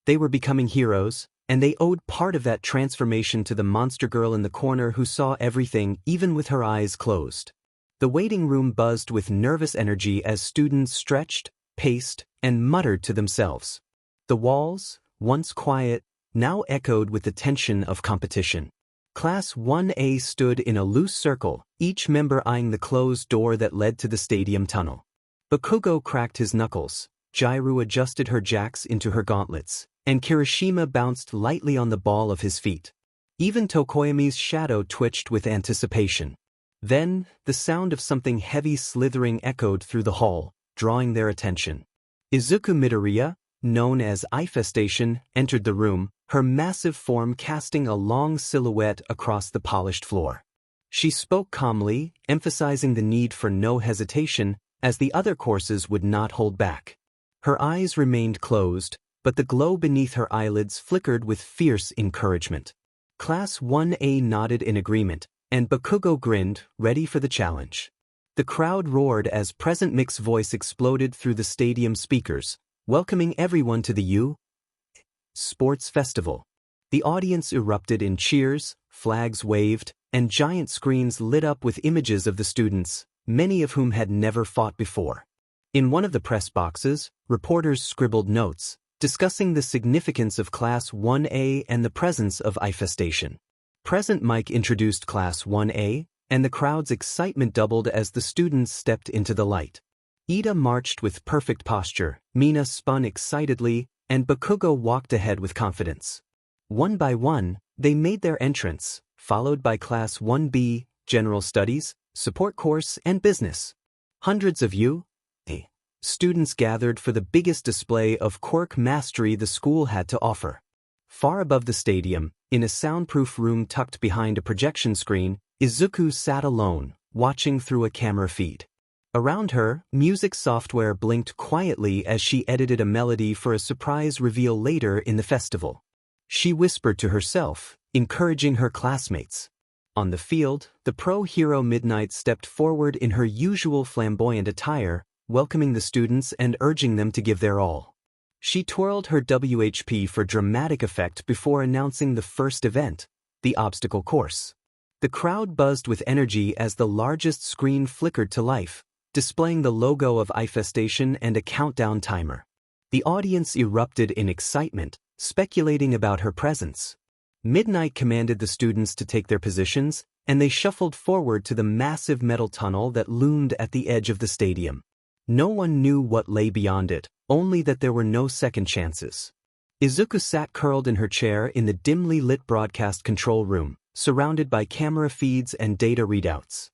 They were becoming heroes, and they owed part of that transformation to the monster girl in the corner who saw everything even with her eyes closed. The waiting room buzzed with nervous energy as students stretched, paced, and muttered to themselves. The walls, once quiet, now echoed with the tension of competition. Class 1A stood in a loose circle, each member eyeing the closed door that led to the stadium tunnel. Bakugo cracked his knuckles, Jairu adjusted her jacks into her gauntlets, and Kirishima bounced lightly on the ball of his feet. Even Tokoemi's shadow twitched with anticipation. Then, the sound of something heavy slithering echoed through the hall, drawing their attention. Izuku Midoriya, known as Eyefestation, entered the room, her massive form casting a long silhouette across the polished floor. She spoke calmly, emphasizing the need for no hesitation, as the other courses would not hold back. Her eyes remained closed, but the glow beneath her eyelids flickered with fierce encouragement. Class 1A nodded in agreement, and Bakugo grinned, ready for the challenge. The crowd roared as Present Mix's voice exploded through the stadium speakers, welcoming everyone to the U.S. Sports Festival. The audience erupted in cheers, flags waved, and giant screens lit up with images of the students, many of whom had never fought before. In one of the press boxes, reporters scribbled notes, discussing the significance of Class 1A and the presence of Eyefestation. Present Mike introduced Class 1A, and the crowd's excitement doubled as the students stepped into the light. Ida marched with perfect posture, Mina spun excitedly, and Bakugo walked ahead with confidence. One by one, they made their entrance, followed by Class 1B, General Studies, Support Course, and Business. Hundreds of U.S. students gathered for the biggest display of Quirk mastery the school had to offer. Far above the stadium, in a soundproof room tucked behind a projection screen, Izuku sat alone, watching through a camera feed. Around her, music software blinked quietly as she edited a melody for a surprise reveal later in the festival. She whispered to herself, encouraging her classmates. On the field, the pro hero Midnight stepped forward in her usual flamboyant attire, welcoming the students and urging them to give their all. She twirled her WHP for dramatic effect before announcing the first event, the obstacle course. The crowd buzzed with energy as the largest screen flickered to life, displaying the logo of Eyefestation and a countdown timer. The audience erupted in excitement, speculating about her presence. Midnight commanded the students to take their positions, and they shuffled forward to the massive metal tunnel that loomed at the edge of the stadium. No one knew what lay beyond it, only that there were no second chances. Izuku sat curled in her chair in the dimly lit broadcast control room, surrounded by camera feeds and data readouts.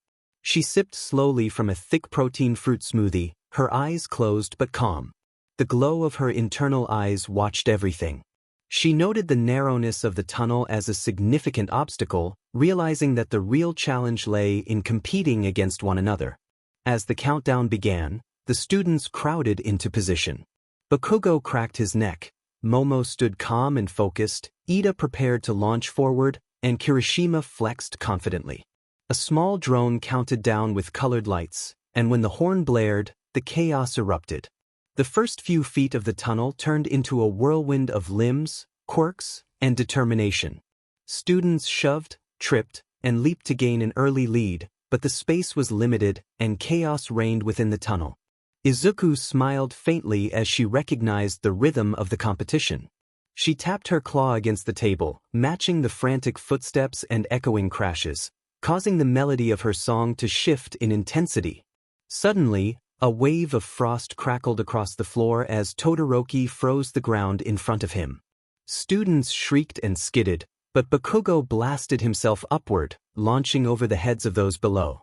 She sipped slowly from a thick protein fruit smoothie, her eyes closed but calm. The glow of her internal eyes watched everything. She noted the narrowness of the tunnel as a significant obstacle, realizing that the real challenge lay in competing against one another. As the countdown began, the students crowded into position. Bakugo cracked his neck, Momo stood calm and focused, Ida prepared to launch forward, and Kirishima flexed confidently. A small drone counted down with colored lights, and when the horn blared, the chaos erupted. The first few feet of the tunnel turned into a whirlwind of limbs, quirks, and determination. Students shoved, tripped, and leaped to gain an early lead, but the space was limited, and chaos reigned within the tunnel. Izuku smiled faintly as she recognized the rhythm of the competition. She tapped her claw against the table, matching the frantic footsteps and echoing crashes, causing the melody of her song to shift in intensity. Suddenly, a wave of frost crackled across the floor as Todoroki froze the ground in front of him. Students shrieked and skidded, but Bakugo blasted himself upward, launching over the heads of those below.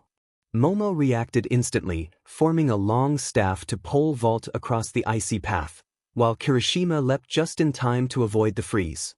Momo reacted instantly, forming a long staff to pole vault across the icy path, while Kirishima leapt just in time to avoid the freeze.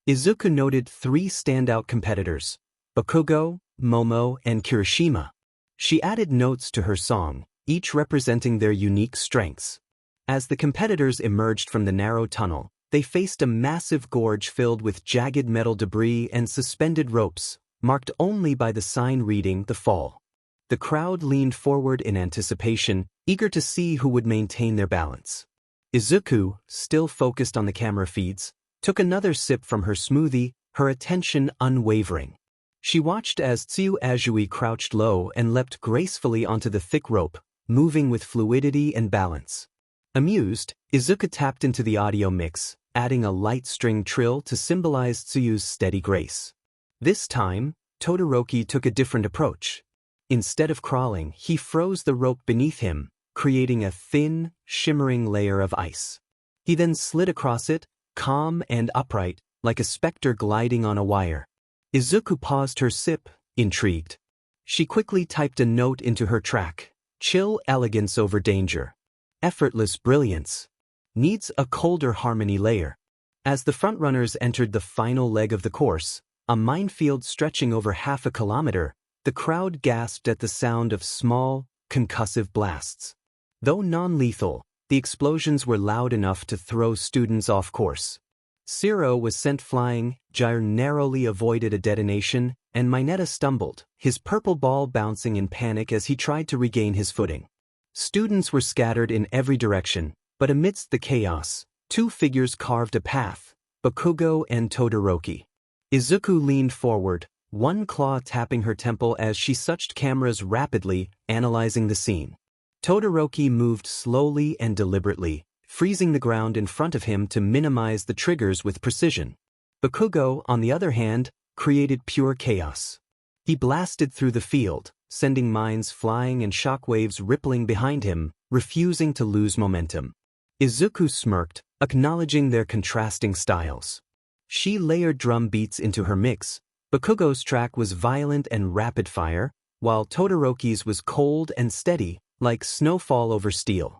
Izuku noted 3 standout competitors: Bakugo, Momo, and Kirishima. She added notes to her song, each representing their unique strengths. As the competitors emerged from the narrow tunnel, they faced a massive gorge filled with jagged metal debris and suspended ropes, marked only by the sign reading "The Fall." The crowd leaned forward in anticipation, eager to see who would maintain their balance. Izuku, still focused on the camera feeds, took another sip from her smoothie, her attention unwavering. She watched as 𝗀𝗧𝗟𝗃 crouched low and leapt gracefully onto the thick rope, moving with fluidity and balance. Amused, Izuku tapped into the audio mix, adding a light string trill to symbolize Tsuyu's steady grace. This time, Todoroki took a different approach. Instead of crawling, he froze the rope beneath him, creating a thin, shimmering layer of ice. He then slid across it, calm and upright, like a specter gliding on a wire. Izuku paused her sip, intrigued. She quickly typed a note into her track: "Chill elegance over danger. Effortless brilliance. Needs a colder harmony layer." As the frontrunners entered the final leg of the course, a minefield stretching over half a kilometer, the crowd gasped at the sound of small, concussive blasts. Though non-lethal, the explosions were loud enough to throw students off course. 𝗧𝗏 was sent flying, 𝗀𝗏 narrowly avoided a detonation, and Mineta stumbled, his purple ball bouncing in panic as he tried to regain his footing. Students were scattered in every direction, but amidst the chaos, 2 figures carved a path: Bakugo and Todoroki. Izuku leaned forward, one claw tapping her temple as she switched cameras rapidly, analyzing the scene. Todoroki moved slowly and deliberately, freezing the ground in front of him to minimize the triggers with precision. Bakugo, on the other hand, created pure chaos. He blasted through the field, sending mines flying and shockwaves rippling behind him, refusing to lose momentum. Izuku smirked, acknowledging their contrasting styles. She layered drum beats into her mix. Bakugo's track was violent and rapid-fire, while Todoroki's was cold and steady, like snowfall over steel.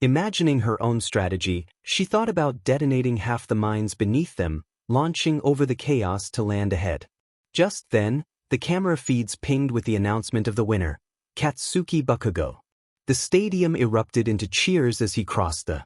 Imagining her own strategy, she thought about detonating half the mines beneath them, launching over the chaos to land ahead. Just then, the camera feeds pinged with the announcement of the winner, Katsuki Bakugo. The stadium erupted into cheers as he crossed the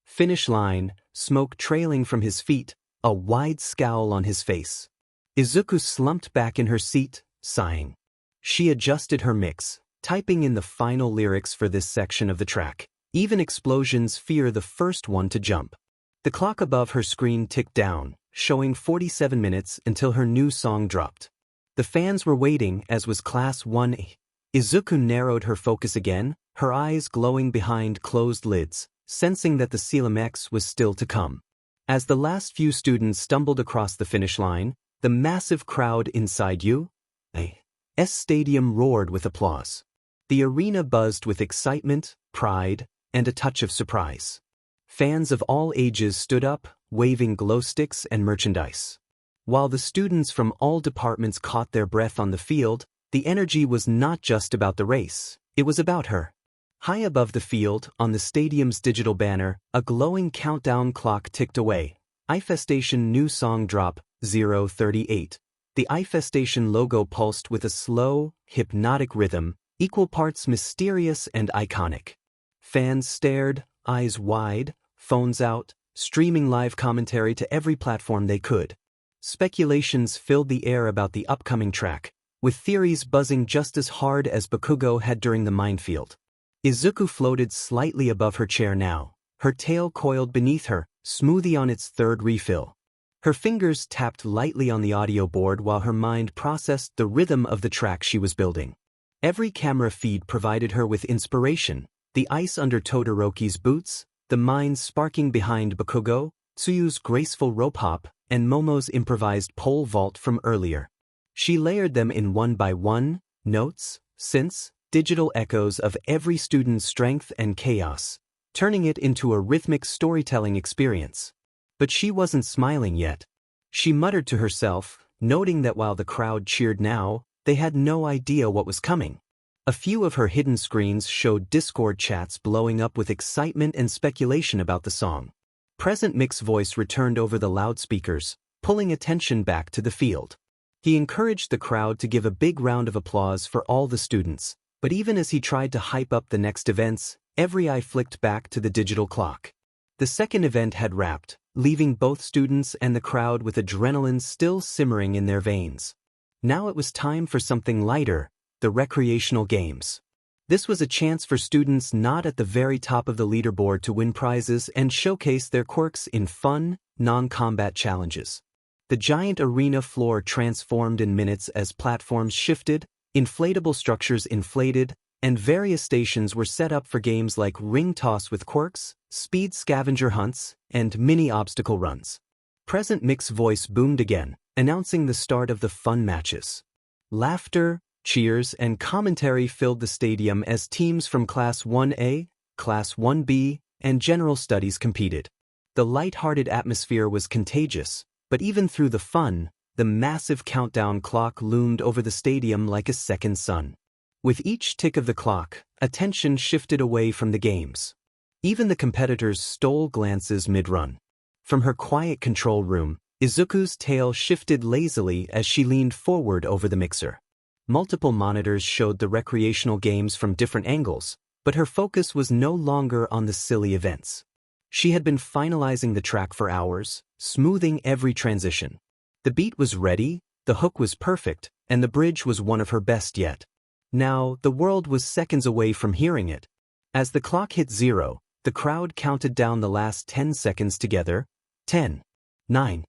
finish line, smoke trailing from his feet, a wide scowl on his face. Izuku slumped back in her seat, sighing. She adjusted her mix, typing in the final lyrics for this section of the track. Even explosions fear the first one to jump. The clock above her screen ticked down, showing 47 minutes until her new song dropped. The fans were waiting, as was Class 1A. Izuku narrowed her focus again, her eyes glowing behind closed lids, sensing that the 𝗀𝗟𝗡 was still to come. As the last few students stumbled across the finish line, the massive crowd inside 𝗀𝗧𝗏's stadium roared with applause. The arena buzzed with excitement, pride, and a touch of surprise. Fans of all ages stood up, waving glow sticks and merchandise. While the students from all departments caught their breath on the field, the energy was not just about the race, it was about her. High above the field, on the stadium's digital banner, a glowing countdown clock ticked away. Eyefestation new song drop, 038. The Eyefestation logo pulsed with a slow, hypnotic rhythm, equal parts mysterious and iconic. Fans stared, eyes wide, phones out, streaming live commentary to every platform they could. Speculations filled the air about the upcoming track, with theories buzzing just as hard as Bakugo had during the minefield. Izuku floated slightly above her chair now, her tail coiled beneath her, smoothie on its third refill. Her fingers tapped lightly on the audio board while her mind processed the rhythm of the track she was building. Every camera feed provided her with inspiration, the ice under Todoroki's boots, the mines sparking behind Bakugo, Tsuyu's graceful rope hop, and Momo's improvised pole vault from earlier. She layered them in one by one, notes, synths, digital echoes of every student's strength and chaos, turning it into a rhythmic storytelling experience. But she wasn't smiling yet. She muttered to herself, noting that while the crowd cheered now, they had no idea what was coming. A few of her hidden screens showed Discord chats blowing up with excitement and speculation about the song. Present Mick's voice returned over the loudspeakers, pulling attention back to the field. He encouraged the crowd to give a big round of applause for all the students, but even as he tried to hype up the next events, every eye flicked back to the digital clock. The second event had wrapped, leaving both students and the crowd with adrenaline still simmering in their veins. Now it was time for something lighter, the recreational games. This was a chance for students not at the very top of the leaderboard to win prizes and showcase their quirks in fun, non-combat challenges. The giant arena floor transformed in minutes as platforms shifted, inflatable structures inflated, and various stations were set up for games like ring toss with quirks, speed scavenger hunts, and mini obstacle runs. Present Mick's voice boomed again, announcing the start of the fun matches. Laughter, cheers, and commentary filled the stadium as teams from Class 1A, Class 1B, and General Studies competed. The light-hearted atmosphere was contagious, but even through the fun, the massive countdown clock loomed over the stadium like a second sun. With each tick of the clock, attention shifted away from the games. Even the competitors stole glances mid-run. From her quiet control room, Izuku's tail shifted lazily as she leaned forward over the mixer. Multiple monitors showed the recreational games from different angles, but her focus was no longer on the silly events. She had been finalizing the track for hours, smoothing every transition. The beat was ready, the hook was perfect, and the bridge was one of her best yet. Now, the world was seconds away from hearing it. As the clock hit 0, the crowd counted down the last 10 seconds together. 10, 9.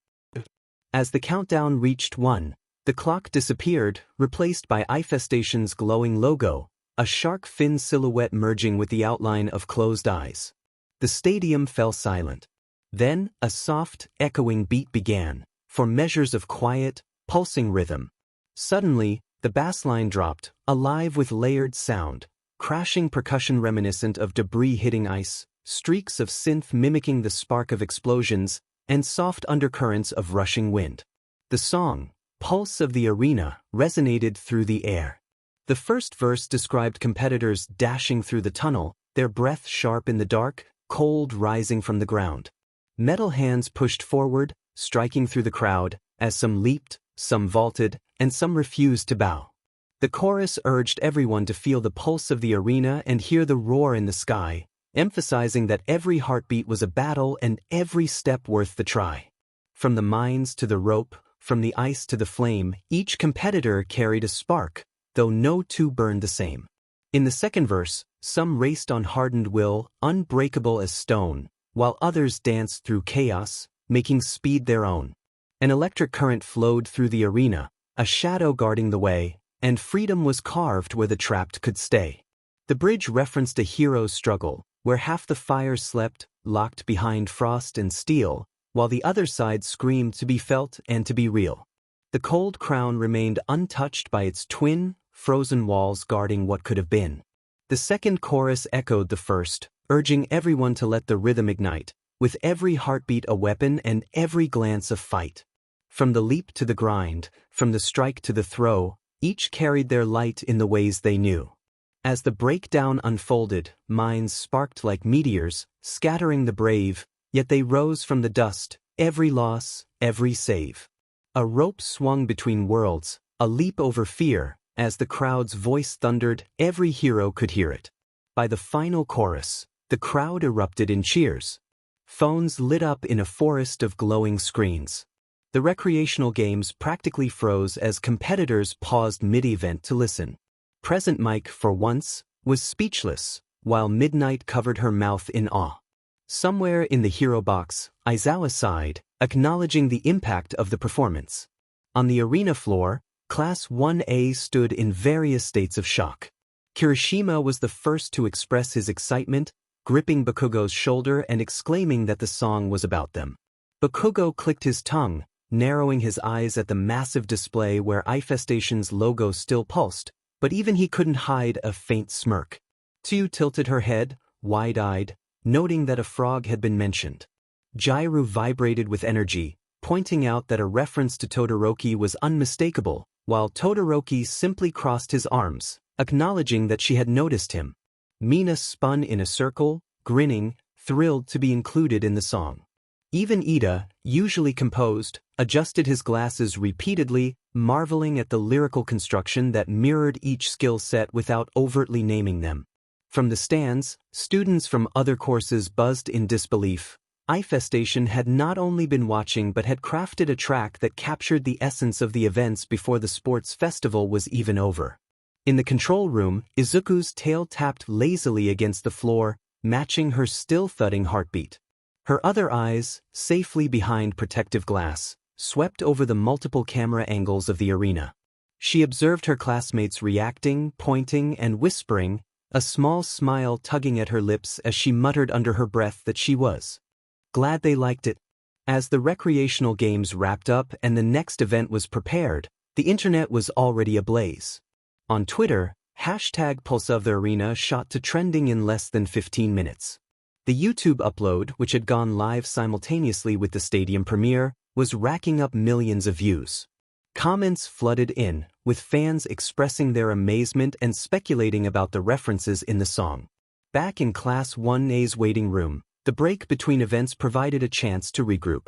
As the countdown reached 1, the clock disappeared, replaced by Eyefestation's glowing logo, a shark fin silhouette merging with the outline of closed eyes. The stadium fell silent. Then, a soft, echoing beat began, for measures of quiet, pulsing rhythm. Suddenly, the bassline dropped, alive with layered sound, crashing percussion reminiscent of debris hitting ice, streaks of synth mimicking the spark of explosions, and soft undercurrents of rushing wind. The song, Pulse of the Arena, resonated through the air. The first verse described competitors dashing through the tunnel, their breath sharp in the dark, cold rising from the ground. Metal hands pushed forward, striking through the crowd, as some leaped, some vaulted, and some refused to bow. The chorus urged everyone to feel the pulse of the arena and hear the roar in the sky, emphasizing that every heartbeat was a battle and every step worth the try. From the mines to the rope, from the ice to the flame, each competitor carried a spark, though no two burned the same. In the second verse, some raced on hardened will, unbreakable as stone, while others danced through chaos, making speed their own. An electric current flowed through the arena, a shadow guarding the way, and freedom was carved where the trapped could stay. The bridge referenced a hero's struggle, where half the fire slept, locked behind frost and steel, while the other side screamed to be felt and to be real. The cold crown remained untouched by its twin, frozen walls guarding what could have been. The second chorus echoed the first, urging everyone to let the rhythm ignite, with every heartbeat a weapon and every glance a fight. From the leap to the grind, from the strike to the throw, each carried their light in the ways they knew. As the breakdown unfolded, minds sparked like meteors, scattering the brave, yet they rose from the dust, every loss, every save. A rope swung between worlds, a leap over fear, as the crowd's voice thundered, every hero could hear it. By the final chorus, the crowd erupted in cheers. Phones lit up in a forest of glowing screens. The recreational games practically froze as competitors paused mid-event to listen. Present Mike, for once, was speechless, while Midnight covered her mouth in awe. Somewhere in the hero box, Aizawa sighed, acknowledging the impact of the performance. On the arena floor, Class 1A stood in various states of shock. Kirishima was the first to express his excitement, gripping Bakugo's shoulder and exclaiming that the song was about them. Bakugo clicked his tongue, narrowing his eyes at the massive display where Eyefestation's logo still pulsed, but even he couldn't hide a faint smirk. Tsu tilted her head, wide-eyed, noting that a frog had been mentioned. Jairu vibrated with energy, pointing out that a reference to Todoroki was unmistakable, while Todoroki simply crossed his arms, acknowledging that she had noticed him. Mina spun in a circle, grinning, thrilled to be included in the song. Even Ida, usually composed, adjusted his glasses repeatedly, marveling at the lyrical construction that mirrored each skill set without overtly naming them. From the stands, students from other courses buzzed in disbelief. Eyefestation had not only been watching but had crafted a track that captured the essence of the events before the sports festival was even over. In the control room, Izuku's tail tapped lazily against the floor, matching her still thudding heartbeat. Her other eyes, safely behind protective glass, swept over the multiple camera angles of the arena. She observed her classmates reacting, pointing, and whispering, a small smile tugging at her lips as she muttered under her breath that she was glad they liked it. As the recreational games wrapped up and the next event was prepared, the internet was already ablaze. On Twitter, #PulseOfTheArena shot to trending in less than 15 minutes. The YouTube upload, which had gone live simultaneously with the stadium premiere, was racking up millions of views. Comments flooded in, with fans expressing their amazement and speculating about the references in the song. Back in Class 1A's waiting room, the break between events provided a chance to regroup.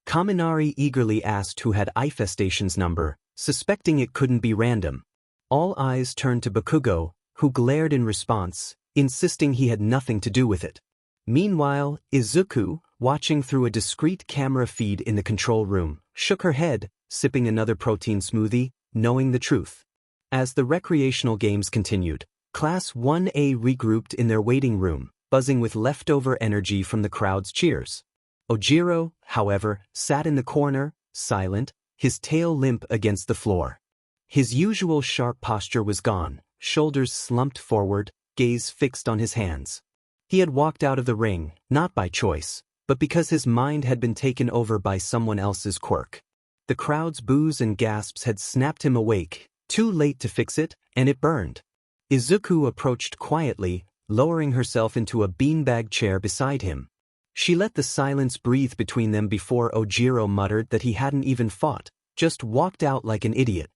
Kaminari eagerly asked who had Eyefestation's number, suspecting it couldn't be random. All eyes turned to Bakugo, who glared in response, insisting he had nothing to do with it. Meanwhile, Izuku, watching through a discreet camera feed in the control room, shook her head, sipping another protein smoothie, knowing the truth. As the recreational games continued, Class 1A regrouped in their waiting room, buzzing with leftover energy from the crowd's cheers. Ojiro, however, sat in the corner, silent, his tail limp against the floor. His usual sharp posture was gone, shoulders slumped forward, gaze fixed on his hands. He had walked out of the ring, not by choice, but because his mind had been taken over by someone else's quirk. The crowd's boos and gasps had snapped him awake, too late to fix it, and it burned. Izuku approached quietly, lowering herself into a beanbag chair beside him. She let the silence breathe between them before Ojiro muttered that he hadn't even fought, just walked out like an idiot.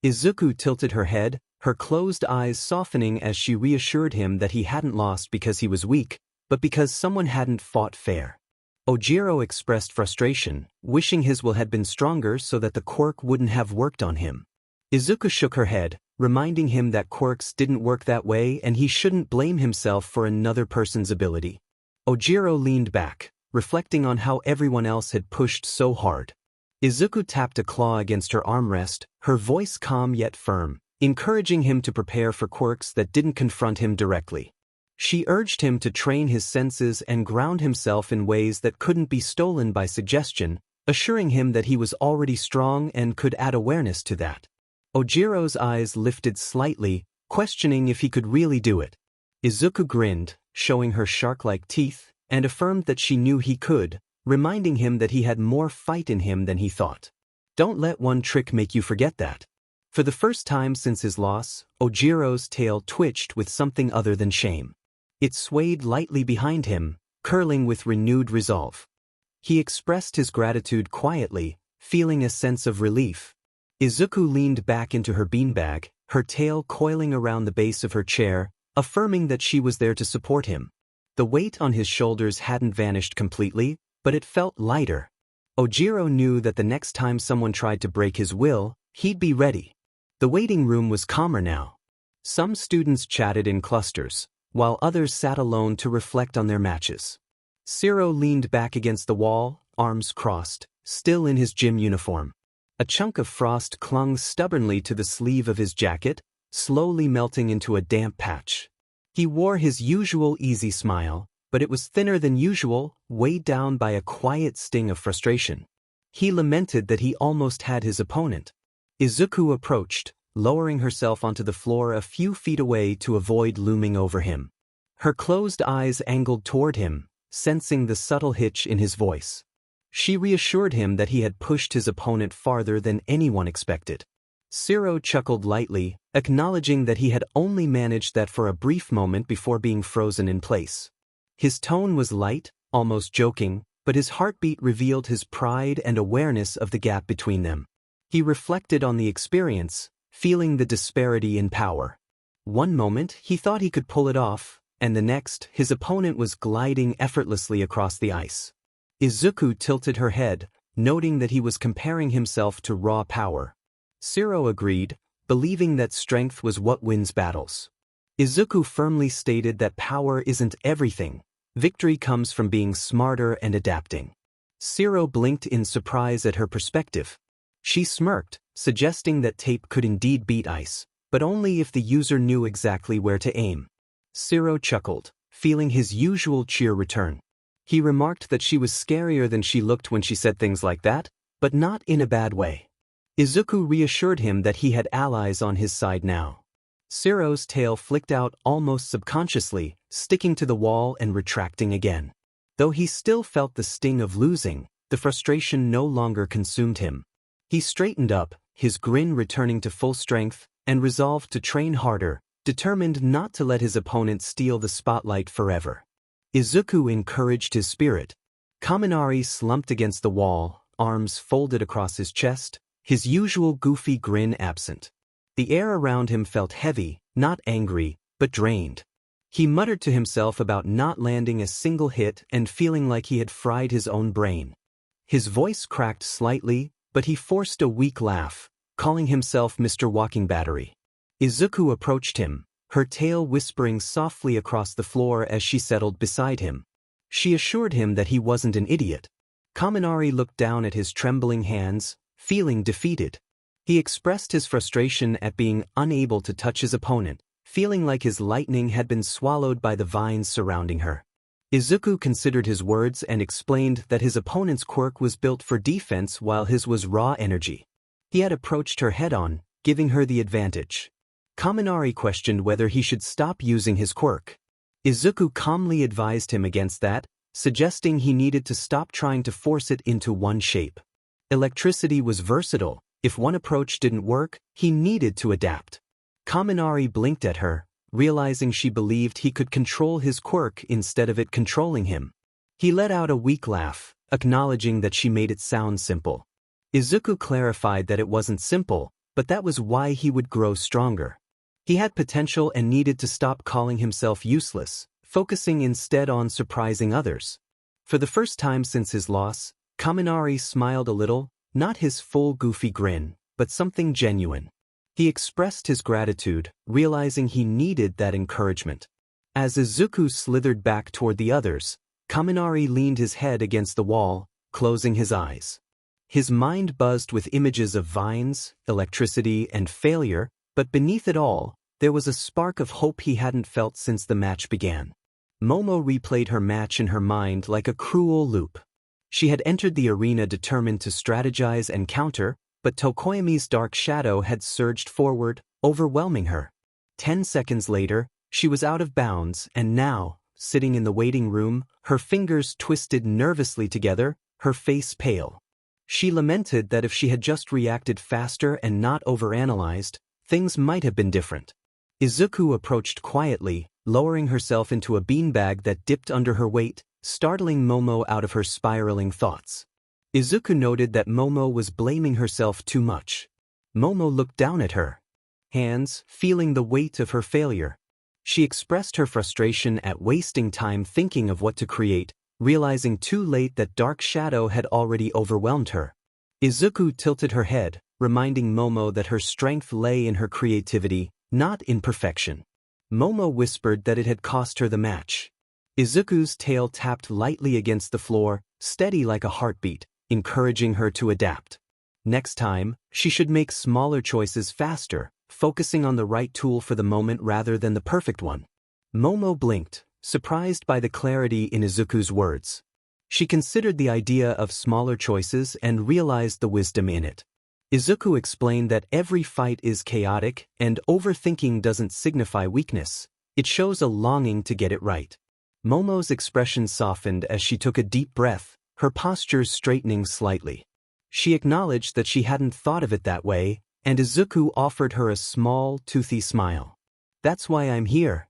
Izuku tilted her head, her closed eyes softening as she reassured him that he hadn't lost because he was weak, but because someone hadn't fought fair. Ojiro expressed frustration, wishing his will had been stronger so that the quirk wouldn't have worked on him. Izuku shook her head, reminding him that quirks didn't work that way and he shouldn't blame himself for another person's ability. Ojiro leaned back, reflecting on how everyone else had pushed so hard. Izuku tapped a claw against her armrest, her voice calm yet firm, encouraging him to prepare for quirks that didn't confront him directly. She urged him to train his senses and ground himself in ways that couldn't be stolen by suggestion, assuring him that he was already strong and could add awareness to that. Ojiro's eyes lifted slightly, questioning if he could really do it. Izuku grinned, showing her shark-like teeth, and affirmed that she knew he could, reminding him that he had more fight in him than he thought. Don't let one trick make you forget that. For the first time since his loss, Ojiro's tail twitched with something other than shame. It swayed lightly behind him, curling with renewed resolve. He expressed his gratitude quietly, feeling a sense of relief. Izuku leaned back into her beanbag, her tail coiling around the base of her chair, affirming that she was there to support him. The weight on his shoulders hadn't vanished completely, but it felt lighter. Ojiro knew that the next time someone tried to break his will, he'd be ready. The waiting room was calmer now. Some students chatted in clusters, while others sat alone to reflect on their matches. 𝗧𝗧𝗟 leaned back against the wall, arms crossed, still in his gym uniform. A chunk of frost clung stubbornly to the sleeve of his jacket, slowly melting into a damp patch. He wore his usual easy smile, but it was thinner than usual, weighed down by a quiet sting of frustration. He lamented that he almost had his opponent. Izuku approached, lowering herself onto the floor a few feet away to avoid looming over him. Her closed eyes angled toward him, sensing the subtle hitch in his voice. She reassured him that he had pushed his opponent farther than anyone expected. 𝗧𝗧𝗟 chuckled lightly, acknowledging that he had only managed that for a brief moment before being frozen in place. His tone was light, almost joking, but his heartbeat revealed his pride and awareness of the gap between them. He reflected on the experience, feeling the disparity in power. One moment, he thought he could pull it off, and the next, his opponent was gliding effortlessly across the ice. Izuku tilted her head, noting that he was comparing himself to raw power. 𝗧𝗟 agreed, believing that strength was what wins battles. Izuku firmly stated that power isn't everything. Victory comes from being smarter and adapting. 𝗧𝗟 blinked in surprise at her perspective. She smirked, suggesting that tape could indeed beat ice, but only if the user knew exactly where to aim. 𝗧𝗟 chuckled, feeling his usual cheer return. He remarked that she was scarier than she looked when she said things like that, but not in a bad way. Izuku reassured him that he had allies on his side now. 𝗧𝗟's tail flicked out almost subconsciously, sticking to the wall and retracting again. Though he still felt the sting of losing, the frustration no longer consumed him. He straightened up, his grin returning to full strength, and resolved to train harder, determined not to let his opponent steal the spotlight forever. Izuku encouraged his spirit. Kaminari slumped against the wall, arms folded across his chest, his usual goofy grin absent. The air around him felt heavy, not angry, but drained. He muttered to himself about not landing a single hit and feeling like he had fried his own brain. His voice cracked slightly, but he forced a weak laugh, calling himself Mr. Walking Battery. Izuku approached him, her tail whispering softly across the floor as she settled beside him. She assured him that he wasn't an idiot. Kaminari looked down at his trembling hands, feeling defeated. He expressed his frustration at being unable to touch his opponent, feeling like his lightning had been swallowed by the vines surrounding her. Izuku considered his words and explained that his opponent's quirk was built for defense while his was raw energy. He had approached her head-on, giving her the advantage. Kaminari questioned whether he should stop using his quirk. Izuku calmly advised him against that, suggesting he needed to stop trying to force it into one shape. Electricity was versatile. If one approach didn't work, he needed to adapt. Kaminari blinked at her, realizing she believed he could control his quirk instead of it controlling him. He let out a weak laugh, acknowledging that she made it sound simple. Izuku clarified that it wasn't simple, but that was why he would grow stronger. He had potential and needed to stop calling himself useless, focusing instead on surprising others. For the first time since his loss, Kaminari smiled a little, not his full goofy grin, but something genuine. He expressed his gratitude, realizing he needed that encouragement. As Izuku slithered back toward the others, Kaminari leaned his head against the wall, closing his eyes. His mind buzzed with images of vines, electricity, and failure, but beneath it all, there was a spark of hope he hadn't felt since the match began. Momo replayed her match in her mind like a cruel loop. She had entered the arena determined to strategize and counter, but Tokoyami's dark shadow had surged forward, overwhelming her. 10 seconds later, She was out of bounds, and now, sitting in the waiting room, her fingers twisted nervously together, her face pale. She lamented that if she had just reacted faster and not overanalyzed, things might have been different. Izuku approached quietly, lowering herself into a beanbag that dipped under her weight, startling Momo out of her spiraling thoughts. Izuku noted that Momo was blaming herself too much. Momo looked down at her hands, feeling the weight of her failure. She expressed her frustration at wasting time thinking of what to create, realizing too late that dark shadow had already overwhelmed her. Izuku tilted her head, reminding Momo that her strength lay in her creativity, not in perfection. Momo whispered that it had cost her the match. Izuku's tail tapped lightly against the floor, steady like a heartbeat, encouraging her to adapt. Next time, she should make smaller choices faster, focusing on the right tool for the moment rather than the perfect one. Momo blinked, surprised by the clarity in Izuku's words. She considered the idea of smaller choices and realized the wisdom in it. Izuku explained that every fight is chaotic and overthinking doesn't signify weakness, it shows a longing to get it right. Momo's expression softened as she took a deep breath, her posture straightening slightly. She acknowledged that she hadn't thought of it that way, and Izuku offered her a small, toothy smile. "That's why I'm here."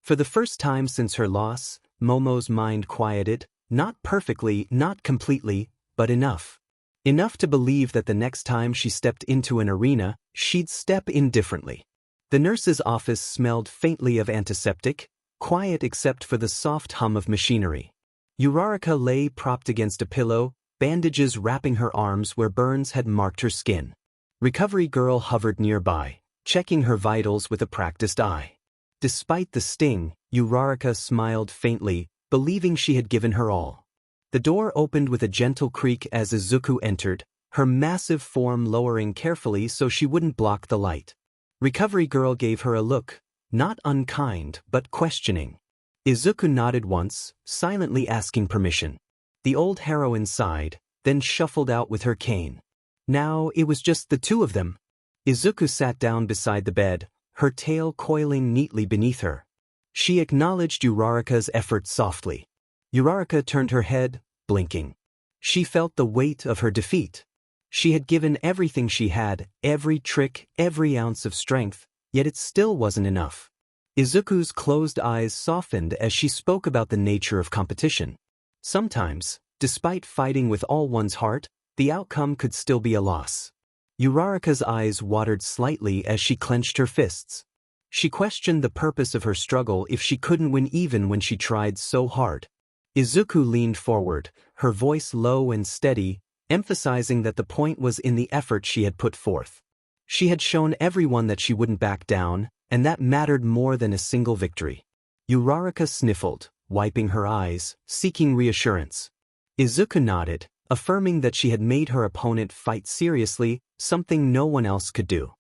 For the first time since her loss, Momo's mind quieted, not perfectly, not completely, but enough. Enough to believe that the next time she stepped into an arena, she'd step in differently. The nurse's office smelled faintly of antiseptic, quiet except for the soft hum of machinery. Uriarika lay propped against a pillow, bandages wrapping her arms where burns had marked her skin. Recovery Girl hovered nearby, checking her vitals with a practiced eye. Despite the sting, Uriarika smiled faintly, believing she had given her all. The door opened with a gentle creak as Izuku entered, her massive form lowering carefully so she wouldn't block the light. Recovery Girl gave her a look, not unkind but questioning. Izuku nodded once, silently asking permission. The old heroine sighed, then shuffled out with her cane. Now it was just the two of them. Izuku sat down beside the bed, her tail coiling neatly beneath her. She acknowledged Uriarika's effort softly. Uriarika turned her head, blinking. She felt the weight of her defeat. She had given everything she had, every trick, every ounce of strength, yet it still wasn't enough. Izuku's closed eyes softened as she spoke about the nature of competition. Sometimes, despite fighting with all one's heart, the outcome could still be a loss. Uriarika's eyes watered slightly as she clenched her fists. She questioned the purpose of her struggle if she couldn't win even when she tried so hard. Izuku leaned forward, her voice low and steady, emphasizing that the point was in the effort she had put forth. She had shown everyone that she wouldn't back down, and that mattered more than a single victory. Uriarika sniffled, wiping her eyes, seeking reassurance. Izuku nodded, affirming that she had made her opponent fight seriously, something no one else could do.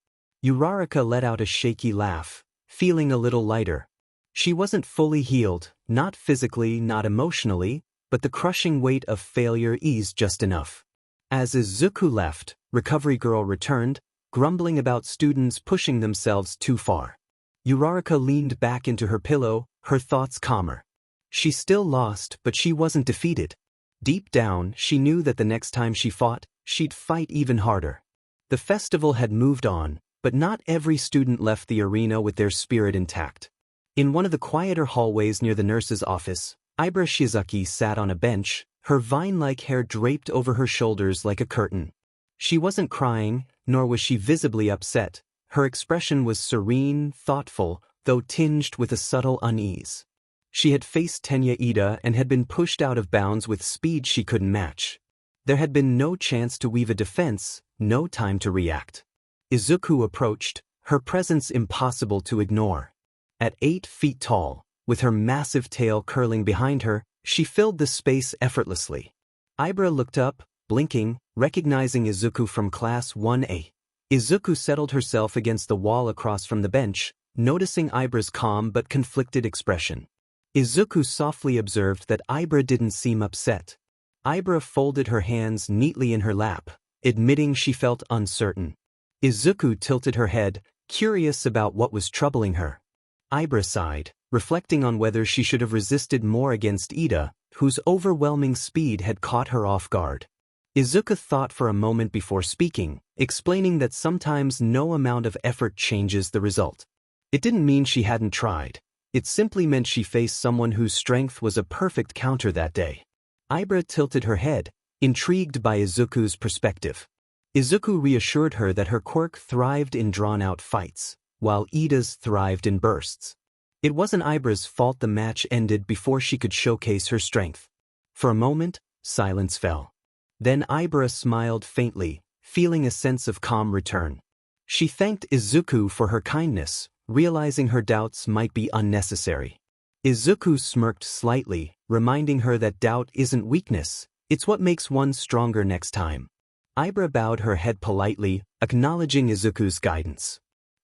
Uriarika let out a shaky laugh, feeling a little lighter. She wasn't fully healed, not physically, not emotionally, but the crushing weight of failure eased just enough. As Izuku left, Recovery Girl returned, grumbling about students pushing themselves too far. Uriarika leaned back into her pillow, her thoughts calmer. She still lost, but she wasn't defeated. Deep down, she knew that the next time she fought, she'd fight even harder. The festival had moved on, but not every student left the arena with their spirit intact. In one of the quieter hallways near the nurse's office, Ibra Shizuki sat on a bench, her vine-like hair draped over her shoulders like a curtain. She wasn't crying, nor was she visibly upset. Her expression was serene, thoughtful, though tinged with a subtle unease. She had faced 𝗀𝗀𝗧𝗏 and had been pushed out of bounds with speed she couldn't match. There had been no chance to weave a defense, no time to react. Izuku approached, her presence impossible to ignore. At 8 feet tall, with her massive tail curling behind her, she filled the space effortlessly. Ibra looked up, blinking, recognizing Izuku from Class 1A. Izuku settled herself against the wall across from the bench, noticing Ibra's calm but conflicted expression. Izuku softly observed that Ibra didn't seem upset. Ibra folded her hands neatly in her lap, admitting she felt uncertain. Izuku tilted her head, curious about what was troubling her. 𝗧𝗘 sighed, reflecting on whether she should have resisted more against Ida, whose overwhelming speed had caught her off guard. Izuku thought for a moment before speaking, explaining that sometimes no amount of effort changes the result. It didn't mean she hadn't tried. It simply meant she faced someone whose strength was a perfect counter that day. 𝗧𝗘 tilted her head, intrigued by Izuku's perspective. Izuku reassured her that her quirk thrived in drawn-out fights, while Ida's thrived in bursts. It wasn't 𝗧𝗘's fault the match ended before she could showcase her strength. For a moment, silence fell. Then 𝗧𝗘 smiled faintly, feeling a sense of calm return. She thanked Izuku for her kindness, realizing her doubts might be unnecessary. Izuku smirked slightly, reminding her that doubt isn't weakness, it's what makes one stronger next time. 𝗧𝗘 bowed her head politely, acknowledging Izuku's guidance.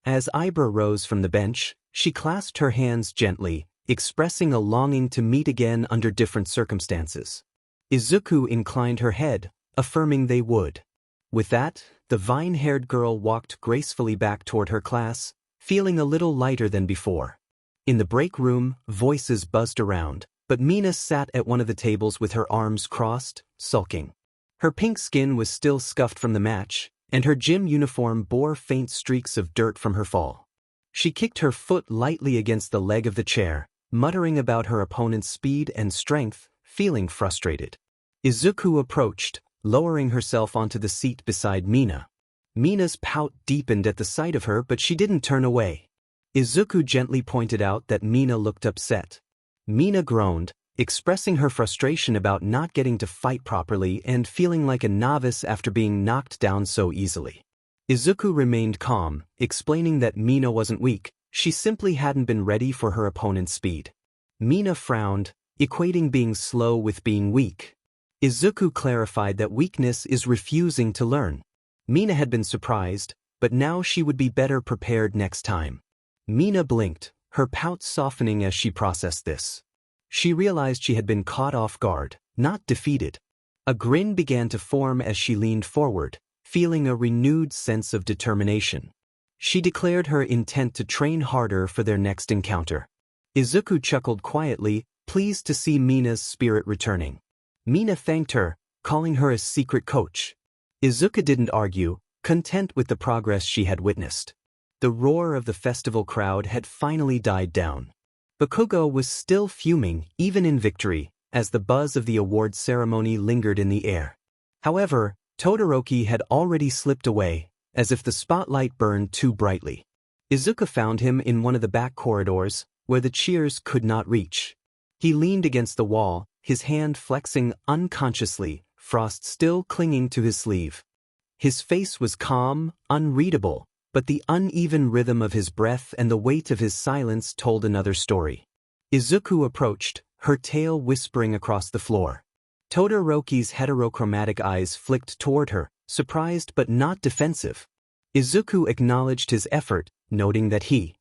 As 𝗧𝗘 rose from the bench, she clasped her hands gently, expressing a longing to meet again under different circumstances. Izuku inclined her head, affirming they would. With that, the vine-haired girl walked gracefully back toward her class, feeling a little lighter than before. In the break room, voices buzzed around, but Mina sat at one of the tables with her arms crossed, sulking. Her pink skin was still scuffed from the match, and her gym uniform bore faint streaks of dirt from her fall. She kicked her foot lightly against the leg of the chair, muttering about her opponent's speed and strength, feeling frustrated. Izuku approached, lowering herself onto the seat beside Mina. Mina's pout deepened at the sight of her, but she didn't turn away. Izuku gently pointed out that Mina looked upset. Mina groaned, expressing her frustration about not getting to fight properly and feeling like a novice after being knocked down so easily. Izuku remained calm, explaining that Mina wasn't weak, she simply hadn't been ready for her opponent's speed. Mina frowned, equating being slow with being weak. Izuku clarified that weakness is refusing to learn. Mina had been surprised, but now she would be better prepared next time. Mina blinked, her pout softening as she processed this. She realized she had been caught off guard, not defeated. A grin began to form as she leaned forward, feeling a renewed sense of determination. She declared her intent to train harder for their next encounter. Izuku chuckled quietly, pleased to see Mina's spirit returning. Mina thanked her, calling her a secret coach. Izuku didn't argue, content with the progress she had witnessed. The roar of the festival crowd had finally died down. Bakugo was still fuming, even in victory, as the buzz of the awards ceremony lingered in the air. However, Todoroki had already slipped away, as if the spotlight burned too brightly. Izuku found him in one of the back corridors, where the cheers could not reach. He leaned against the wall, his hand flexing unconsciously, frost still clinging to his sleeve. His face was calm, unreadable, but the uneven rhythm of his breath and the weight of his silence told another story. Izuku approached, her tail whispering across the floor. Todoroki's heterochromatic eyes flicked toward her, surprised but not defensive. Izuku acknowledged his effort, noting that he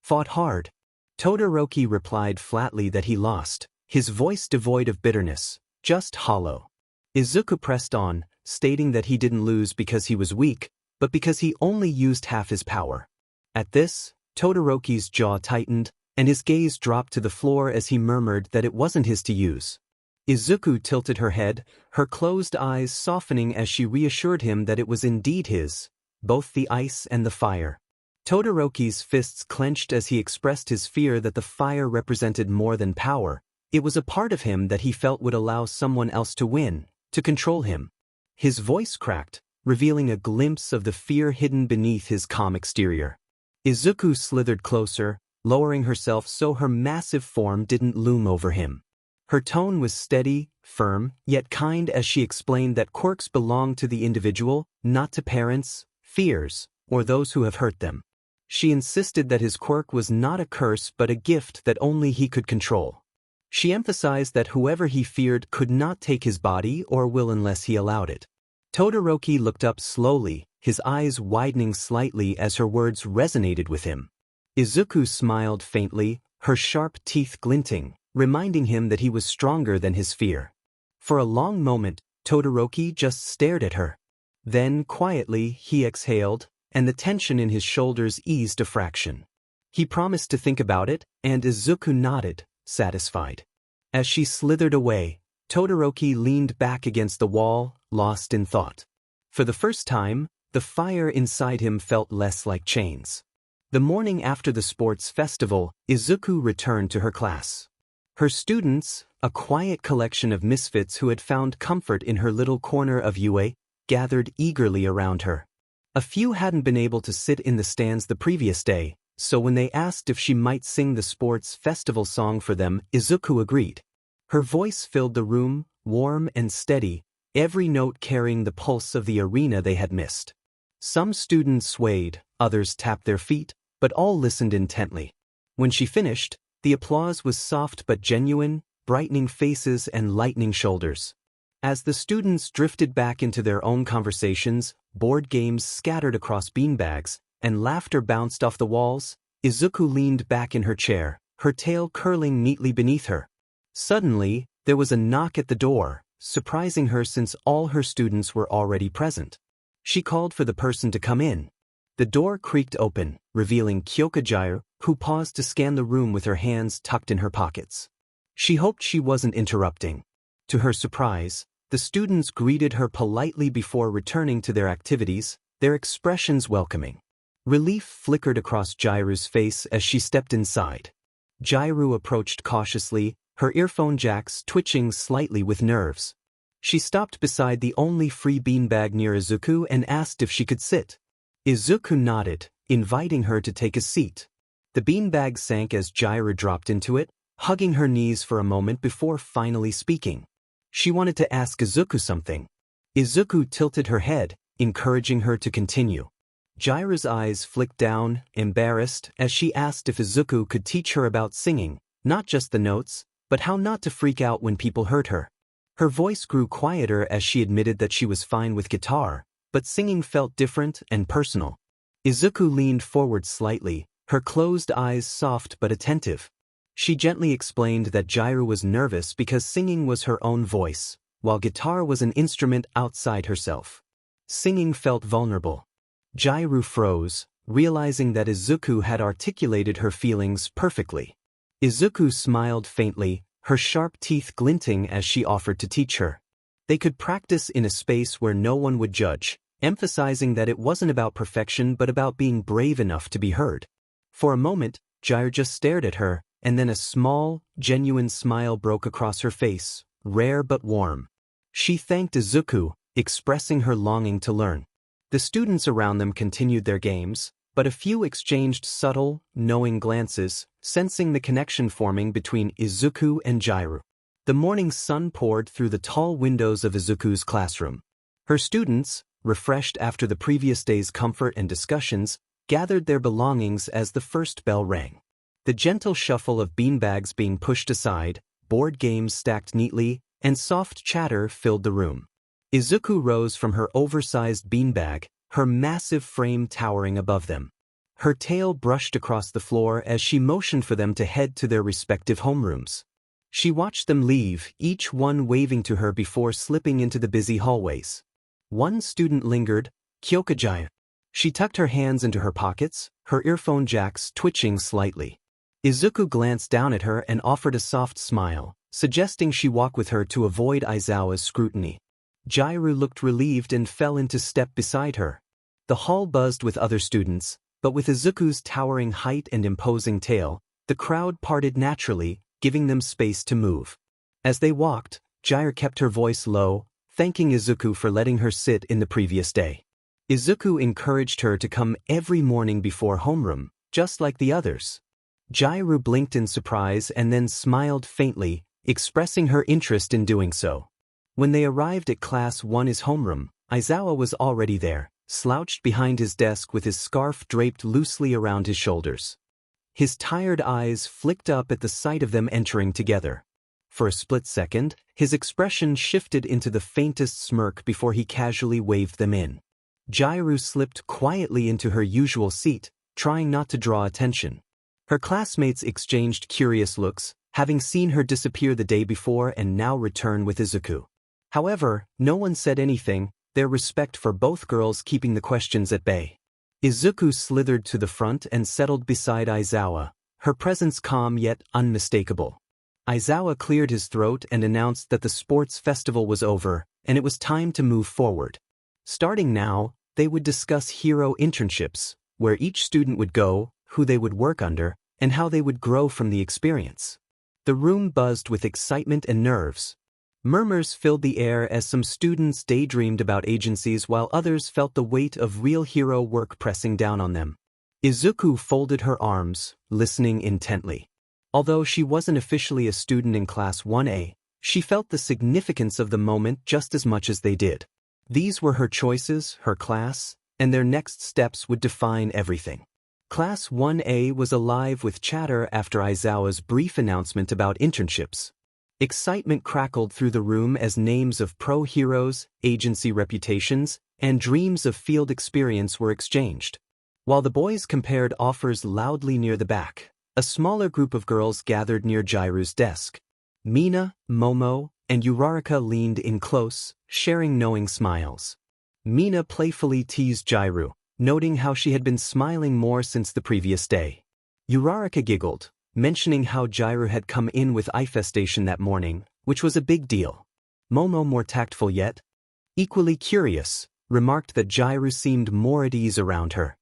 fought hard. Todoroki replied flatly that he lost, his voice devoid of bitterness, just hollow. Izuku pressed on, stating that he didn't lose because he was weak, but because he only used half his power. At this, Todoroki's jaw tightened, and his gaze dropped to the floor as he murmured that it wasn't his to use. Izuku tilted her head, her closed eyes softening as she reassured him that it was indeed his, both the ice and the fire. Todoroki's fists clenched as he expressed his fear that the fire represented more than power. It was a part of him that he felt would allow someone else to win, to control him. His voice cracked, revealing a glimpse of the fear hidden beneath his calm exterior. Izuku slithered closer, lowering herself so her massive form didn't loom over him. Her tone was steady, firm, yet kind as she explained that quirks belong to the individual, not to parents, fears, or those who have hurt them. She insisted that his quirk was not a curse but a gift that only he could control. She emphasized that whoever he feared could not take his body or will unless he allowed it. Todoroki looked up slowly, his eyes widening slightly as her words resonated with him. Izuku smiled faintly, her sharp teeth glinting, reminding him that he was stronger than his fear. For a long moment, Todoroki just stared at her. Then, quietly, he exhaled, and the tension in his shoulders eased a fraction. He promised to think about it, and Izuku nodded, satisfied. As she slithered away, Todoroki leaned back against the wall, lost in thought. For the first time, the fire inside him felt less like chains. The morning after the sports festival, Izuku returned to her class. Her students, a quiet collection of misfits who had found comfort in her little corner of UA, gathered eagerly around her. A few hadn't been able to sit in the stands the previous day, so when they asked if she might sing the sports festival song for them, Izuku agreed. Her voice filled the room, warm and steady, every note carrying the pulse of the arena they had missed. Some students swayed, others tapped their feet, but all listened intently. When she finished, the applause was soft but genuine, brightening faces and lightening shoulders. As the students drifted back into their own conversations, board games scattered across beanbags, and laughter bounced off the walls, Izuku leaned back in her chair, her tail curling neatly beneath her. Suddenly, there was a knock at the door, surprising her since all her students were already present. She called for the person to come in. The door creaked open, revealing 𝗀𝐻𝐿, who paused to scan the room with her hands tucked in her pockets. She hoped she wasn't interrupting. To her surprise, the students greeted her politely before returning to their activities, their expressions welcoming. Relief flickered across Jairu's face as she stepped inside. Jairu approached cautiously, her earphone jacks twitching slightly with nerves. She stopped beside the only free beanbag near Izuku and asked if she could sit. Izuku nodded, inviting her to take a seat. The beanbag sank as Jairu dropped into it, hugging her knees for a moment before finally speaking. She wanted to ask Izuku something. Izuku tilted her head, encouraging her to continue. Jairu's eyes flicked down, embarrassed, as she asked if Izuku could teach her about singing, not just the notes, but how not to freak out when people heard her. Her voice grew quieter as she admitted that she was fine with guitar, but singing felt different and personal. Izuku leaned forward slightly, her closed eyes soft but attentive. She gently explained that Jairu was nervous because singing was her own voice, while guitar was an instrument outside herself. Singing felt vulnerable. Jairu froze, realizing that Izuku had articulated her feelings perfectly. Izuku smiled faintly, her sharp teeth glinting as she offered to teach her. They could practice in a space where no one would judge, emphasizing that it wasn't about perfection but about being brave enough to be heard. For a moment, Jairu just stared at her, and then a small, genuine smile broke across her face, rare but warm. She thanked Izuku, expressing her longing to learn. The students around them continued their games, but a few exchanged subtle, knowing glances, sensing the connection forming between Izuku and Jairu. The morning sun poured through the tall windows of Izuku's classroom. Her students, refreshed after the previous day's comfort and discussions, gathered their belongings as the first bell rang. The gentle shuffle of beanbags being pushed aside, board games stacked neatly, and soft chatter filled the room. Izuku rose from her oversized beanbag, her massive frame towering above them. Her tail brushed across the floor as she motioned for them to head to their respective homerooms. She watched them leave, each one waving to her before slipping into the busy hallways. One student lingered, 𝗀𝐻𝐿. She tucked her hands into her pockets, her earphone jacks twitching slightly. Izuku glanced down at her and offered a soft smile, suggesting she walk with her to avoid Aizawa's scrutiny. Jairu looked relieved and fell into step beside her. The hall buzzed with other students, but with Izuku's towering height and imposing tail, the crowd parted naturally, giving them space to move. As they walked, Jairu kept her voice low, thanking Izuku for letting her sit in the previous day. Izuku encouraged her to come every morning before homeroom, just like the others. Jairu blinked in surprise and then smiled faintly, expressing her interest in doing so. When they arrived at Class 1's homeroom, Aizawa was already there, slouched behind his desk with his scarf draped loosely around his shoulders. His tired eyes flicked up at the sight of them entering together. For a split second, his expression shifted into the faintest smirk before he casually waved them in. Jairu slipped quietly into her usual seat, trying not to draw attention. Her classmates exchanged curious looks, having seen her disappear the day before and now return with Izuku. However, no one said anything, their respect for both girls keeping the questions at bay. Izuku slithered to the front and settled beside Aizawa, her presence calm yet unmistakable. Aizawa cleared his throat and announced that the sports festival was over, and it was time to move forward. Starting now, they would discuss hero internships, where each student would go, who they would work under, and how they would grow from the experience. The room buzzed with excitement and nerves. Murmurs filled the air as some students daydreamed about agencies while others felt the weight of real hero work pressing down on them. Izuku folded her arms, listening intently. Although she wasn't officially a student in Class 1A, she felt the significance of the moment just as much as they did. These were her choices, her class, and their next steps would define everything. Class 1A was alive with chatter after Aizawa's brief announcement about internships. Excitement crackled through the room as names of pro heroes, agency reputations, and dreams of field experience were exchanged. While the boys compared offers loudly near the back, a smaller group of girls gathered near J.Iru's desk. Mina, Momo, and Uraraka leaned in close, sharing knowing smiles. Mina playfully teased J.Iru, noting how she had been smiling more since the previous day. Uraraka giggled, mentioning how J.Iru had come in with Eyefestation that morning, which was a big deal. Momo, more tactful yet equally curious, remarked that J.Iru seemed more at ease around her.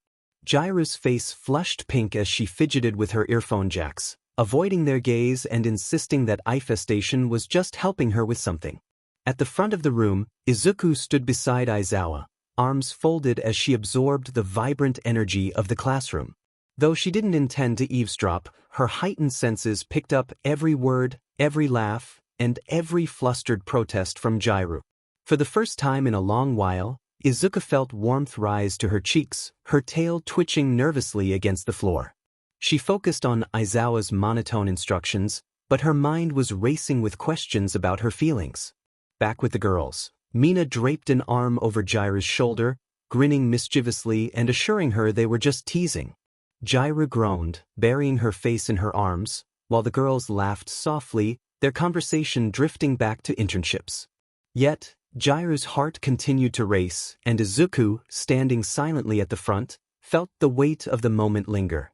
J.Iru's face flushed pink as she fidgeted with her earphone jacks, avoiding their gaze and insisting that Eyefestation was just helping her with something. At the front of the room, Izuku stood beside Aizawa, arms folded as she absorbed the vibrant energy of the classroom. Though she didn't intend to eavesdrop, her heightened senses picked up every word, every laugh, and every flustered protest from J.Iru. For the first time in a long while, Izuku felt warmth rise to her cheeks, her tail twitching nervously against the floor. She focused on Aizawa's monotone instructions, but her mind was racing with questions about her feelings. Back with the girls, Mina draped an arm over J.Iru's shoulder, grinning mischievously and assuring her they were just teasing. J.Iru groaned, burying her face in her arms, while the girls laughed softly, their conversation drifting back to internships. Yet, J.Iru's heart continued to race, and Izuku, standing silently at the front, felt the weight of the moment linger.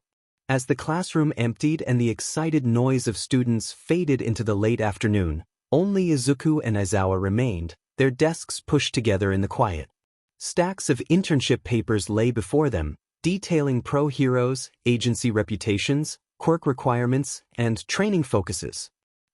As the classroom emptied and the excited noise of students faded into the late afternoon, only Izuku and Aizawa remained, their desks pushed together in the quiet. Stacks of internship papers lay before them, detailing pro heroes, agency reputations, quirk requirements, and training focuses.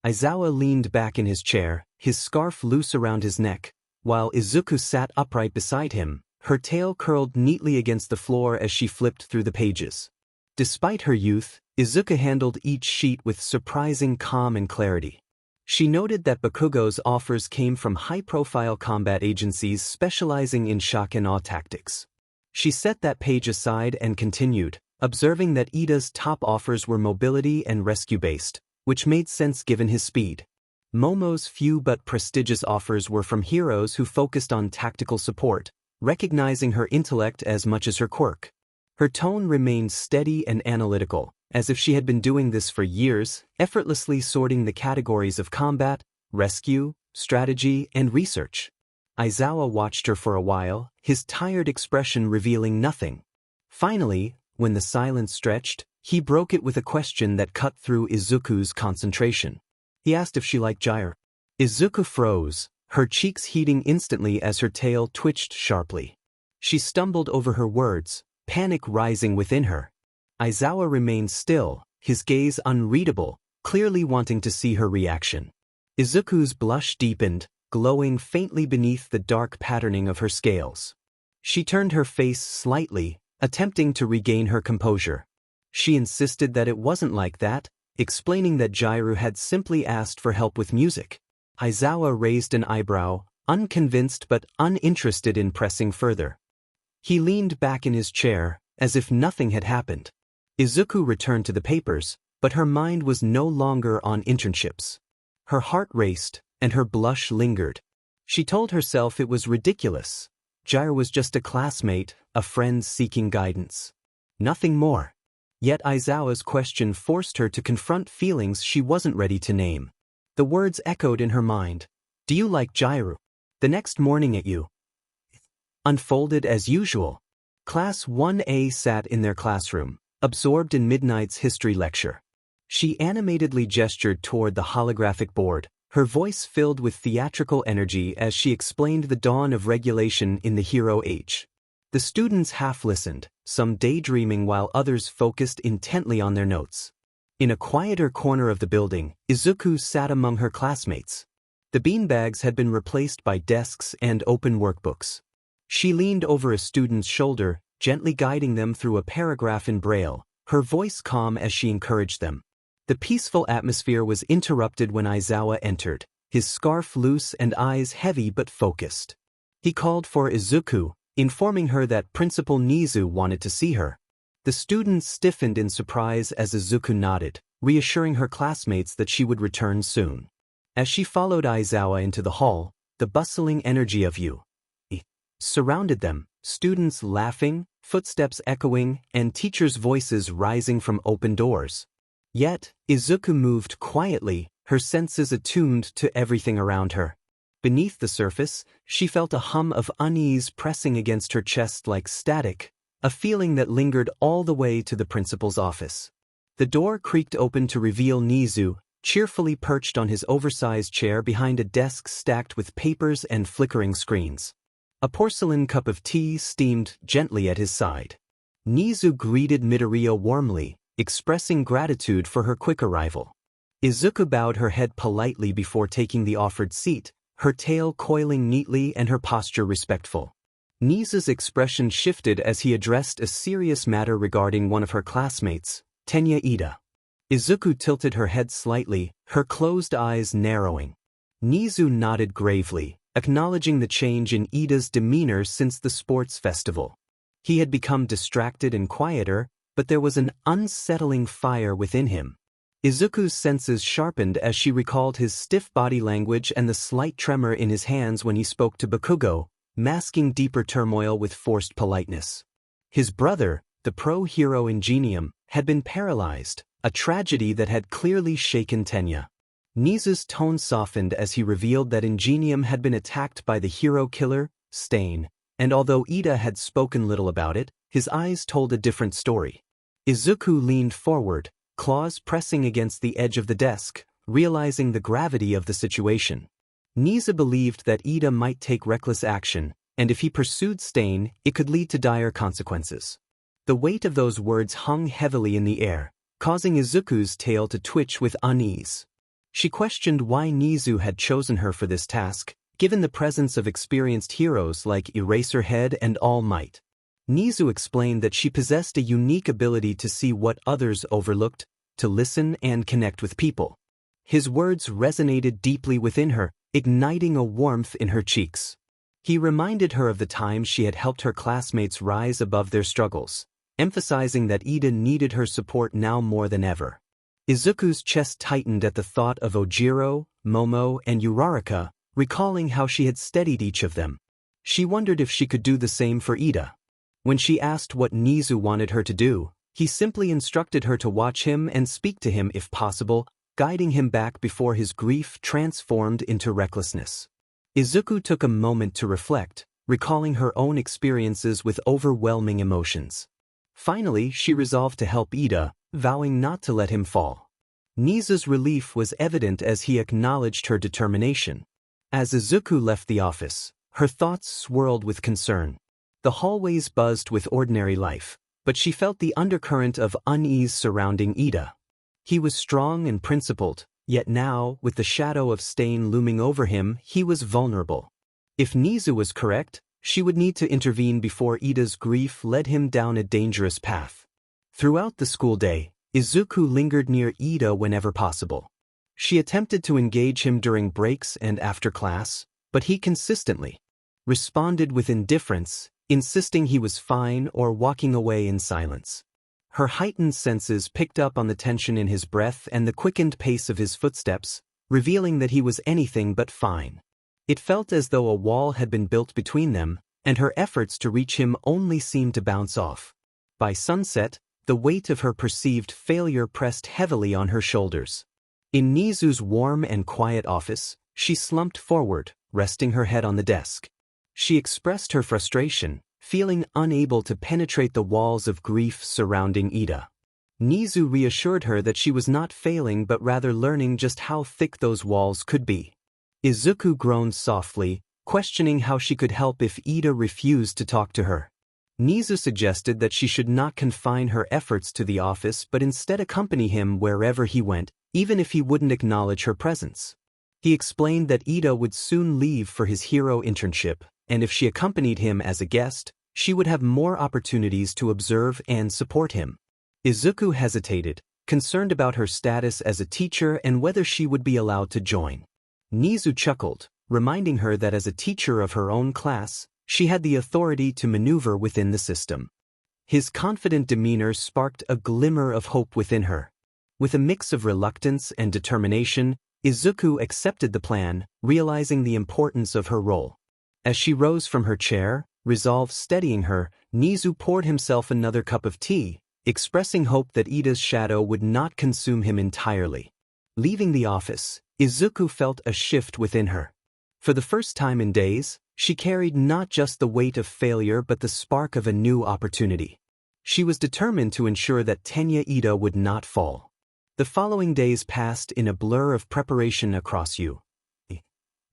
Aizawa leaned back in his chair, his scarf loose around his neck, while Izuku sat upright beside him, her tail curled neatly against the floor as she flipped through the pages. Despite her youth, Izuku handled each sheet with surprising calm and clarity. She noted that Bakugo's offers came from high-profile combat agencies specializing in shock and awe tactics. She set that page aside and continued, observing that Ida's top offers were mobility and rescue-based, which made sense given his speed. Momo's few but prestigious offers were from heroes who focused on tactical support, recognizing her intellect as much as her quirk. Her tone remained steady and analytical, as if she had been doing this for years, effortlessly sorting the categories of combat, rescue, strategy, and research. Aizawa watched her for a while, his tired expression revealing nothing. Finally, when the silence stretched, he broke it with a question that cut through Izuku's concentration. He asked if she liked J.Iru. Izuku froze, her cheeks heating instantly as her tail twitched sharply. She stumbled over her words, panic rising within her. Aizawa remained still, his gaze unreadable, clearly wanting to see her reaction. Izuku's blush deepened, glowing faintly beneath the dark patterning of her scales. She turned her face slightly, attempting to regain her composure. She insisted that it wasn't like that, explaining that J.Iru had simply asked for help with music. Aizawa raised an eyebrow, unconvinced but uninterested in pressing further. He leaned back in his chair, as if nothing had happened. Izuku returned to the papers, but her mind was no longer on internships. Her heart raced, and her blush lingered. She told herself it was ridiculous. J.Iru was just a classmate, a friend seeking guidance. Nothing more. Yet Aizawa's question forced her to confront feelings she wasn't ready to name. The words echoed in her mind. "Do you like J.Iru?" The next morning at U unfolded as usual. Class 1A sat in their classroom, absorbed in Midnight's history lecture. She animatedly gestured toward the holographic board, her voice filled with theatrical energy as she explained the dawn of regulation in the hero age. The students half listened, some daydreaming while others focused intently on their notes. In a quieter corner of the building, Izuku sat among her classmates. The beanbags had been replaced by desks and open workbooks. She leaned over a student's shoulder, gently guiding them through a paragraph in Braille, her voice calm as she encouraged them. The peaceful atmosphere was interrupted when Aizawa entered, his scarf loose and eyes heavy but focused. He called for Izuku, informing her that Principal Nizu wanted to see her. The students stiffened in surprise as Izuku nodded, reassuring her classmates that she would return soon. As she followed Aizawa into the hall, the bustling energy of WhatIf surrounded them, students laughing, footsteps echoing, and teachers' voices rising from open doors. Yet, Izuku moved quietly, her senses attuned to everything around her. Beneath the surface, she felt a hum of unease pressing against her chest like static, a feeling that lingered all the way to the principal's office. The door creaked open to reveal Nizu, cheerfully perched on his oversized chair behind a desk stacked with papers and flickering screens. A porcelain cup of tea steamed gently at his side. Nizu greeted Midoriya warmly, expressing gratitude for her quick arrival. Izuku bowed her head politely before taking the offered seat, her tail coiling neatly and her posture respectful. Nizu's expression shifted as he addressed a serious matter regarding one of her classmates, Tenya Ida. Izuku tilted her head slightly, her closed eyes narrowing. Nizu nodded gravely, acknowledging the change in Ida's demeanor since the sports festival. He had become distracted and quieter, but there was an unsettling fire within him. Izuku's senses sharpened as she recalled his stiff body language and the slight tremor in his hands when he spoke to Bakugo, masking deeper turmoil with forced politeness. His brother, the pro-hero Ingenium, had been paralyzed, a tragedy that had clearly shaken Tenya. Nizu's tone softened as he revealed that Ingenium had been attacked by the hero killer, 𝗀𝗧𝗏, and although Ida had spoken little about it, his eyes told a different story. Izuku leaned forward, claws pressing against the edge of the desk, realizing the gravity of the situation. Nizu believed that Ida might take reckless action, and if he pursued 𝗀𝗏, it could lead to dire consequences. The weight of those words hung heavily in the air, causing Izuku's tail to twitch with unease. She questioned why Nizu had chosen her for this task, given the presence of experienced heroes like Eraserhead and All Might. Nizu explained that she possessed a unique ability to see what others overlooked, to listen and connect with people. His words resonated deeply within her, igniting a warmth in her cheeks. He reminded her of the time she had helped her classmates rise above their struggles, emphasizing that Ida needed her support now more than ever. Izuku's chest tightened at the thought of Ojiro, Momo, and Uraraka, recalling how she had steadied each of them. She wondered if she could do the same for Ida. When she asked what Nizu wanted her to do, he simply instructed her to watch him and speak to him if possible, guiding him back before his grief transformed into recklessness. Izuku took a moment to reflect, recalling her own experiences with overwhelming emotions. Finally, she resolved to help Ida, vowing not to let him fall. Nizu's relief was evident as he acknowledged her determination. As Izuku left the office, her thoughts swirled with concern. The hallways buzzed with ordinary life, but she felt the undercurrent of unease surrounding Ida. He was strong and principled, yet now, with the shadow of 𝗀𝗏 looming over him, he was vulnerable. If Nizu was correct, she would need to intervene before Ida's grief led him down a dangerous path. Throughout the school day, Izuku lingered near Ida whenever possible. She attempted to engage him during breaks and after class, but he consistently responded with indifference, insisting he was fine or walking away in silence. Her heightened senses picked up on the tension in his breath and the quickened pace of his footsteps, revealing that he was anything but fine. It felt as though a wall had been built between them, and her efforts to reach him only seemed to bounce off. By sunset, the weight of her perceived failure pressed heavily on her shoulders. In Nizu's warm and quiet office, she slumped forward, resting her head on the desk. She expressed her frustration, feeling unable to penetrate the walls of grief surrounding Ida. 𝗀𝗡 reassured her that she was not failing but rather learning just how thick those walls could be. Izuku groaned softly, questioning how she could help if Ida refused to talk to her. 𝗀𝗡 suggested that she should not confine her efforts to the office but instead accompany him wherever he went, even if he wouldn't acknowledge her presence. He explained that Ida would soon leave for his hero internship, and if she accompanied him as a guest, she would have more opportunities to observe and support him. Izuku hesitated, concerned about her status as a teacher and whether she would be allowed to join. 𝗀𝗡 chuckled, reminding her that as a teacher of her own class, she had the authority to maneuver within the system. His confident demeanor sparked a glimmer of hope within her. With a mix of reluctance and determination, Izuku accepted the plan, realizing the importance of her role. As she rose from her chair, resolve steadying her, 𝗀𝗡 poured himself another cup of tea, expressing hope that Ida's shadow would not consume him entirely. Leaving the office, Izuku felt a shift within her. For the first time in days, she carried not just the weight of failure but the spark of a new opportunity. She was determined to ensure that Tenya Ida would not fall. The following days passed in a blur of preparation across U.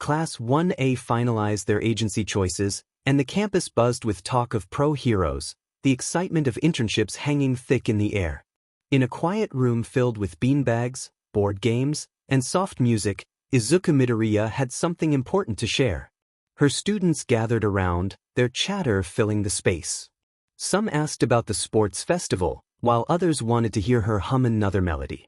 Class 1A finalized their agency choices, and the campus buzzed with talk of pro-heroes, the excitement of internships hanging thick in the air. In a quiet room filled with beanbags, board games, and soft music, Izuku Midoriya had something important to share. Her students gathered around, their chatter filling the space. Some asked about the sports festival, while others wanted to hear her hum another melody.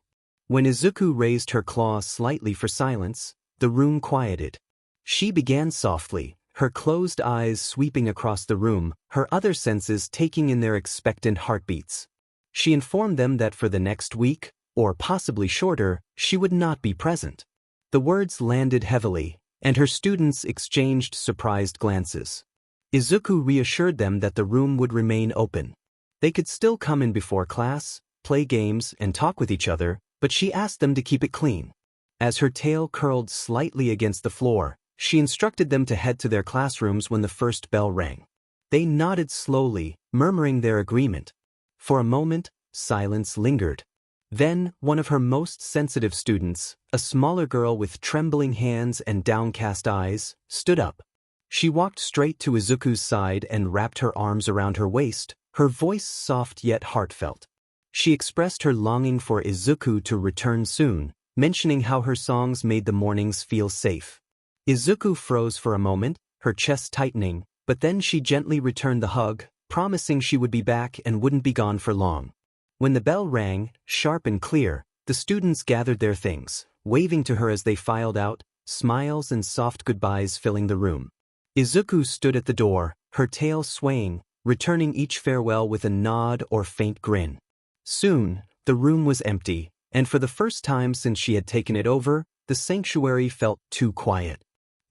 When Izuku raised her claw slightly for silence, the room quieted. She began softly, her closed eyes sweeping across the room, her other senses taking in their expectant heartbeats. She informed them that for the next week, or possibly shorter, she would not be present. The words landed heavily, and her students exchanged surprised glances. Izuku reassured them that the room would remain open. They could still come in before class, play games, and talk with each other, but she asked them to keep it clean. As her tail curled slightly against the floor, she instructed them to head to their classrooms when the first bell rang. They nodded slowly, murmuring their agreement. For a moment, silence lingered. Then, one of her most sensitive students, a smaller girl with trembling hands and downcast eyes, stood up. She walked straight to Izuku's side and wrapped her arms around her waist, her voice soft yet heartfelt. She expressed her longing for Izuku to return soon, mentioning how her songs made the mornings feel safe. Izuku froze for a moment, her chest tightening, but then she gently returned the hug, promising she would be back and wouldn't be gone for long. When the bell rang, sharp and clear, the students gathered their things, waving to her as they filed out, smiles and soft goodbyes filling the room. Izuku stood at the door, her tail swaying, returning each farewell with a nod or faint grin. Soon, the room was empty, and for the first time since she had taken it over, the sanctuary felt too quiet.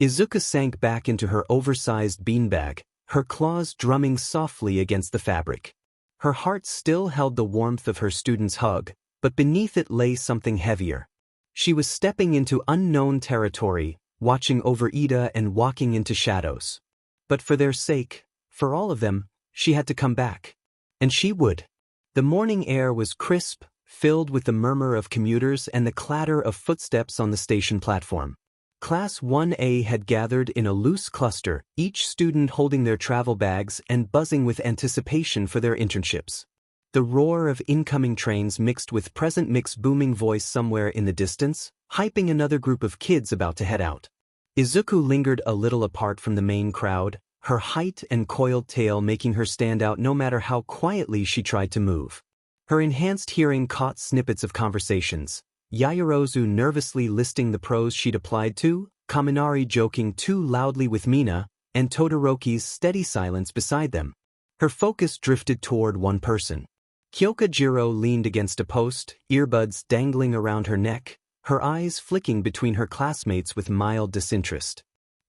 Izuku sank back into her oversized beanbag, her claws drumming softly against the fabric. Her heart still held the warmth of her student's hug, but beneath it lay something heavier. She was stepping into unknown territory, watching over Ida and walking into shadows. But for their sake, for all of them, she had to come back. And she would. The morning air was crisp, filled with the murmur of commuters and the clatter of footsteps on the station platform. Class 1A had gathered in a loose cluster, each student holding their travel bags and buzzing with anticipation for their internships. The roar of incoming trains mixed with present mix booming voice somewhere in the distance, hyping another group of kids about to head out. Izuku lingered a little apart from the main crowd, her height and coiled tail making her stand out no matter how quietly she tried to move. Her enhanced hearing caught snippets of conversations. Yaoyorozu nervously listing the pros she'd applied to, Kaminari joking too loudly with Mina, and Todoroki's steady silence beside them. Her focus drifted toward one person. Kyokajiro leaned against a post, earbuds dangling around her neck, her eyes flicking between her classmates with mild disinterest.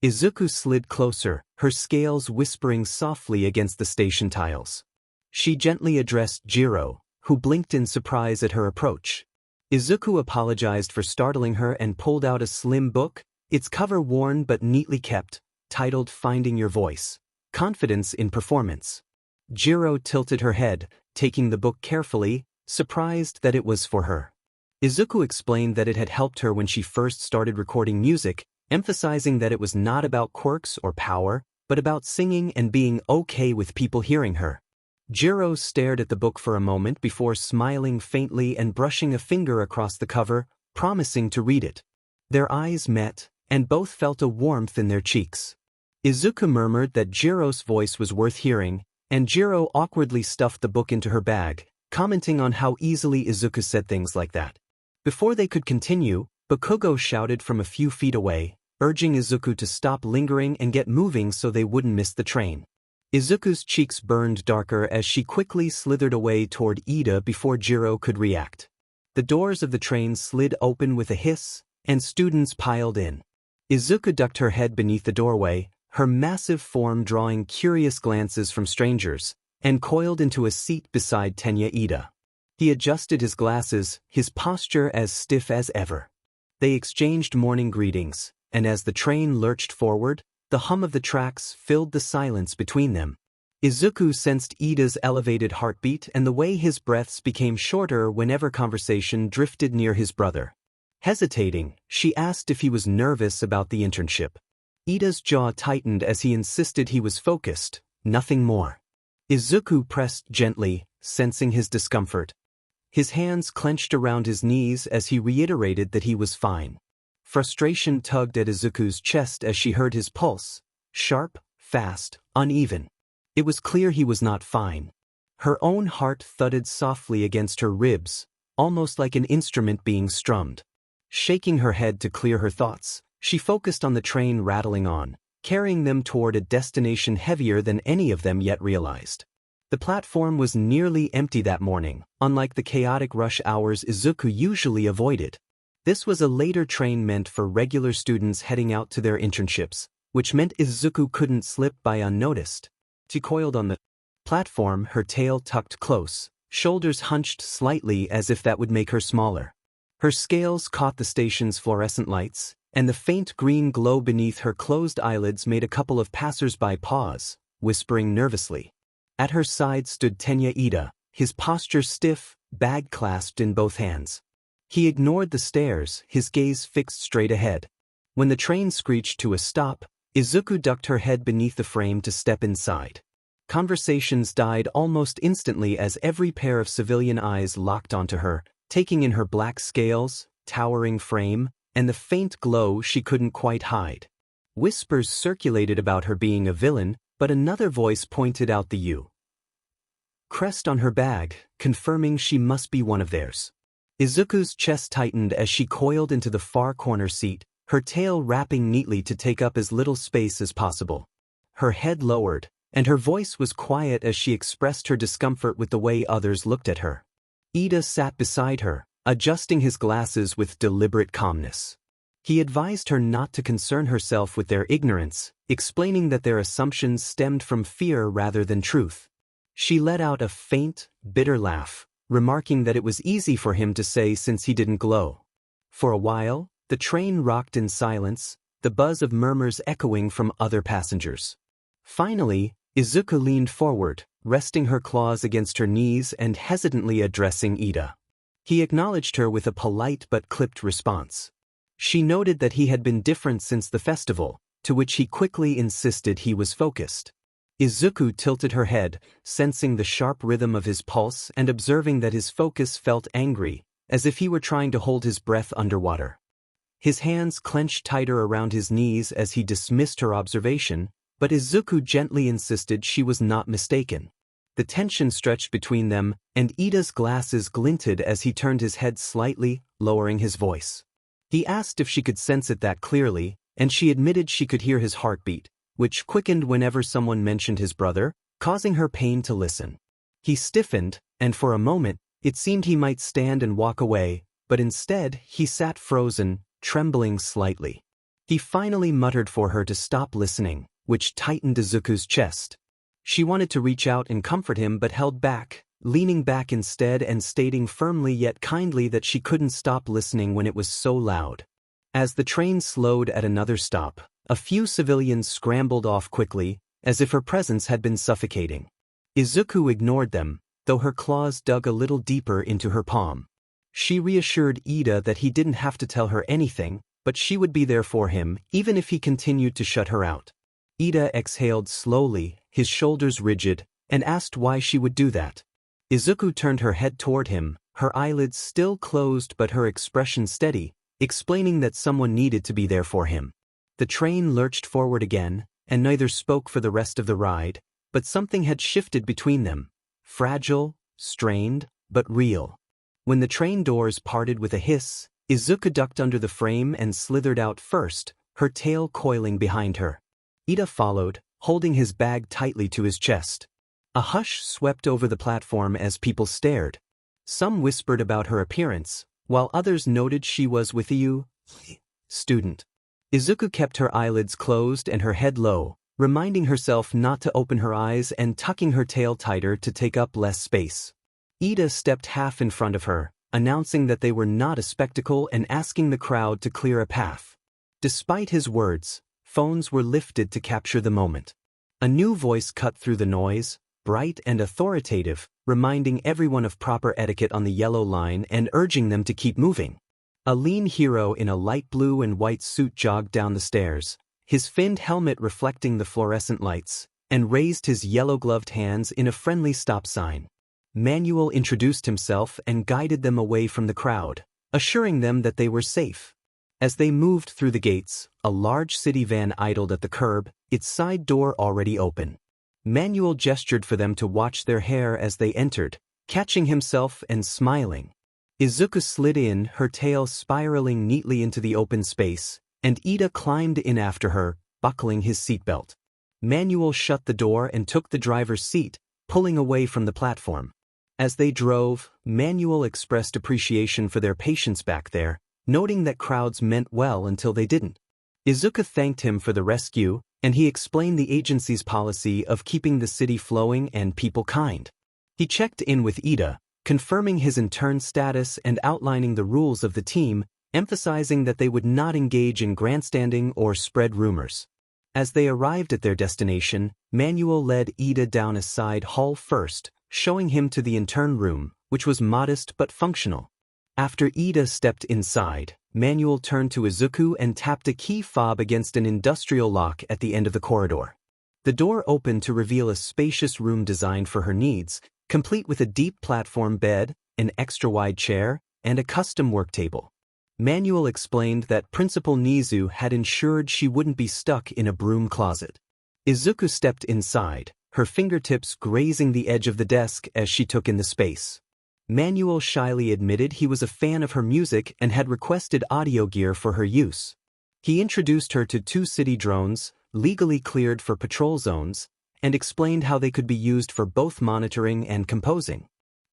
Izuku slid closer, her scales whispering softly against the station tiles. She gently addressed Jiro, who blinked in surprise at her approach. Izuku apologized for startling her and pulled out a slim book, its cover worn but neatly kept, titled Finding Your Voice. Confidence in performance. Jiro tilted her head, taking the book carefully, surprised that it was for her. Izuku explained that it had helped her when she first started recording music, emphasizing that it was not about quirks or power, but about singing and being okay with people hearing her. Jiro stared at the book for a moment before smiling faintly and brushing a finger across the cover, promising to read it. Their eyes met, and both felt a warmth in their cheeks. Izuku murmured that Jiro's voice was worth hearing, and Jiro awkwardly stuffed the book into her bag, commenting on how easily Izuku said things like that. Before they could continue, Bakugo shouted from a few feet away, urging Izuku to stop lingering and get moving so they wouldn't miss the train. Izuku's cheeks burned darker as she quickly slithered away toward Ida before Jiro could react. The doors of the train slid open with a hiss, and students piled in. Izuku ducked her head beneath the doorway, her massive form drawing curious glances from strangers, and coiled into a seat beside Tenya Ida. He adjusted his glasses, his posture as stiff as ever. They exchanged morning greetings, and as the train lurched forward, the hum of the tracks filled the silence between them. Izuku sensed Ida's elevated heartbeat and the way his breaths became shorter whenever conversation drifted near his brother. Hesitating, she asked if he was nervous about the internship. Ida's jaw tightened as he insisted he was focused, nothing more. Izuku pressed gently, sensing his discomfort. His hands clenched around his knees as he reiterated that he was fine. Frustration tugged at Izuku's chest as she heard his pulse, sharp, fast, uneven. It was clear he was not fine. Her own heart thudded softly against her ribs, almost like an instrument being strummed. Shaking her head to clear her thoughts, she focused on the train rattling on, carrying them toward a destination heavier than any of them yet realized. The platform was nearly empty that morning, unlike the chaotic rush hours Izuku usually avoided. This was a later train meant for regular students heading out to their internships, which meant Izuku couldn't slip by unnoticed. She coiled on the platform, her tail tucked close, shoulders hunched slightly as if that would make her smaller. Her scales caught the station's fluorescent lights, and the faint green glow beneath her closed eyelids made a couple of passers-by pause, whispering nervously. At her side stood Tenya Ida, his posture stiff, bag clasped in both hands. He ignored the stares, his gaze fixed straight ahead. When the train screeched to a stop, Izuku ducked her head beneath the frame to step inside. Conversations died almost instantly as every pair of civilian eyes locked onto her, taking in her black scales, towering frame, and the faint glow she couldn't quite hide. Whispers circulated about her being a villain, but another voice pointed out the U crest on her bag, confirming she must be one of theirs. Izuku's chest tightened as she coiled into the far corner seat, her tail wrapping neatly to take up as little space as possible. Her head lowered, and her voice was quiet as she expressed her discomfort with the way others looked at her. Ida sat beside her, adjusting his glasses with deliberate calmness. He advised her not to concern herself with their ignorance, explaining that their assumptions stemmed from fear rather than truth. She let out a faint, bitter laugh, remarking that it was easy for him to say since he didn't glow. For a while, the train rocked in silence, the buzz of murmurs echoing from other passengers. Finally, Izuku leaned forward, resting her claws against her knees and hesitantly addressing Ida. He acknowledged her with a polite but clipped response. She noted that he had been different since the festival, to which he quickly insisted he was focused. Izuku tilted her head, sensing the sharp rhythm of his pulse and observing that his focus felt angry, as if he were trying to hold his breath underwater. His hands clenched tighter around his knees as he dismissed her observation, but Izuku gently insisted she was not mistaken. The tension stretched between them, and Ida's glasses glinted as he turned his head slightly, lowering his voice. He asked if she could sense it that clearly, and she admitted she could hear his heartbeat, which quickened whenever someone mentioned his brother, causing her pain to listen. He stiffened, and for a moment, it seemed he might stand and walk away, but instead, he sat frozen, trembling slightly. He finally muttered for her to stop listening, which tightened Izuku's chest. She wanted to reach out and comfort him but held back, leaning back instead and stating firmly yet kindly that she couldn't stop listening when it was so loud. As the train slowed at another stop, a few civilians scrambled off quickly, as if her presence had been suffocating. Izuku ignored them, though her claws dug a little deeper into her palm. She reassured Ida that he didn't have to tell her anything, but she would be there for him, even if he continued to shut her out. Ida exhaled slowly, his shoulders rigid, and asked why she would do that. Izuku turned her head toward him, her eyelids still closed but her expression steady, explaining that someone needed to be there for him. The train lurched forward again, and neither spoke for the rest of the ride, but something had shifted between them. Fragile, strained, but real. When the train doors parted with a hiss, Izuku ducked under the frame and slithered out first, her tail coiling behind her. Ida followed, holding his bag tightly to his chest. A hush swept over the platform as people stared. Some whispered about her appearance, while others noted she was with a student. Izuku kept her eyelids closed and her head low, reminding herself not to open her eyes and tucking her tail tighter to take up less space. Ida stepped half in front of her, announcing that they were not a spectacle and asking the crowd to clear a path. Despite his words, phones were lifted to capture the moment. A new voice cut through the noise, bright and authoritative, reminding everyone of proper etiquette on the yellow line and urging them to keep moving. A lean hero in a light blue and white suit jogged down the stairs, his finned helmet reflecting the fluorescent lights, and raised his yellow-gloved hands in a friendly stop sign. Manuel introduced himself and guided them away from the crowd, assuring them that they were safe. As they moved through the gates, a large city van idled at the curb, its side door already open. Manuel gestured for them to watch their hair as they entered, catching himself and smiling. Izuku slid in, her tail spiraling neatly into the open space, and Ida climbed in after her, buckling his seatbelt. Manuel shut the door and took the driver's seat, pulling away from the platform. As they drove, Manuel expressed appreciation for their patience back there, noting that crowds meant well until they didn't. Izuku thanked him for the rescue, and he explained the agency's policy of keeping the city flowing and people kind. He checked in with Ida, confirming his intern status and outlining the rules of the team, emphasizing that they would not engage in grandstanding or spread rumors. As they arrived at their destination, Manuel led Ida down a side hall first, showing him to the intern room, which was modest but functional. After Ida stepped inside, Manuel turned to Izuku and tapped a key fob against an industrial lock at the end of the corridor. The door opened to reveal a spacious room designed for her needs, complete with a deep platform bed, an extra-wide chair, and a custom work table. Manuel explained that Principal Nizu had ensured she wouldn't be stuck in a broom closet. Izuku stepped inside, her fingertips grazing the edge of the desk as she took in the space. Manuel shyly admitted he was a fan of her music and had requested audio gear for her use. He introduced her to 2 city drones, legally cleared for patrol zones, and explained how they could be used for both monitoring and composing.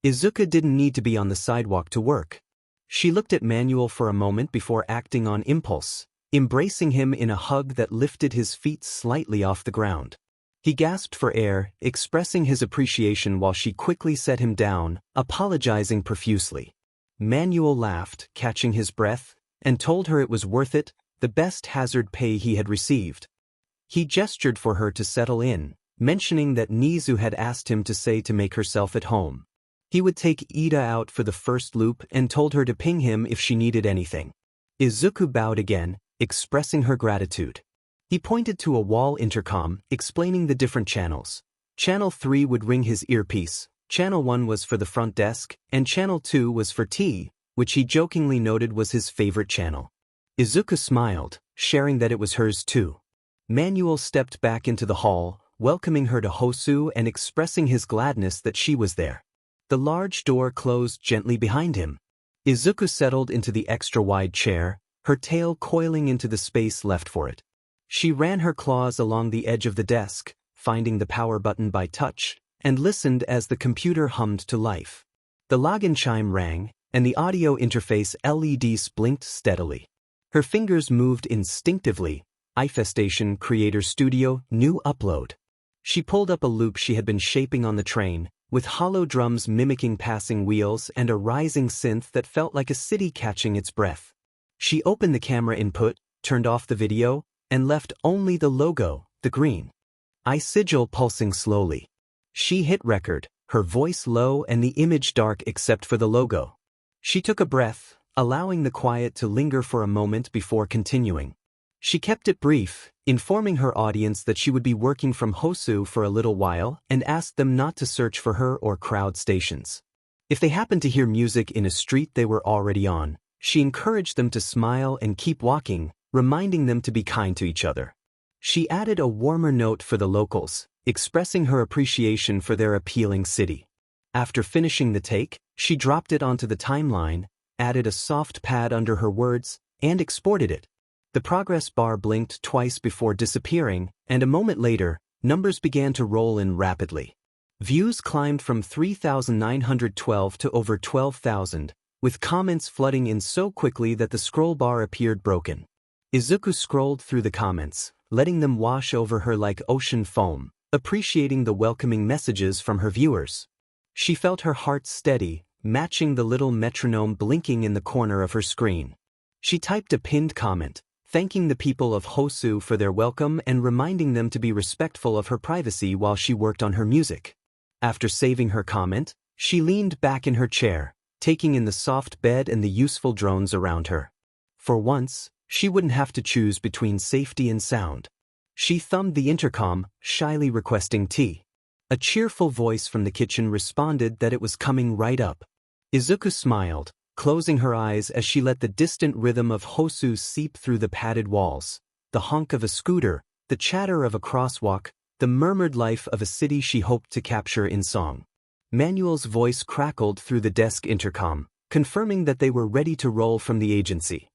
Izuku didn't need to be on the sidewalk to work. She looked at Manuel for a moment before acting on impulse, embracing him in a hug that lifted his feet slightly off the ground. He gasped for air, expressing his appreciation while she quickly set him down, apologizing profusely. Manuel laughed, catching his breath, and told her it was worth it, the best hazard pay he had received. He gestured for her to settle in, mentioning that Nizu had asked him to say to make herself at home. He would take Ida out for the first loop and told her to ping him if she needed anything. Izuku bowed again, expressing her gratitude. He pointed to a wall intercom, explaining the different channels. Channel 3 would ring his earpiece, Channel 1 was for the front desk, and Channel 2 was for tea, which he jokingly noted was his favorite channel. Izuku smiled, sharing that it was hers too. Manuel stepped back into the hall, welcoming her to Hosu and expressing his gladness that she was there. The large door closed gently behind him. Izuku settled into the extra-wide chair, her tail coiling into the space left for it. She ran her claws along the edge of the desk, finding the power button by touch, and listened as the computer hummed to life. The login chime rang, and the audio interface LEDs blinked steadily. Her fingers moved instinctively. Eyefestation Creator Studio, new upload. She pulled up a loop she had been shaping on the train, with hollow drums mimicking passing wheels and a rising synth that felt like a city catching its breath. She opened the camera input, turned off the video, and left only the logo, the green. Sigil pulsing slowly. She hit record, her voice low and the image dark except for the logo. She took a breath, allowing the quiet to linger for a moment before continuing. She kept it brief, informing her audience that she would be working from Hosu for a little while and asked them not to search for her or crowd stations. If they happened to hear music in a street they were already on, she encouraged them to smile and keep walking, reminding them to be kind to each other. She added a warmer note for the locals, expressing her appreciation for their appealing city. After finishing the take, she dropped it onto the timeline, added a soft pad under her words, and exported it. The progress bar blinked twice before disappearing, and a moment later, numbers began to roll in rapidly. Views climbed from 3,912 to over 12,000, with comments flooding in so quickly that the scroll bar appeared broken. Izuku scrolled through the comments, letting them wash over her like ocean foam, appreciating the welcoming messages from her viewers. She felt her heart steady, matching the little metronome blinking in the corner of her screen. She typed a pinned comment, thanking the people of Hosu for their welcome and reminding them to be respectful of her privacy while she worked on her music. After saving her comment, she leaned back in her chair, taking in the soft bed and the useful drones around her. For once, she wouldn't have to choose between safety and sound. She thumbed the intercom, shyly requesting tea. A cheerful voice from the kitchen responded that it was coming right up. Izuku smiled, closing her eyes as she let the distant rhythm of Hosu seep through the padded walls, the honk of a scooter, the chatter of a crosswalk, the murmured life of a city she hoped to capture in song. Manuel's voice crackled through the desk intercom, confirming that they were ready to roll from the agency.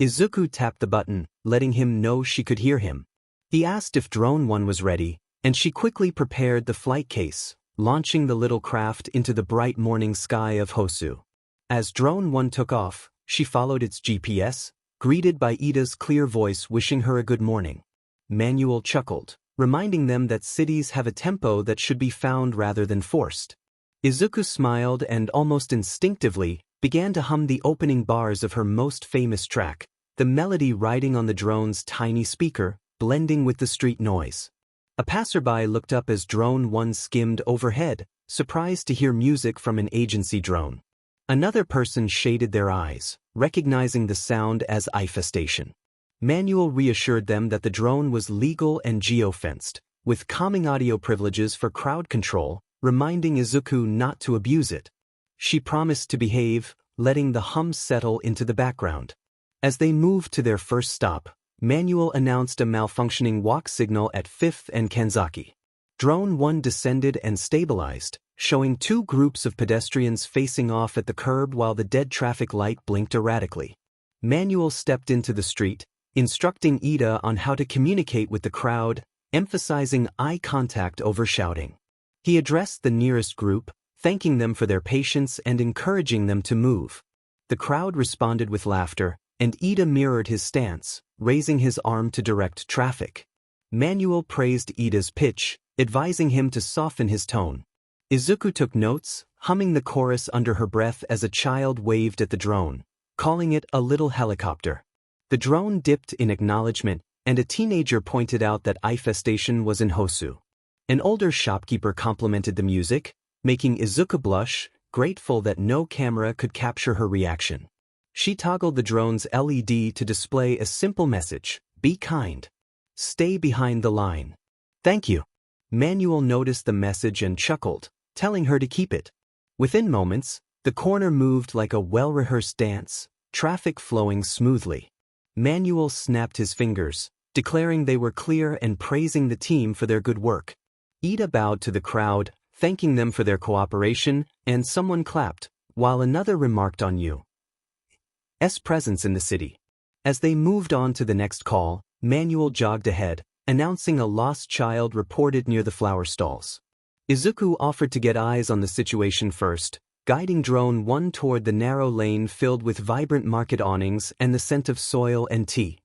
Izuku tapped the button, letting him know she could hear him. He asked if Drone 1 was ready, and she quickly prepared the flight case, launching the little craft into the bright morning sky of Hosu. As Drone 1 took off, she followed its GPS, greeted by Ida's clear voice wishing her a good morning. Manuel chuckled, reminding them that cities have a tempo that should be found rather than forced. Izuku smiled and almost instinctively began to hum the opening bars of her most famous track, the melody riding on the drone's tiny speaker, blending with the street noise. A passerby looked up as Drone 1 skimmed overhead, surprised to hear music from an agency drone. Another person shaded their eyes, recognizing the sound as Eyefestation. Manuel reassured them that the drone was legal and geofenced, with calming audio privileges for crowd control, reminding Izuku not to abuse it. She promised to behave, letting the hum settle into the background. As they moved to their first stop, Manuel announced a malfunctioning walk signal at 5th and Kanzaki. Drone 1 descended and stabilized, showing two groups of pedestrians facing off at the curb while the dead traffic light blinked erratically. Manuel stepped into the street, instructing Ida on how to communicate with the crowd, emphasizing eye contact over shouting. He addressed the nearest group, thanking them for their patience and encouraging them to move. The crowd responded with laughter, and Ida mirrored his stance, raising his arm to direct traffic. Manuel praised Ida's pitch, advising him to soften his tone. Izuku took notes, humming the chorus under her breath as a child waved at the drone, calling it a little helicopter. The drone dipped in acknowledgement, and a teenager pointed out that Eyefestation was in Hosu. An older shopkeeper complimented the music, making Izuku blush, grateful that no camera could capture her reaction. She toggled the drone's LED to display a simple message: be kind. Stay behind the line. Thank you. Manuel noticed the message and chuckled, telling her to keep it. Within moments, the corner moved like a well-rehearsed dance, traffic flowing smoothly. Manuel snapped his fingers, declaring they were clear and praising the team for their good work. Ida bowed to the crowd, thanking them for their cooperation, and someone clapped, while another remarked on Yu's presence in the city. As they moved on to the next call, Manuel jogged ahead, announcing a lost child reported near the flower stalls. Izuku offered to get eyes on the situation first, guiding Drone 1 toward the narrow lane filled with vibrant market awnings and the scent of soil and tea.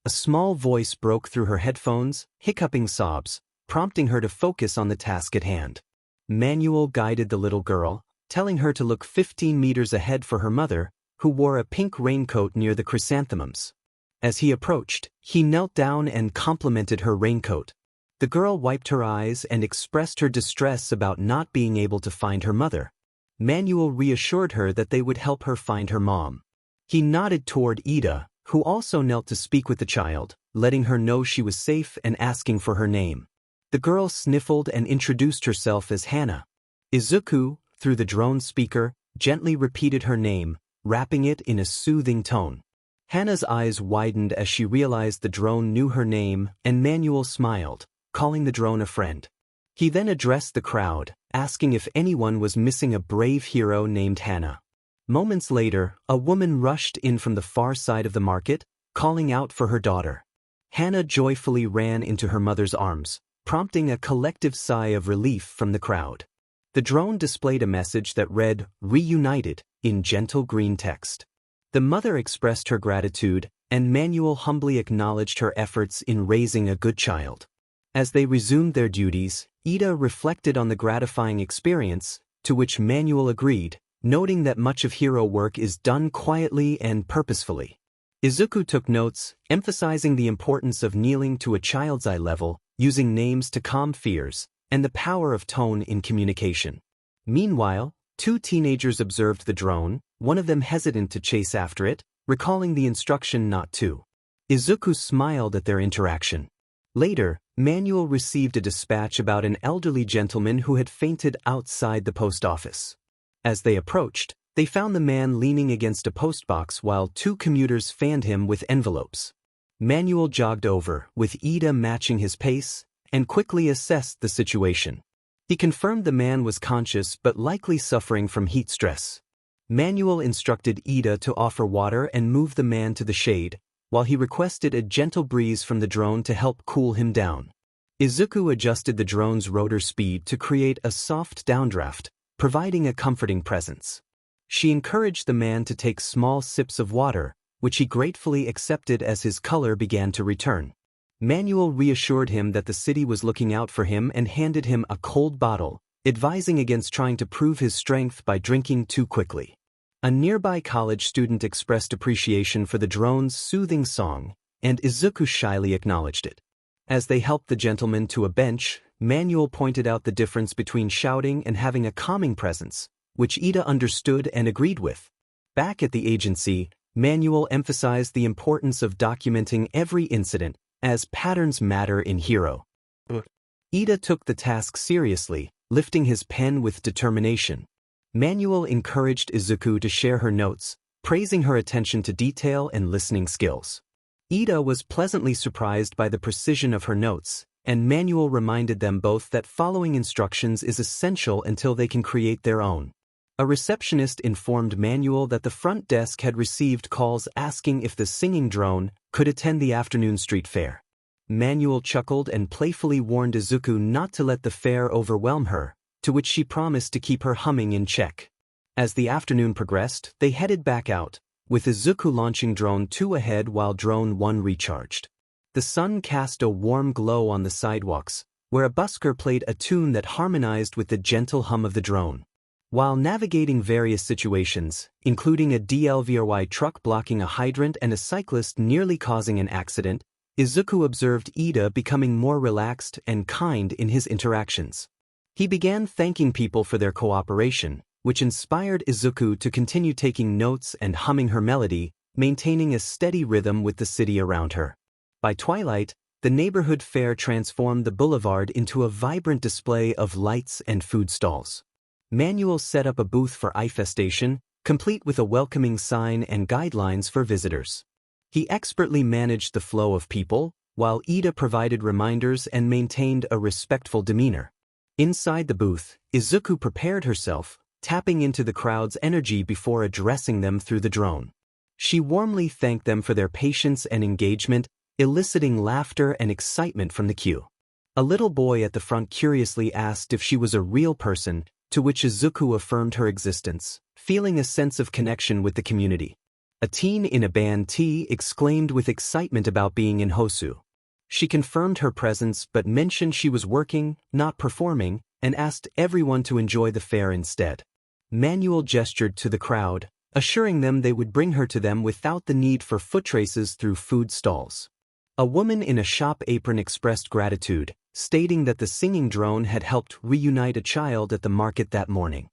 A small voice broke through her headphones, hiccuping sobs, prompting her to focus on the task at hand. Manuel guided the little girl, telling her to look 15 meters ahead for her mother, who wore a pink raincoat near the chrysanthemums. As he approached, he knelt down and complimented her raincoat. The girl wiped her eyes and expressed her distress about not being able to find her mother. Manuel reassured her that they would help her find her mom. He nodded toward Ida, who also knelt to speak with the child, letting her know she was safe and asking for her name. The girl sniffled and introduced herself as Hana. Izuku, through the drone speaker, gently repeated her name, rapping it in a soothing tone. Hana's eyes widened as she realized the drone knew her name, and Manuel smiled, calling the drone a friend. He then addressed the crowd, asking if anyone was missing a brave hero named Hana. Moments later, a woman rushed in from the far side of the market, calling out for her daughter. Hana joyfully ran into her mother's arms, prompting a collective sigh of relief from the crowd. The drone displayed a message that read, "Reunited," in gentle green text. The mother expressed her gratitude, and Manuel humbly acknowledged her efforts in raising a good child. As they resumed their duties, Ida reflected on the gratifying experience, to which Manuel agreed, noting that much of hero work is done quietly and purposefully. Izuku took notes, emphasizing the importance of kneeling to a child's eye level, using names to calm fears, and the power of tone in communication. Meanwhile, two teenagers observed the drone, one of them hesitant to chase after it, recalling the instruction not to. Izuku smiled at their interaction. Later, Manuel received a dispatch about an elderly gentleman who had fainted outside the post office. As they approached, they found the man leaning against a postbox while two commuters fanned him with envelopes. Manuel jogged over, with Ida matching his pace, and quickly assessed the situation. He confirmed the man was conscious but likely suffering from heat stress. Manuel instructed Ida to offer water and move the man to the shade, while he requested a gentle breeze from the drone to help cool him down. Izuku adjusted the drone's rotor speed to create a soft downdraft, providing a comforting presence. She encouraged the man to take small sips of water, which he gratefully accepted as his color began to return. Manuel reassured him that the city was looking out for him and handed him a cold bottle, advising against trying to prove his strength by drinking too quickly. A nearby college student expressed appreciation for the drone's soothing song, and Izuku shyly acknowledged it. As they helped the gentleman to a bench, Manuel pointed out the difference between shouting and having a calming presence, which Ida understood and agreed with. Back at the agency, Manuel emphasized the importance of documenting every incident, as patterns matter in hero. Ida took the task seriously, lifting his pen with determination. Manuel encouraged Izuku to share her notes, praising her attention to detail and listening skills. Ida was pleasantly surprised by the precision of her notes, and Manuel reminded them both that following instructions is essential until they can create their own. A receptionist informed Manuel that the front desk had received calls asking if the singing drone could attend the afternoon street fair. Manuel chuckled and playfully warned Izuku not to let the fair overwhelm her, to which she promised to keep her humming in check. As the afternoon progressed, they headed back out, with Izuku launching Drone 2 ahead while Drone 1 recharged. The sun cast a warm glow on the sidewalks, where a busker played a tune that harmonized with the gentle hum of the drone. While navigating various situations, including a WhatIf truck blocking a hydrant and a cyclist nearly causing an accident, Izuku observed Ida becoming more relaxed and kind in his interactions. He began thanking people for their cooperation, which inspired Izuku to continue taking notes and humming her melody, maintaining a steady rhythm with the city around her. By twilight, the neighborhood fair transformed the boulevard into a vibrant display of lights and food stalls. Manuel set up a booth for Eyefestation, complete with a welcoming sign and guidelines for visitors. He expertly managed the flow of people, while Ida provided reminders and maintained a respectful demeanor. Inside the booth, Izuku prepared herself, tapping into the crowd's energy before addressing them through the drone. She warmly thanked them for their patience and engagement, eliciting laughter and excitement from the queue. A little boy at the front curiously asked if she was a real person, to which Izuku affirmed her existence, feeling a sense of connection with the community. A teen in a band T exclaimed with excitement about being in Hosu. She confirmed her presence but mentioned she was working, not performing, and asked everyone to enjoy the fair instead. Manuel gestured to the crowd, assuring them they would bring her to them without the need for foot traces through food stalls. A woman in a shop apron expressed gratitude, stating that the singing drone had helped reunite a child at the market that morning.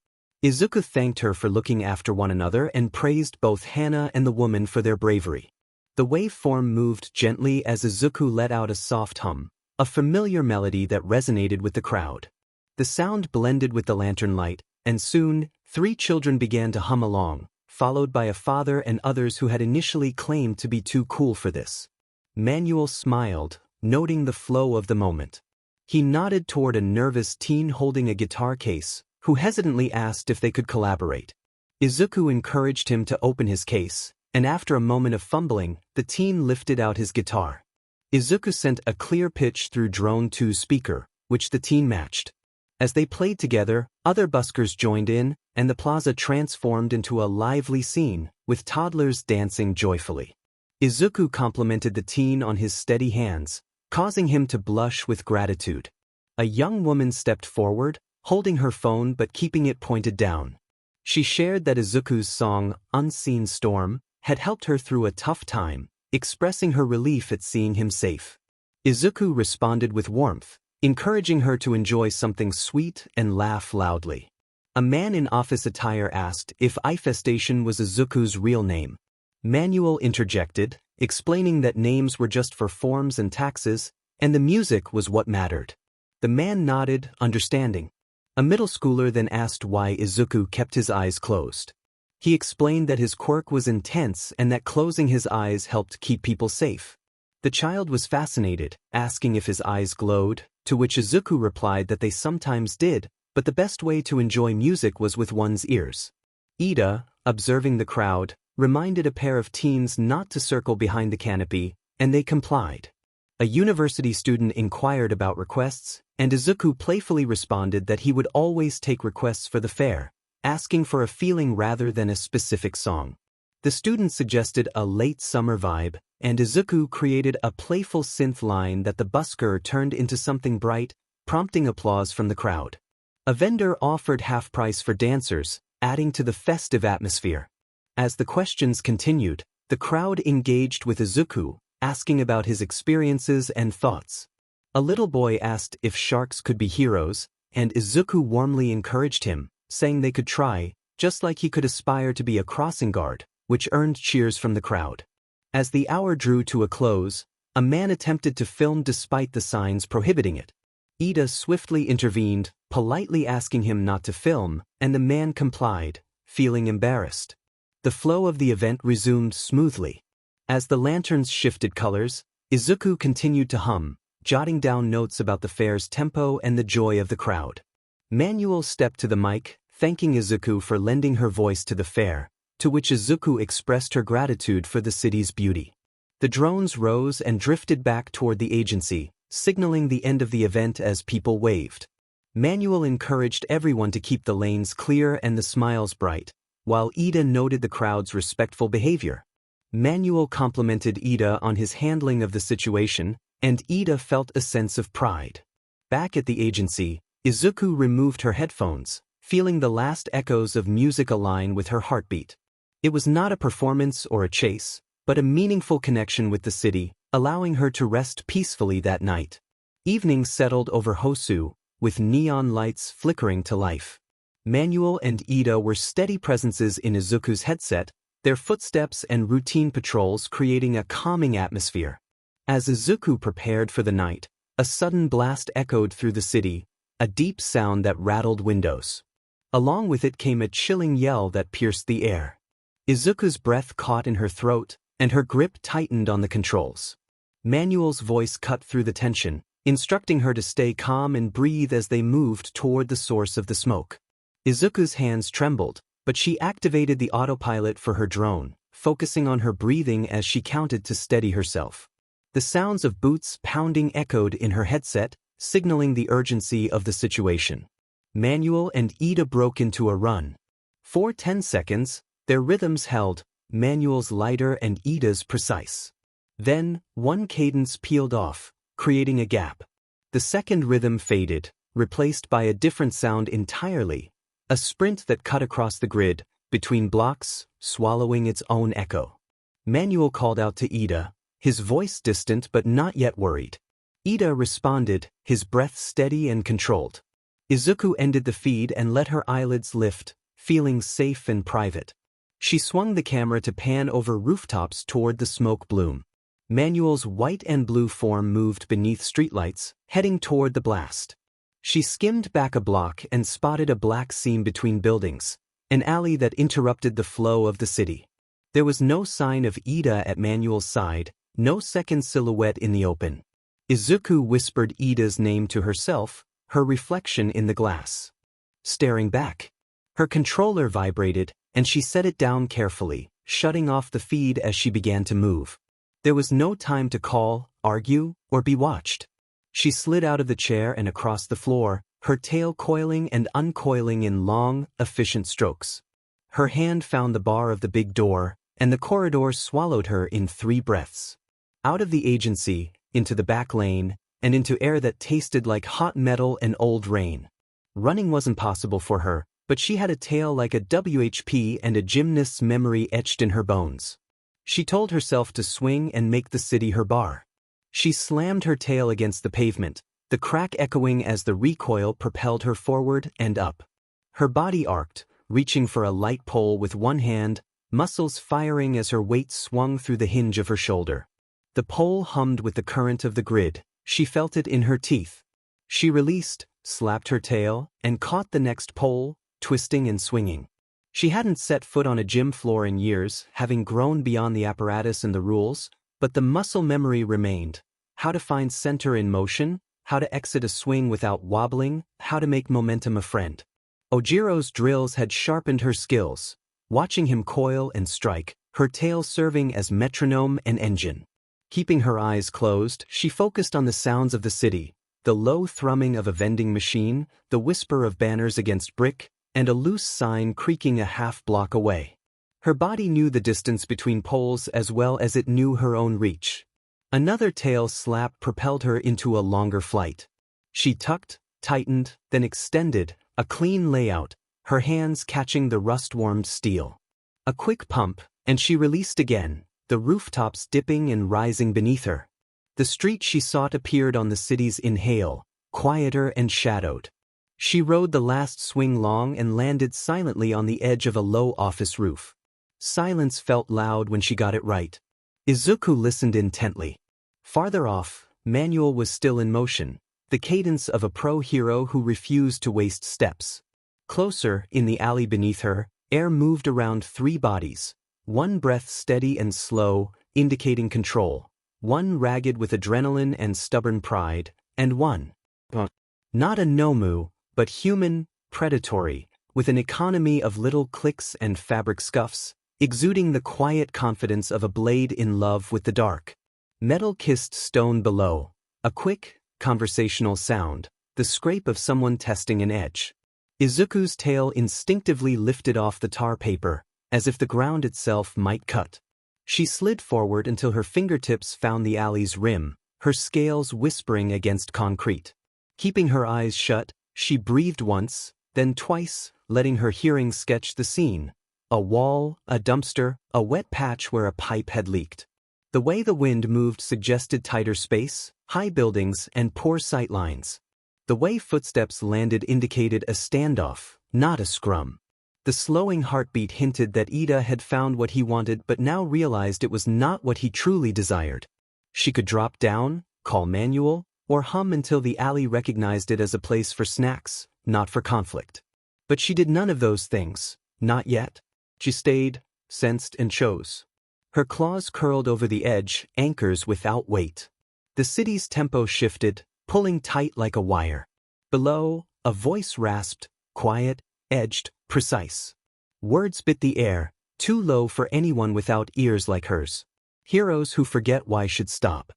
Izuku thanked her for looking after one another and praised both Hana and the woman for their bravery. The waveform moved gently as Izuku let out a soft hum, a familiar melody that resonated with the crowd. The sound blended with the lantern light, and soon, 3 children began to hum along, followed by a father and others who had initially claimed to be too cool for this. Manuel smiled, noting the flow of the moment. He nodded toward a nervous teen holding a guitar case, who hesitantly asked if they could collaborate. Izuku encouraged him to open his case, and after a moment of fumbling, the teen lifted out his guitar. Izuku sent a clear pitch through Drone 2's speaker, which the teen matched. As they played together, other buskers joined in, and the plaza transformed into a lively scene, with toddlers dancing joyfully. Izuku complimented the teen on his steady hands, causing him to blush with gratitude. A young woman stepped forward, holding her phone but keeping it pointed down. She shared that Izuku's song, Unseen Storm, had helped her through a tough time, expressing her relief at seeing him safe. Izuku responded with warmth, encouraging her to enjoy something sweet and laugh loudly. A man in office attire asked if Eyefestation was Izuku's real name. Manuel interjected, explaining that names were just for forms and taxes, and the music was what mattered. The man nodded, understanding. A middle schooler then asked why Izuku kept his eyes closed. He explained that his quirk was intense and that closing his eyes helped keep people safe. The child was fascinated, asking if his eyes glowed, to which Izuku replied that they sometimes did, but the best way to enjoy music was with one's ears. Ida, observing the crowd, reminded a pair of teens not to circle behind the canopy, and they complied. A university student inquired about requests, and Izuku playfully responded that he would always take requests for the fair, asking for a feeling rather than a specific song. The student suggested a late summer vibe, and Izuku created a playful synth line that the busker turned into something bright, prompting applause from the crowd. A vendor offered half price for dancers, adding to the festive atmosphere. As the questions continued, the crowd engaged with Izuku, asking about his experiences and thoughts. A little boy asked if sharks could be heroes, and Izuku warmly encouraged him, saying they could try, just like he could aspire to be a crossing guard, which earned cheers from the crowd. As the hour drew to a close, a man attempted to film despite the signs prohibiting it. Ida swiftly intervened, politely asking him not to film, and the man complied, feeling embarrassed. The flow of the event resumed smoothly. As the lanterns shifted colors, Izuku continued to hum, jotting down notes about the fair's tempo and the joy of the crowd. Manuel stepped to the mic, thanking Izuku for lending her voice to the fair, to which Izuku expressed her gratitude for the city's beauty. The drones rose and drifted back toward the agency, signaling the end of the event as people waved. Manuel encouraged everyone to keep the lanes clear and the smiles bright, while Ida noted the crowd's respectful behavior. Manuel complimented Ida on his handling of the situation, and Ida felt a sense of pride. Back at the agency, Izuku removed her headphones, feeling the last echoes of music align with her heartbeat. It was not a performance or a chase, but a meaningful connection with the city, allowing her to rest peacefully that night. Evening settled over Hosu, with neon lights flickering to life. Manuel and Ida were steady presences in Izuku's headset, their footsteps and routine patrols creating a calming atmosphere. As Izuku prepared for the night, a sudden blast echoed through the city, a deep sound that rattled windows. Along with it came a chilling yell that pierced the air. Izuku's breath caught in her throat, and her grip tightened on the controls. Manuel's voice cut through the tension, instructing her to stay calm and breathe as they moved toward the source of the smoke. Izuku's hands trembled, but she activated the autopilot for her drone, focusing on her breathing as she counted to steady herself. The sounds of boots pounding echoed in her headset, signaling the urgency of the situation. Manuel and Ida broke into a run. For 10 seconds, their rhythms held, Manuel's lighter and Ida's precise. Then, one cadence peeled off, creating a gap. The second rhythm faded, replaced by a different sound entirely, a sprint that cut across the grid, between blocks, swallowing its own echo. Manuel called out to Ida, his voice distant but not yet worried. Ida responded, his breath steady and controlled. Izuku ended the feed and let her eyelids lift, feeling safe and private. She swung the camera to pan over rooftops toward the smoke bloom. Manuel's white and blue form moved beneath streetlights, heading toward the blast. She skimmed back a block and spotted a black seam between buildings, an alley that interrupted the flow of the city. There was no sign of Ida at Manuel's side, no second silhouette in the open. Izuku whispered Ida's name to herself, her reflection in the glass. Staring back. Her controller vibrated, and she set it down carefully, shutting off the feed as she began to move. There was no time to call, argue, or be watched. She slid out of the chair and across the floor, her tail coiling and uncoiling in long, efficient strokes. Her hand found the bar of the big door, and the corridor swallowed her in 3 breaths. Out of the agency, into the back lane, and into air that tasted like hot metal and old rain. Running wasn't possible for her, but she had a tail like a WHP and a gymnast's memory etched in her bones. She told herself to swing and make the city her bar. She slammed her tail against the pavement, the crack echoing as the recoil propelled her forward and up. Her body arced, reaching for a light pole with one hand, muscles firing as her weight swung through the hinge of her shoulder. The pole hummed with the current of the grid. She felt it in her teeth. She released, slapped her tail, and caught the next pole, twisting and swinging. She hadn't set foot on a gym floor in years, having grown beyond the apparatus and the rules, but the muscle memory remained. How to find center in motion, how to exit a swing without wobbling, how to make momentum a friend. Ojiro's drills had sharpened her skills, watching him coil and strike, her tail serving as metronome and engine. Keeping her eyes closed, she focused on the sounds of the city, the low thrumming of a vending machine, the whisper of banners against brick, and a loose sign creaking a half-block away. Her body knew the distance between poles as well as it knew her own reach. Another tail slap propelled her into a longer flight. She tucked, tightened, then extended, a clean layout, her hands catching the rust-warmed steel. A quick pump, and she released again, the rooftops dipping and rising beneath her. The street she sought appeared on the city's inhale, quieter and shadowed. She rode the last swing long and landed silently on the edge of a low office roof. Silence felt loud when she got it right. Izuku listened intently. Farther off, Manuel was still in motion, the cadence of a pro hero who refused to waste steps. Closer, in the alley beneath her, air moved around 3 bodies. One breath steady and slow, indicating control. One ragged with adrenaline and stubborn pride, and one, not a Nomu, but human, predatory, with an economy of little clicks and fabric scuffs, exuding the quiet confidence of a blade in love with the dark. Metal kissed stone below, a quick, conversational sound, the scrape of someone testing an edge. Izuku's tail instinctively lifted off the tar paper, as if the ground itself might cut. She slid forward until her fingertips found the alley's rim, her scales whispering against concrete. Keeping her eyes shut, she breathed once, then twice, letting her hearing sketch the scene. A wall, a dumpster, a wet patch where a pipe had leaked. The way the wind moved suggested tighter space, high buildings, and poor sightlines. The way footsteps landed indicated a standoff, not a scrum. The slowing heartbeat hinted that Ida had found what he wanted but now realized it was not what he truly desired. She could drop down, call Manuel, or hum until the alley recognized it as a place for snacks, not for conflict. But she did none of those things, not yet. She stayed, sensed and chose. Her claws curled over the edge, anchors without weight. The city's tempo shifted, pulling tight like a wire. Below, a voice rasped, quiet, edged, precise. Words bit the air, too low for anyone without ears like hers. Heroes who forget why should stop.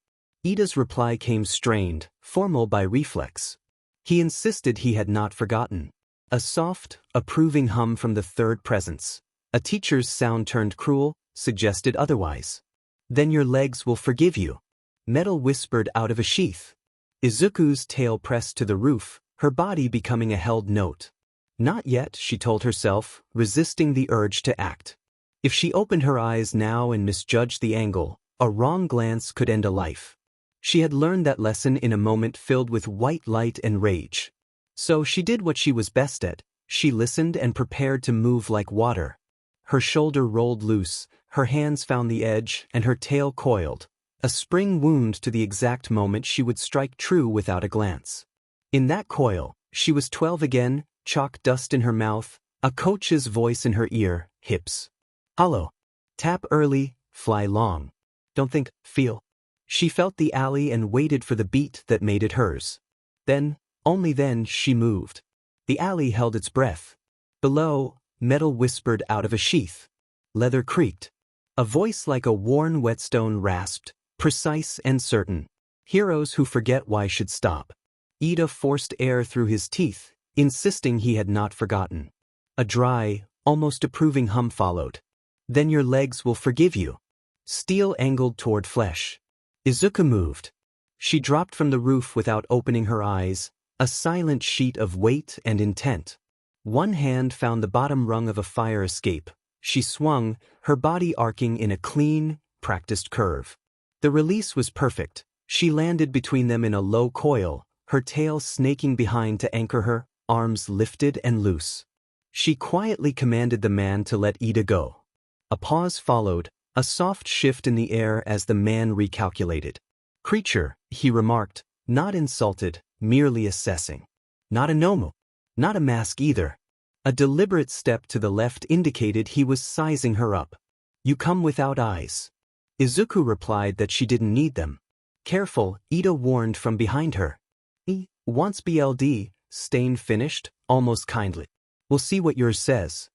Ida's reply came strained, formal by reflex. He insisted he had not forgotten. A soft, approving hum from the third presence. A teacher's sound turned cruel, suggested otherwise. Then your legs will forgive you. Metal whispered out of a sheath. Izuku's tail pressed to the roof, her body becoming a held note. Not yet, she told herself, resisting the urge to act. If she opened her eyes now and misjudged the angle, a wrong glance could end a life. She had learned that lesson in a moment filled with white light and rage. So she did what she was best at. She listened and prepared to move like water. Her shoulder rolled loose, her hands found the edge, and her tail coiled. A spring wound to the exact moment she would strike true without a glance. In that coil, she was 12 again, chalk dust in her mouth, a coach's voice in her ear, hips. Hollow. Tap early, fly long. Don't think, feel. She felt the alley and waited for the beat that made it hers. Then, only then, she moved. The alley held its breath. Below, metal whispered out of a sheath. Leather creaked. A voice like a worn whetstone rasped, precise and certain. Heroes who forget why should stop. Ida forced air through his teeth, insisting he had not forgotten. A dry, almost approving hum followed. Then your legs will forgive you. Steel angled toward flesh. Izuku moved. She dropped from the roof without opening her eyes, a silent sheet of weight and intent. One hand found the bottom rung of a fire escape. She swung, her body arcing in a clean, practiced curve. The release was perfect. She landed between them in a low coil, her tail snaking behind to anchor her, arms lifted and loose. She quietly commanded the man to let Ida go. A pause followed, a soft shift in the air as the man recalculated. Creature, he remarked, not insulted, merely assessing. Not a nomu. Not a mask either. A deliberate step to the left indicated he was sizing her up. You come without eyes. Izuku replied that she didn't need them. Careful, Ida warned from behind her. Once BLD, Stain finished, almost kindly. We'll see what yours says.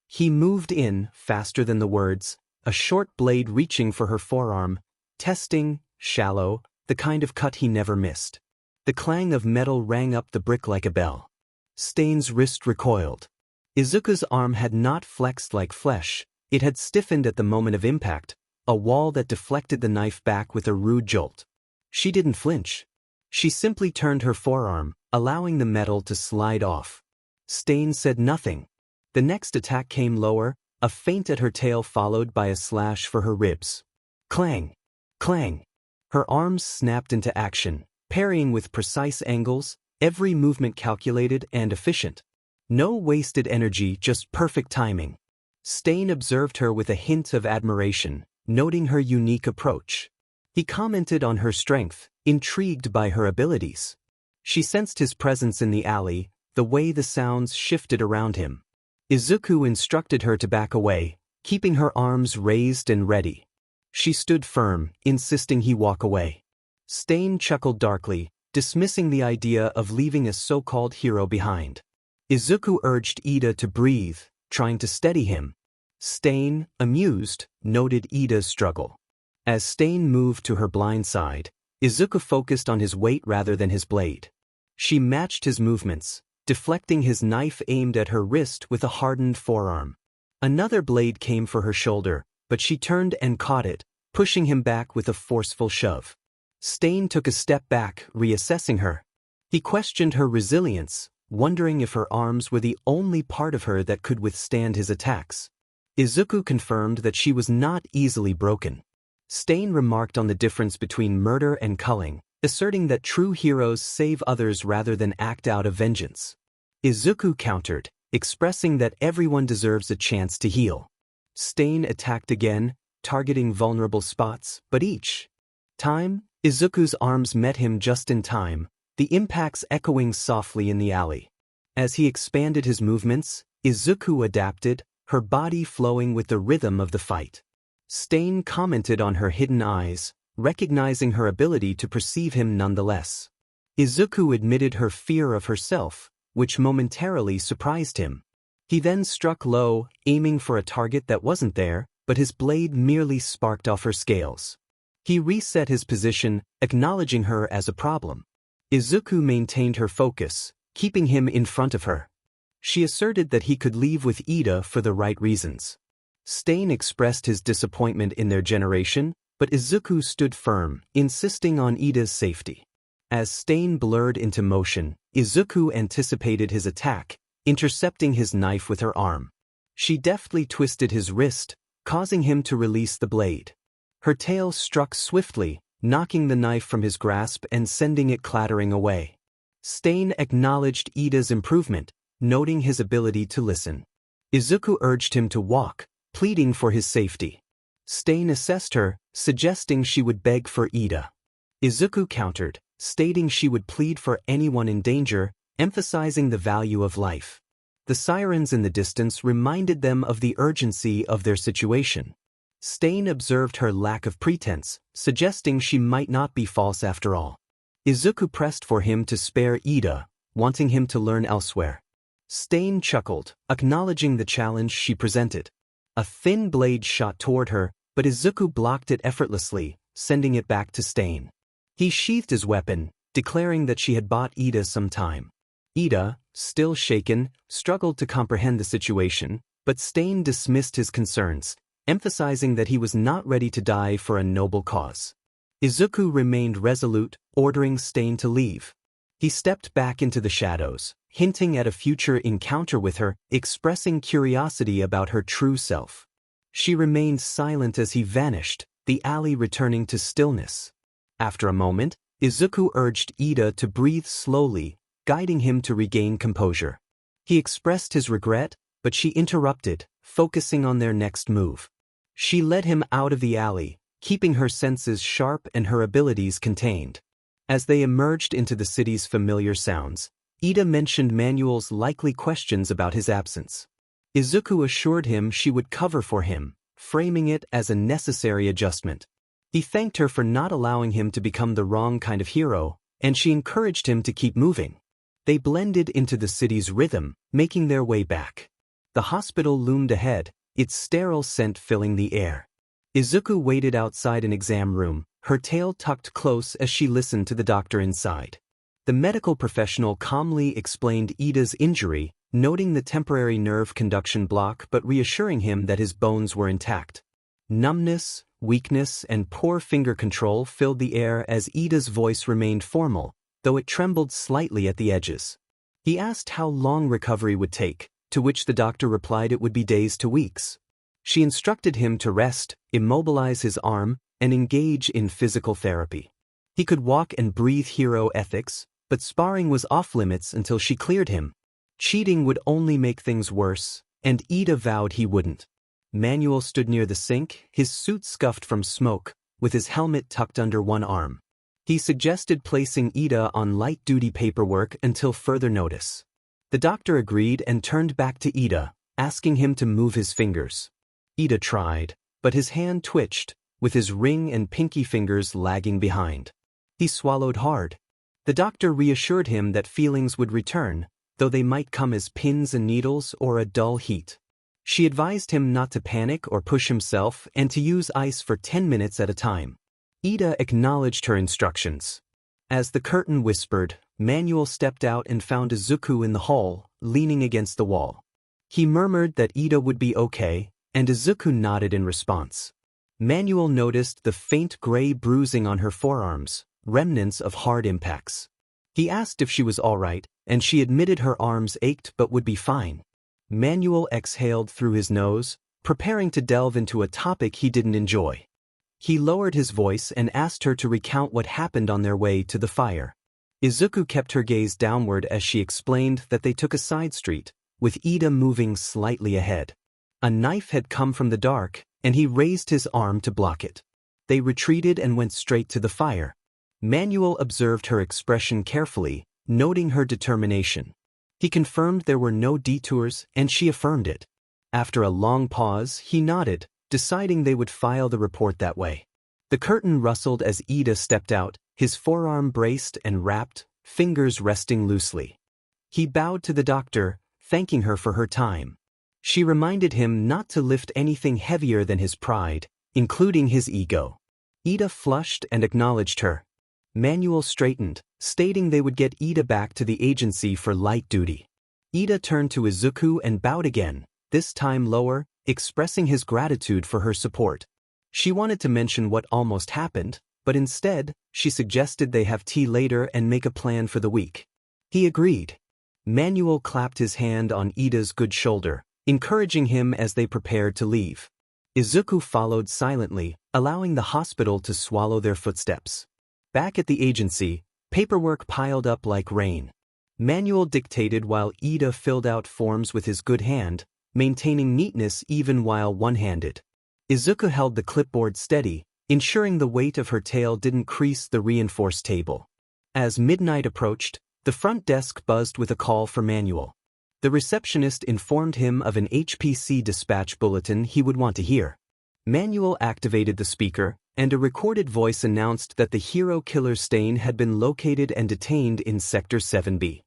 He moved in, faster than the words, a short blade reaching for her forearm, testing, shallow, the kind of cut he never missed. The clang of metal rang up the brick like a bell. Stain's wrist recoiled. Izuku's arm had not flexed like flesh, it had stiffened at the moment of impact, a wall that deflected the knife back with a rude jolt. She didn't flinch. She simply turned her forearm, allowing the metal to slide off. Stain said nothing. The next attack came lower, a feint at her tail followed by a slash for her ribs. Clang! Clang! Her arms snapped into action, parrying with precise angles, every movement calculated and efficient. No wasted energy, just perfect timing. Stain observed her with a hint of admiration, noting her unique approach. He commented on her strength, intrigued by her abilities. She sensed his presence in the alley, the way the sounds shifted around him. Izuku instructed her to back away, keeping her arms raised and ready. She stood firm, insisting he walk away. Stain chuckled darkly, dismissing the idea of leaving a so-called hero behind. Izuku urged Ida to breathe, trying to steady him. Stain, amused, noted Ida's struggle. As Stain moved to her blind side, Izuku focused on his weight rather than his blade. She matched his movements, deflecting his knife aimed at her wrist with a hardened forearm. Another blade came for her shoulder, but she turned and caught it, pushing him back with a forceful shove. Stain took a step back, reassessing her. He questioned her resilience, wondering if her arms were the only part of her that could withstand his attacks. Izuku confirmed that she was not easily broken. Stain remarked on the difference between murder and culling, asserting that true heroes save others rather than act out of vengeance. Izuku countered, expressing that everyone deserves a chance to heal. Stain attacked again, targeting vulnerable spots, but each time, Izuku's arms met him just in time, the impacts echoing softly in the alley. As he expanded his movements, Izuku adapted, her body flowing with the rhythm of the fight. Stain commented on her hidden eyes, recognizing her ability to perceive him nonetheless. Izuku admitted her fear of herself, which momentarily surprised him. He then struck low, aiming for a target that wasn't there, but his blade merely sparked off her scales. He reset his position, acknowledging her as a problem. Izuku maintained her focus, keeping him in front of her. She asserted that he could leave with Ida for the right reasons. Stain expressed his disappointment in their generation, but Izuku stood firm, insisting on Ida's safety. As Stain blurred into motion, Izuku anticipated his attack, intercepting his knife with her arm. She deftly twisted his wrist, causing him to release the blade. Her tail struck swiftly, knocking the knife from his grasp and sending it clattering away. Stain acknowledged Ida's improvement, noting his ability to listen. Izuku urged him to walk, pleading for his safety. Stain assessed her, suggesting she would beg for Ida. Izuku countered, stating she would plead for anyone in danger, emphasizing the value of life. The sirens in the distance reminded them of the urgency of their situation. Stain observed her lack of pretense, suggesting she might not be false after all. Izuku pressed for him to spare Ida, wanting him to learn elsewhere. Stain chuckled, acknowledging the challenge she presented. A thin blade shot toward her, but Izuku blocked it effortlessly, sending it back to Stain. He sheathed his weapon, declaring that she had bought Ida some time. Ida, still shaken, struggled to comprehend the situation, but Stain dismissed his concerns, emphasizing that he was not ready to die for a noble cause. Izuku remained resolute, ordering Stain to leave. He stepped back into the shadows, hinting at a future encounter with her, expressing curiosity about her true self. She remained silent as he vanished, the alley returning to stillness. After a moment, Izuku urged Ida to breathe slowly, guiding him to regain composure. He expressed his regret, but she interrupted, focusing on their next move. She led him out of the alley, keeping her senses sharp and her abilities contained. As they emerged into the city's familiar sounds, Ida mentioned Manuel's likely questions about his absence. Izuku assured him she would cover for him, framing it as a necessary adjustment. He thanked her for not allowing him to become the wrong kind of hero, and she encouraged him to keep moving. They blended into the city's rhythm, making their way back. The hospital loomed ahead, its sterile scent filling the air. Izuku waited outside an exam room, her tail tucked close as she listened to the doctor inside. The medical professional calmly explained Ida's injury, noting the temporary nerve conduction block but reassuring him that his bones were intact. Numbness, weakness, and poor finger control filled the air as Ida's voice remained formal, though it trembled slightly at the edges. He asked how long recovery would take, to which the doctor replied it would be days to weeks. She instructed him to rest, immobilize his arm, and engage in physical therapy. He could walk and breathe hero ethics, but sparring was off-limits until she cleared him. Cheating would only make things worse, and Ida vowed he wouldn't. Manuel stood near the sink, his suit scuffed from smoke, with his helmet tucked under one arm. He suggested placing Ida on light-duty paperwork until further notice. The doctor agreed and turned back to Ida, asking him to move his fingers. Ida tried, but his hand twitched, with his ring and pinky fingers lagging behind. He swallowed hard. The doctor reassured him that feelings would return, though they might come as pins and needles or a dull heat. She advised him not to panic or push himself and to use ice for 10 minutes at a time. Ida acknowledged her instructions. As the curtain whispered, Manuel stepped out and found Izuku in the hall, leaning against the wall. He murmured that Ida would be okay, and Izuku nodded in response. Manuel noticed the faint gray bruising on her forearms, remnants of hard impacts. He asked if she was all right, and she admitted her arms ached but would be fine. Manuel exhaled through his nose, preparing to delve into a topic he didn't enjoy. He lowered his voice and asked her to recount what happened on their way to the fire. Izuku kept her gaze downward as she explained that they took a side street, with Ida moving slightly ahead. A knife had come from the dark, and he raised his arm to block it. They retreated and went straight to the fire. Manuel observed her expression carefully, noting her determination. He confirmed there were no detours, and she affirmed it. After a long pause, he nodded, deciding they would file the report that way. The curtain rustled as Ida stepped out, his forearm braced and wrapped, fingers resting loosely. He bowed to the doctor, thanking her for her time. She reminded him not to lift anything heavier than his pride, including his ego. Ida flushed and acknowledged her. Manuel straightened, stating they would get Ida back to the agency for light duty. Ida turned to Izuku and bowed again, this time lower, expressing his gratitude for her support. She wanted to mention what almost happened, but instead, she suggested they have tea later and make a plan for the week. He agreed. Manuel clapped his hand on Ida's good shoulder, encouraging him as they prepared to leave. Izuku followed silently, allowing the hospital to swallow their footsteps. Back at the agency, paperwork piled up like rain. Manuel dictated while Ida filled out forms with his good hand, maintaining neatness even while one-handed. Izuku held the clipboard steady, ensuring the weight of her tail didn't crease the reinforced table. As midnight approached, the front desk buzzed with a call for Manuel. The receptionist informed him of an HPC dispatch bulletin he would want to hear. Manuel activated the speaker, and a recorded voice announced that the hero killer stain had been located and detained in Sector 7B.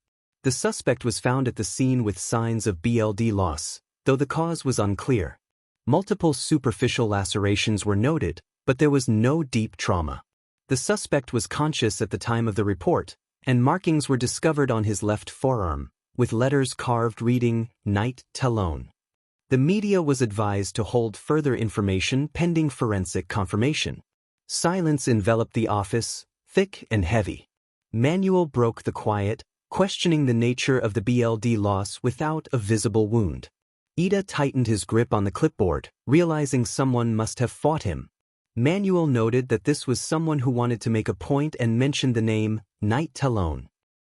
The suspect was found at the scene with signs of BLD loss, though the cause was unclear. Multiple superficial lacerations were noted, but there was no deep trauma. The suspect was conscious at the time of the report, and markings were discovered on his left forearm, with letters carved reading, 𝗀𝗚𝗏. The media was advised to hold further information pending forensic confirmation. Silence enveloped the office, thick and heavy. Manuel broke the quiet, questioning the nature of the BLD loss without a visible wound. Ida tightened his grip on the clipboard, realizing someone must have fought him. Manuel noted that this was someone who wanted to make a point and mentioned the name, 𝗀𝗚𝗏.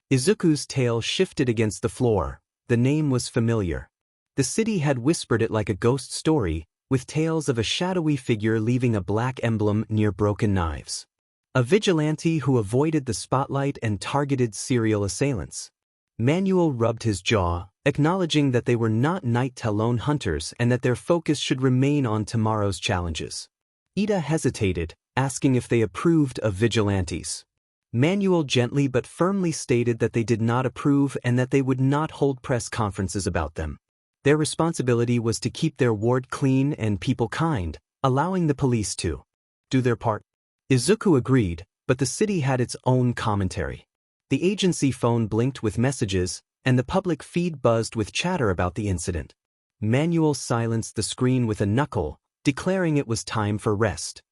Izuku's tail shifted against the floor. The name was familiar. The city had whispered it like a ghost story, with tales of a shadowy figure leaving a black emblem near broken knives. A vigilante who avoided the spotlight and targeted serial assailants. Manuel rubbed his jaw, acknowledging that they were not 𝗀𝗏𝗏 hunters and that their focus should remain on tomorrow's challenges. Ida hesitated, asking if they approved of vigilantes. Manuel gently but firmly stated that they did not approve and that they would not hold press conferences about them. Their responsibility was to keep their ward clean and people kind, allowing the police to do their part. Izuku agreed, but the city had its own commentary. The agency phone blinked with messages, and the public feed buzzed with chatter about the incident. Manuel silenced the screen with a knuckle, declaring it was time for rest.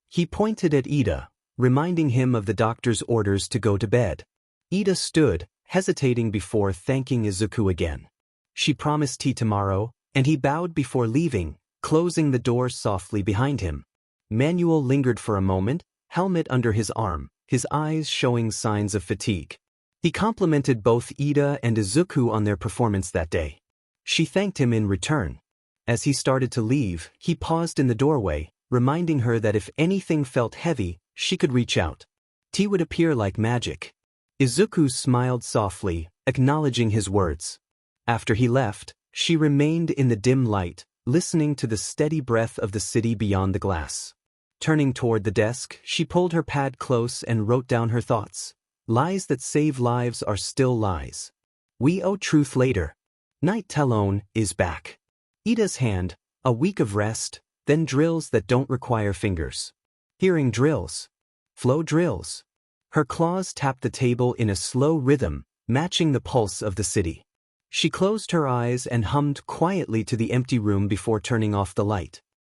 He pointed at Ida, reminding him of the doctor's orders to go to bed. Ida stood, hesitating before thanking Izuku again. She promised tea tomorrow, and he bowed before leaving, closing the door softly behind him. Manuel lingered for a moment, helmet under his arm, his eyes showing signs of fatigue. He complimented both Ida and Izuku on their performance that day. She thanked him in return. As he started to leave, he paused in the doorway, reminding her that if anything felt heavy, she could reach out. Tea would appear like magic. Izuku smiled softly, acknowledging his words. After he left, she remained in the dim light, listening to the steady breath of the city beyond the glass. Turning toward the desk, she pulled her pad close and wrote down her thoughts. Lies that save lives are still lies. We owe truth later. 𝗀𝗏𝗏 is back. Ida's hand, a week of rest, then drills that don't require fingers. Hearing drills. Flow drills. Her claws tapped the table in a slow rhythm, matching the pulse of the city. She closed her eyes and hummed quietly to the empty room before turning off the light.